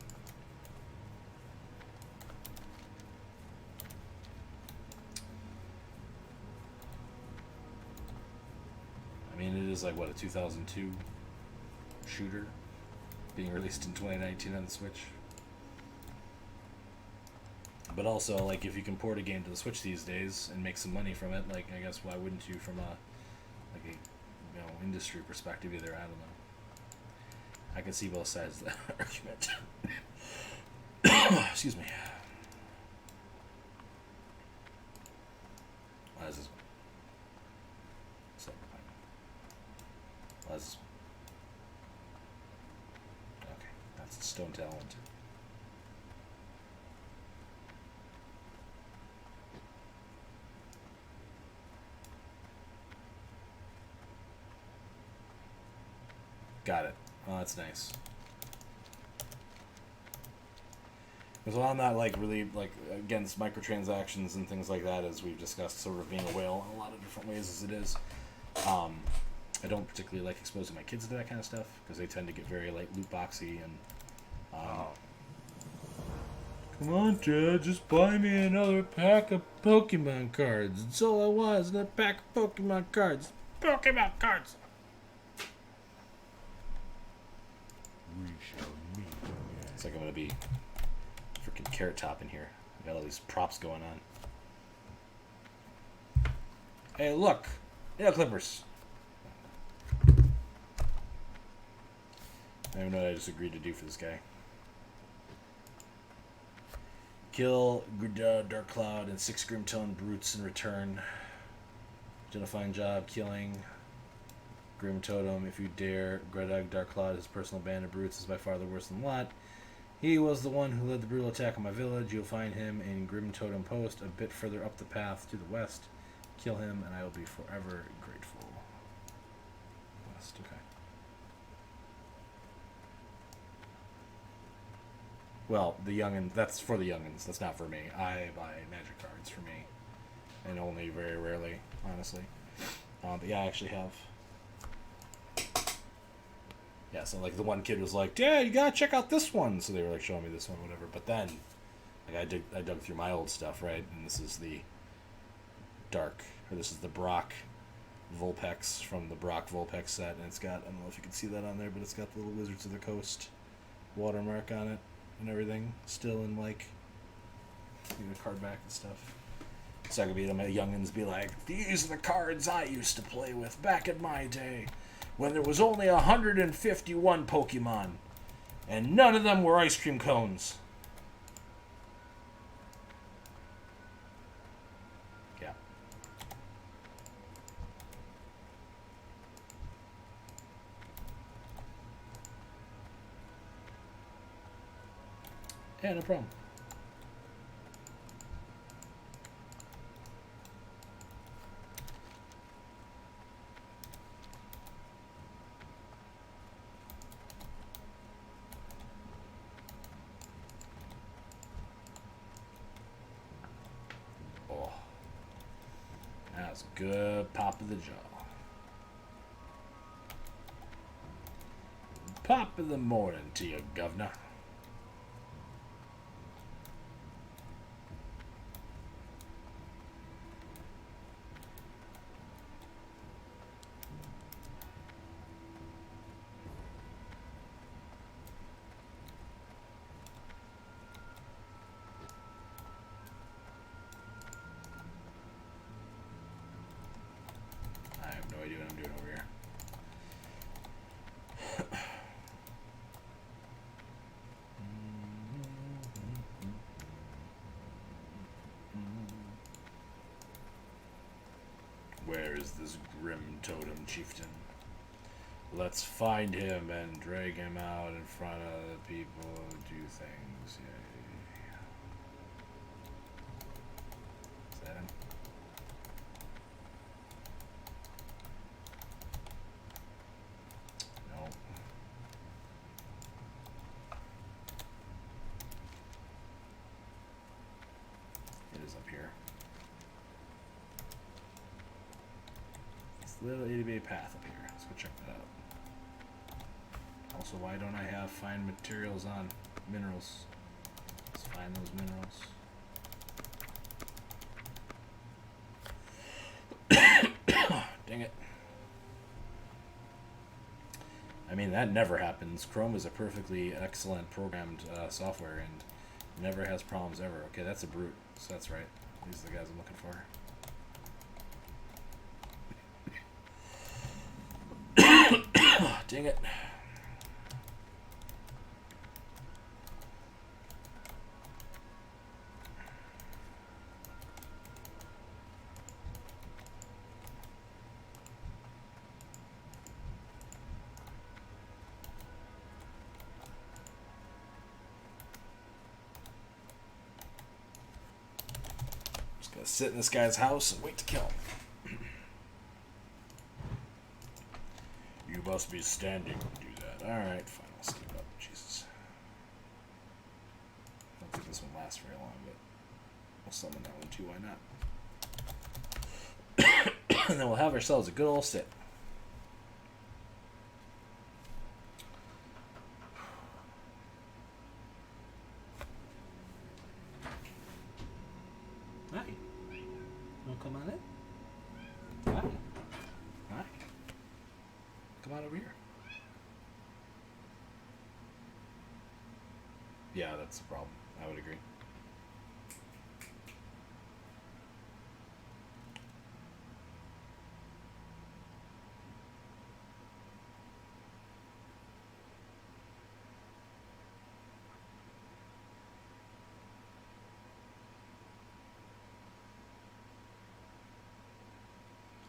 A: I mean, it is like what, a 2002 shooter being released in 2019 on the Switch. But also, like, if you can port a game to the Switch these days and make some money from it, like, I guess why wouldn't you from a industry perspective either? I don't know. I can see both sides of that argument. Excuse me. What is this one? Cyberpunk. What is this one? Okay, that's Stone Talent. Got it. Oh, that's nice. Because while I'm not like really like against microtransactions and things like that, as we've discussed, sort of being a whale in a lot of different ways as it is, I don't particularly like exposing my kids to that kind of stuff because they tend to get very like loot boxy and. Come on, Dad, just buy me another pack of Pokemon cards. That's all I want is another pack of Pokemon cards. Pokemon cards.
E: We shall meet again.
A: It's like I'm gonna be freaking Carrot Top in here. I got all these props going on. Hey, look, nail clippers. I don't even know what I just agreed to do for this guy. Kill Dark Cloud and 6 Grimtone brutes in return. Did a fine job killing Grim Totem. If you dare, Gredog Dark Cloud, his personal band of brutes, is by far the worst in the lot. He was the one who led the brutal attack on my village. You'll find him in Grim Totem Post, a bit further up the path to the west. Kill him, and I will be forever grateful. West, okay. Well, the youngin, that's for the youngins. That's not for me. I buy magic cards for me, and only very rarely, honestly. But yeah, I actually have. Yeah, so like the one kid was like, "Dad, you gotta check out this one." So they were like showing me this one, whatever. But then, like I dug through my old stuff, right? And this is the this is the Brock Vulpix from the Brock Vulpix set, and it's got, I don't know if you can see that on there, but it's got the little Wizards of the Coast watermark on it and everything, still in like the card back and stuff. So I could be to my youngins be like, "These are the cards I used to play with back in my day, when there was only 151 Pokemon, and none of them were ice cream cones." Yeah. Yeah, no problem. Oh, that's a good pop of the jaw. Pop of the morning to you, governor. I have no idea what I'm doing over here. Where is this grim totem chieftain? Let's find him and drag him out in front of the people who do things. Yay. Is that him? No. It is up here. It's the little 80-bay path up here. Let's go check that out. Also, why don't I have fine materials on minerals? Let's find those minerals. Dang it. I mean, that never happens. Chrome is a perfectly excellent programmed software, and Never has problems ever. Okay, that's a brute. So that's right. These are the guys I'm looking for. Dang it. Gonna sit in this guy's house and wait to kill him. You must be standing to do that. Alright, fine, I'll skip up. Jesus. I don't think this one lasts very long, but we'll summon that one too, why not? And then we'll have ourselves a good old sit. Hi. Wanna come on in? Hi. Hi. Come on over here. Yeah, that's the problem. I would agree.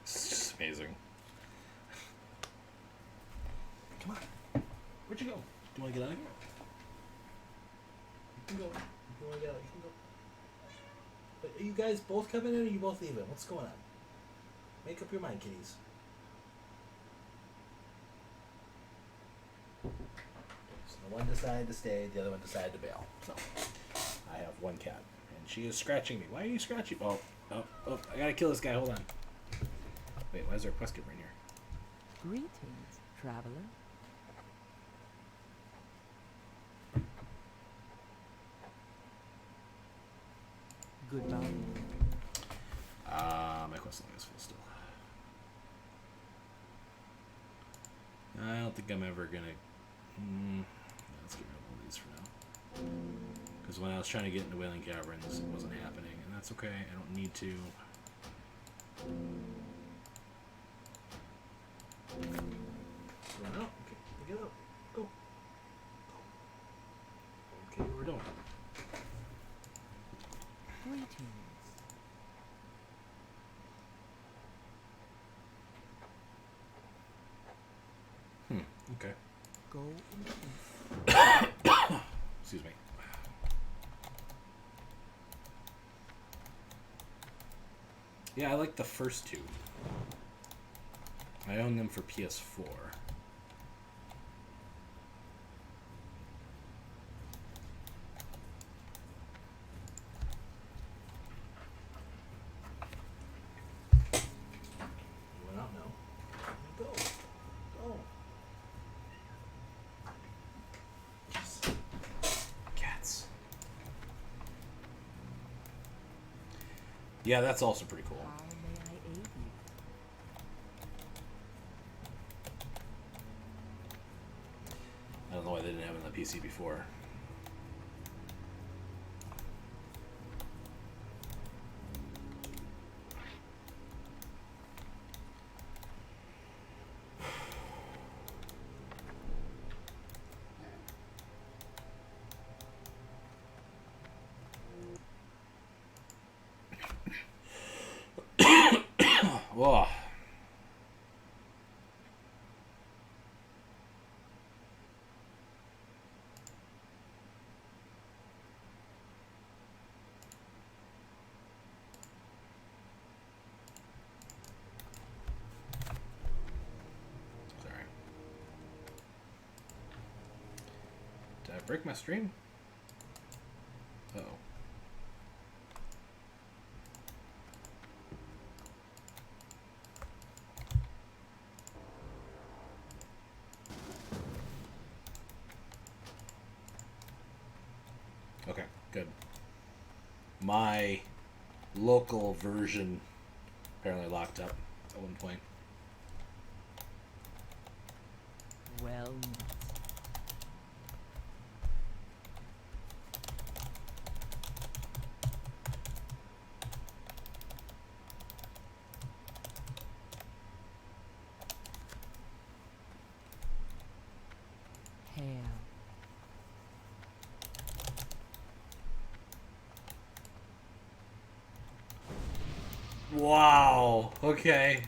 A: It's just amazing. Come on. Where'd you go? Do you want to get out of here? You can go. If you want to get out, you can go. But are you guys both coming in or are you both leaving? What's going on? Make up your mind, kitties. So the one decided to stay, the other one decided to bail. So I have one cat. And she is scratching me. Why are you scratching? Oh, I gotta kill this guy. Hold on. Wait, why is there a quest giver in here?
G: Greetings, traveler. Goodbye.
A: My quest line is full still. I don't think I'm ever gonna. Let's get rid of all these for now. Because when I was trying to get into Wailing Caverns, it wasn't happening, and that's okay. I don't need to. Run out. Okay, get out. Go. Okay, we're done.
G: Greetings.
A: Okay.
G: Go in peace.
A: Excuse me. Yeah, I like the first two. I own them for PS4. You went out now. Go. Go. Jeez. Cats. Yeah, that's also pretty cool.
G: How may I aid you?
A: I don't know why they didn't have it on the PC before. Whoa. Sorry. Did I break my stream? Uh-oh. Okay, good. My local version apparently locked up at one point.
G: Well met.
A: Wow. Okay.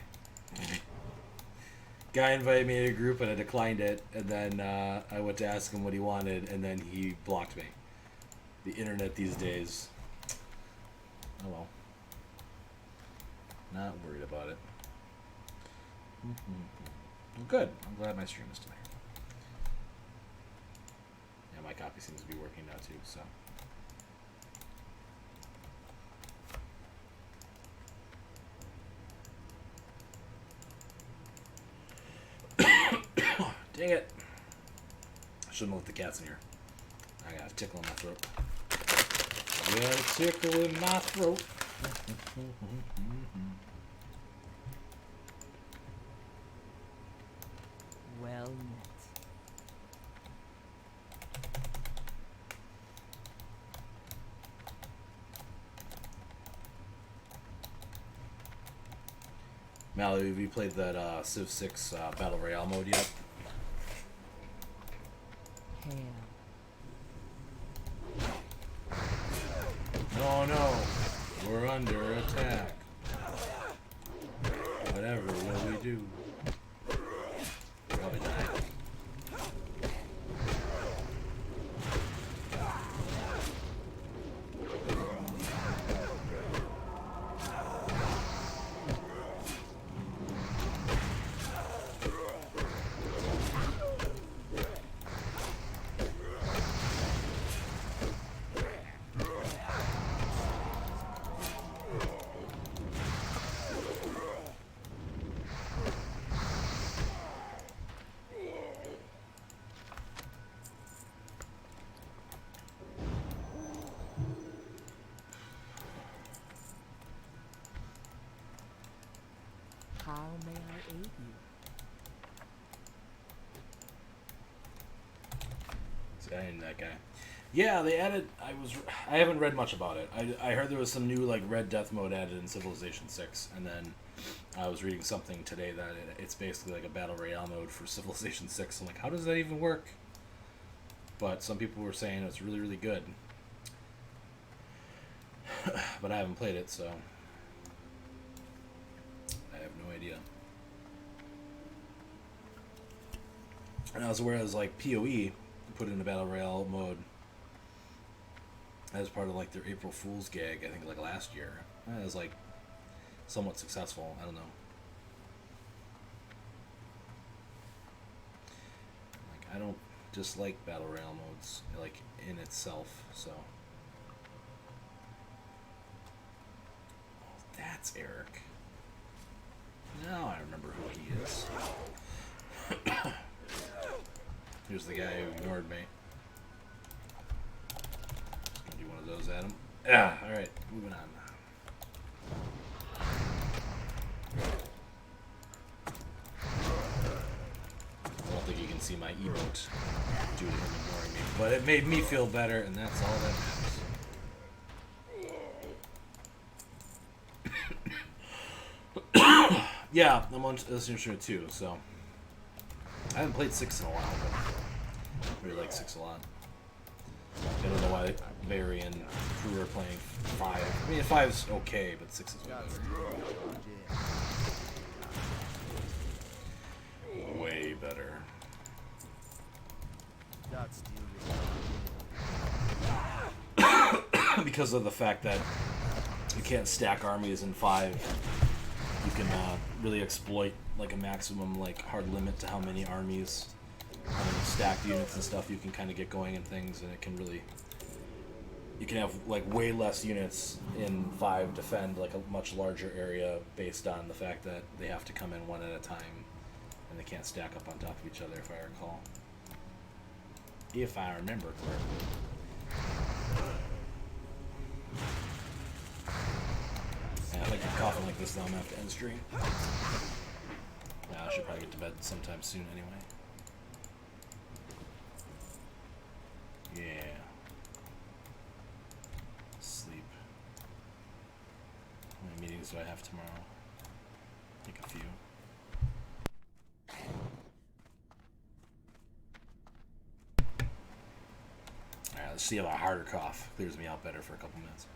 A: Guy invited me to a group and I declined it, and then I went to ask him what he wanted, and then he blocked me. The internet these days. Oh well. Not worried about it. Well, good. I'm glad my stream is tonight. Yeah, my copy seems to be working now too, so. Dang it. I shouldn't have let the cats in here. I got a tickle in my throat. I got a tickle in my throat.
G: Well met.
A: Mallory, have you played that Civ 6 Battle Royale mode yet?
G: Hell.
A: No, no. We're under attack. Whatever will we do? Probably die.
G: How may I aid you?
A: See, I ain't that guy. Yeah, they added. I haven't read much about it. I heard there was some new like Red Death mode added in Civilization 6, and then I was reading something today that it's basically like a battle royale mode for Civilization 6. I'm like, how does that even work? But some people were saying it's really, really good. But I haven't played it, so I have no idea. And I was aware it was like PoE put in a battle royale mode as part of like their April Fool's gag, I think like last year. It was like somewhat successful. I don't know. Like I don't dislike battle royale modes like in itself, so. Oh, that's Eric. Now I remember who he is. Here's the guy who ignored me. Just gonna do one of those at him. Ah, alright, moving on. I don't think you can see my emote due to him ignoring me, but it made me feel better, and that's all that matters. Yeah, I'm on listening to it too, so. I haven't played 6 in a while, but I really like 6 a lot. I don't know why Barry and crew are playing 5. I mean, 5's okay, but 6 is way better. Way better. Because of the fact that you can't stack armies in 5. You can really exploit like a maximum like hard limit to how many armies, how many stacked units and stuff you can kind of get going and things, and it can really, you can have like way less units in 5 defend like a much larger area based on the fact that they have to come in one at a time and they can't stack up on top of each other, if I recall. If I remember correctly. Yeah, if I keep coughing like this, though, I'm gonna have to end stream. Yeah, I should probably get to bed sometime soon anyway. Yeah. Sleep. How many meetings do I have tomorrow? I think a few. Alright, let's see if a harder cough clears me out better for a couple minutes.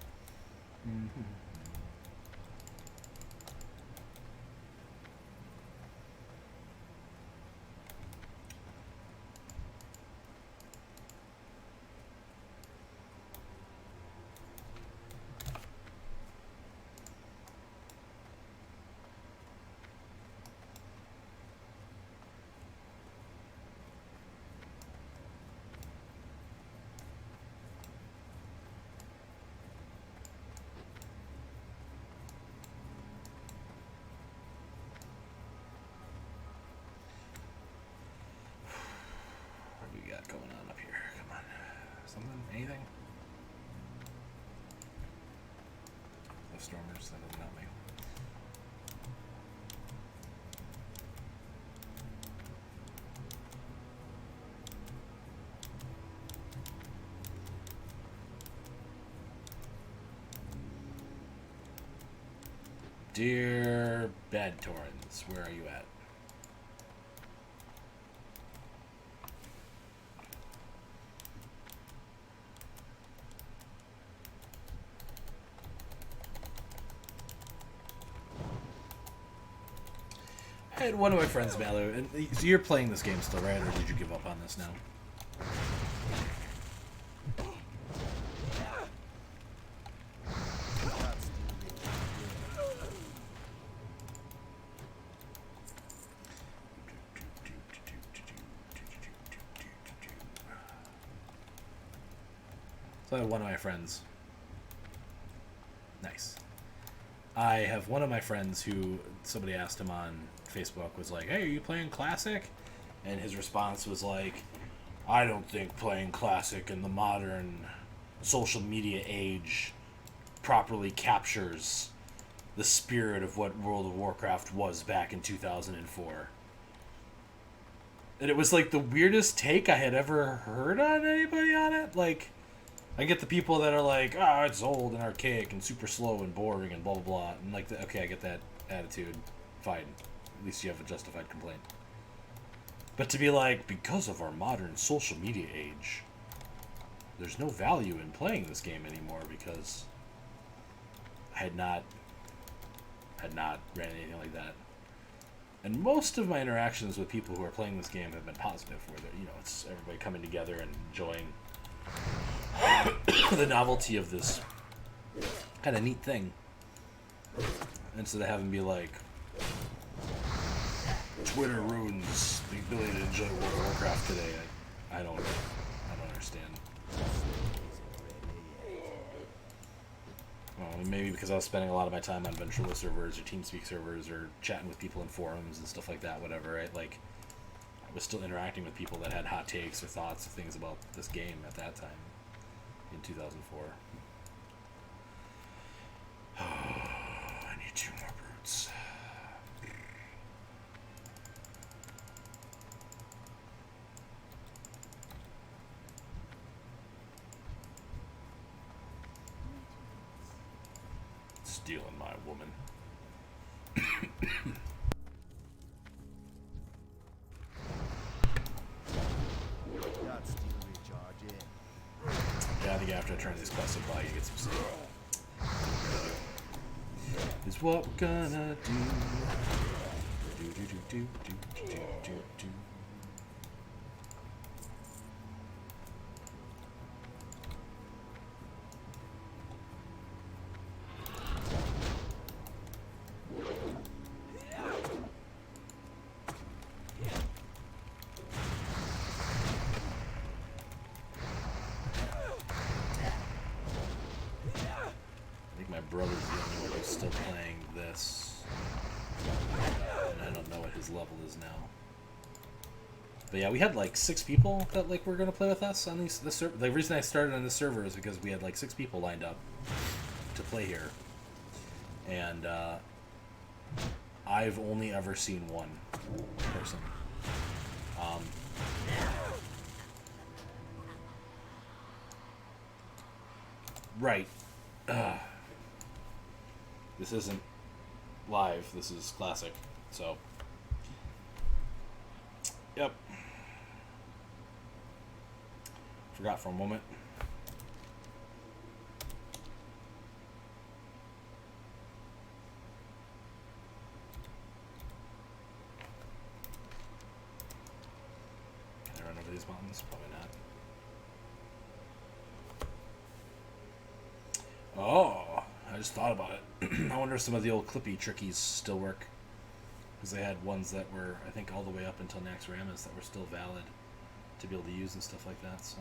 A: got going on up here? Come on. Something? Anything? The stormers, that doesn't help me. Dear Badtorrens, where are you at? I had one of my friends, Malu, and so you're playing this game still, right? Or did you give up on this now? So I have one of my friends. Nice. I have one of my friends who somebody asked him on Facebook was like, "Hey, are you playing Classic?" And his response was like, "I don't think playing Classic in the modern social media age properly captures the spirit of what World of Warcraft was back in 2004." And it was like the weirdest take I had ever heard on anybody on it. Like, I get the people that are like, "Oh, it's old and archaic and super slow and boring and blah blah blah," and like, okay, I get that attitude. Fine, at least you have a justified complaint. But to be like, because of our modern social media age, there's no value in playing this game anymore because I had not ran anything like that. And most of my interactions with people who are playing this game have been positive, where it's everybody coming together and enjoying the novelty of this kind of neat thing, instead of having to be like, Twitter ruins the ability to enjoy World of Warcraft today. I don't understand. Well, maybe because I was spending a lot of my time on Ventrilo servers or TeamSpeak servers or chatting with people in forums and stuff like that, whatever, right? Like, I was still interacting with people that had hot takes or thoughts or things about this game at that time in 2004. Oh, I need 2 more brutes. Stealing my woman. Yeah, I think after I turn these quests in, probably get some stuff. Is what we're gonna do. Do do do do do do do do. Brother's the only one who's still playing this, and I don't know what his level is now. But yeah, we had like 6 people that like were gonna play with us on this server. The reason I started on this server is because we had like 6 people lined up to play here, and I've only ever seen one person. Right. This isn't live, this is classic, so. Yep. Forgot for a moment. Can I run over these mountains? Probably not. Oh, I just thought about it. I wonder if some of the old Clippy trickies still work. Because they had ones that were, I think, all the way up until Naxxramas that were still valid to be able to use and stuff like that, so.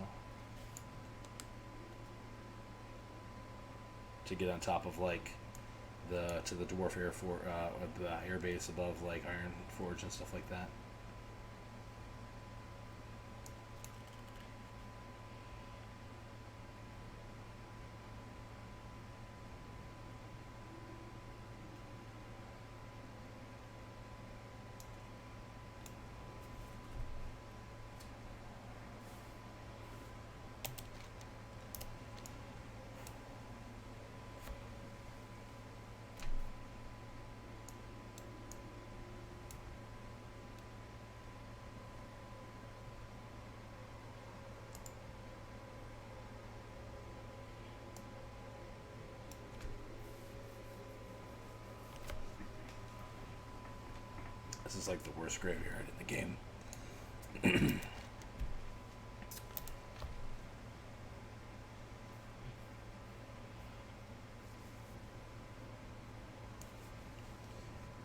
A: To get on top of, like, the Dwarf the air base above, like, Iron Forge and stuff like that.
E: is like the worst graveyard in the game.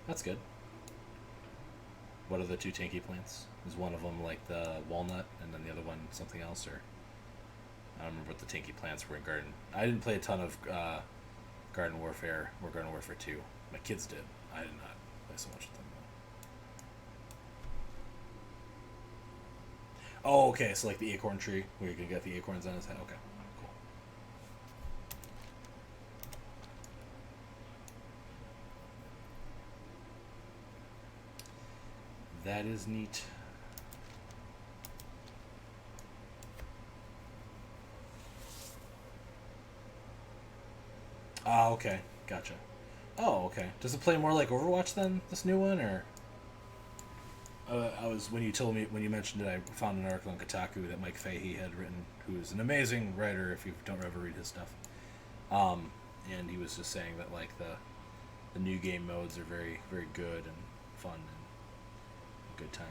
E: That's good. What are the two tanky plants? Is one of them like the walnut, and then the other one something else, or I don't remember what the tanky plants were in Garden. I didn't play a ton of Garden Warfare or Garden Warfare 2. My kids did. I did not play so much with them. Oh, okay. So like the acorn tree, where you can get the acorns on his head. Okay, cool. That is neat. Ah, okay. Gotcha. Oh, okay. Does it play more like Overwatch then, this new one, or? When you mentioned it, I found an article on Kotaku that Mike Fahey had written, who is an amazing writer if you don't ever read his stuff. And he was just saying that like the new game modes are very, very good and fun and a good time.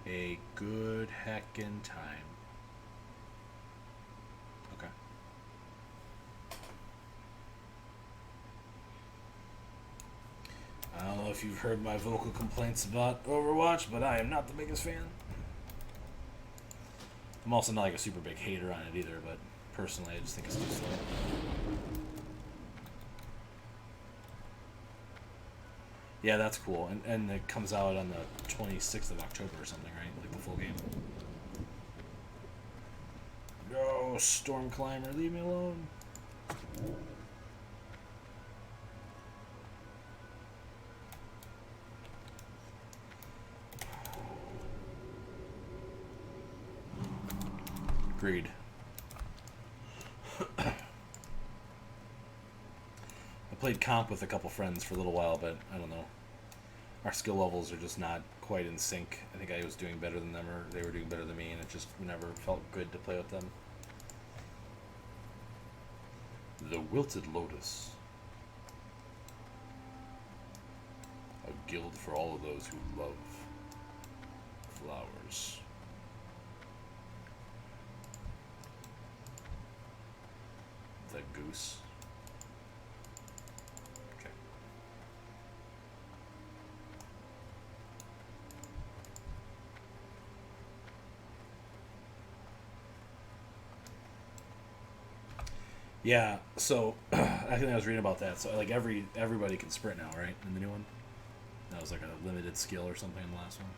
E: A good heckin' time. Okay. I don't know if you've heard my vocal complaints about Overwatch, but I am not the biggest fan. I'm also not like a super big hater on it either, but personally I just think it's too slow. Yeah, that's cool. And it comes out on the 26th of October or something, right? Like the full game. No, Storm Climber, leave me alone. Agreed. I played comp with a couple friends for a little while, but I don't know. Our skill levels are just not quite in sync. I think I was doing better than them, or they were doing better than me, and it just never felt good to play with them. The Wilted Lotus. A guild for all of those who love flowers. The goose. Okay. Yeah, so I think I was reading about that. So like everybody can sprint now, right? In the new one? That was like a limited skill or something in the last one.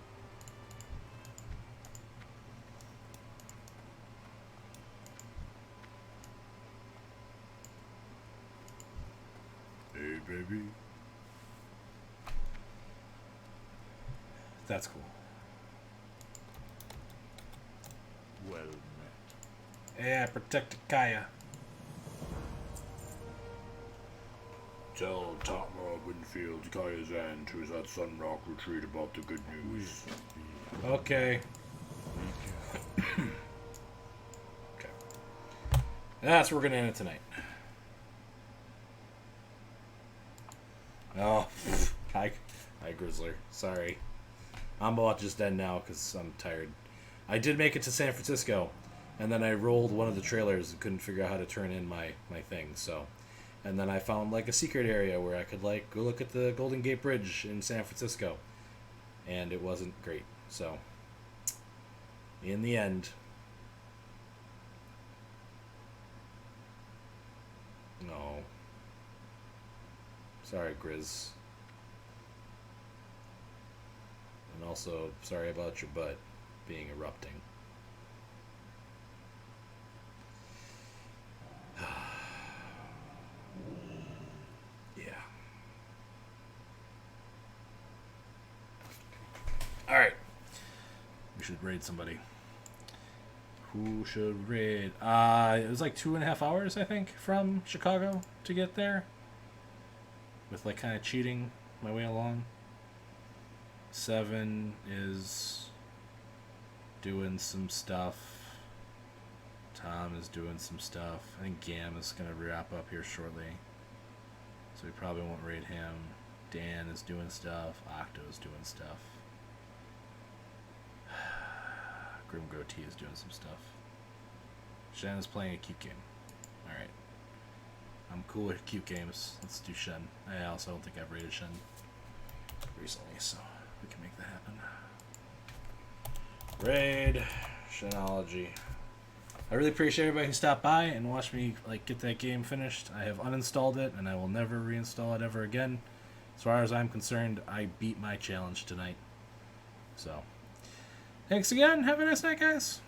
E: Hey, baby. That's cool.
D: Well met.
E: Yeah, protect Kaya.
D: Tell Totma Winfield, Kaya's aunt, who's at Sunrock Retreat about the good news.
E: Okay. Okay. That's where we're gonna end it tonight. Oh, hi, Grizzler. Sorry. I'm about to just end now because I'm tired. I did make it to San Francisco, and then I rolled one of the trailers and couldn't figure out how to turn in my thing, so... And then I found, like, a secret area where I could, like, go look at the Golden Gate Bridge in San Francisco. And it wasn't great, so... In the end... No. Sorry, Grizz. And also, sorry about your butt being erupting. Yeah. Alright. We should raid somebody. Who should raid? It was like 2.5 hours, I think, from Chicago to get there. With, like, kind of cheating my way along. 7 is doing some stuff. Tom is doing some stuff. I think Gam is going to wrap up here shortly.
A: So we probably won't raid him. Dan is doing stuff. Octo is doing stuff. Grim Goatee is doing some stuff. Shen is playing a cute game. Alright. I'm cool with cute games. Let's do Shen. I also don't think I've raided Shen recently, so we can make that happen. Raid. Shenology. I really appreciate everybody who stopped by and watched me get that game finished. I have uninstalled it, and I will never reinstall it ever again. As far as I'm concerned, I beat my challenge tonight. So, thanks again. Have a nice night, guys.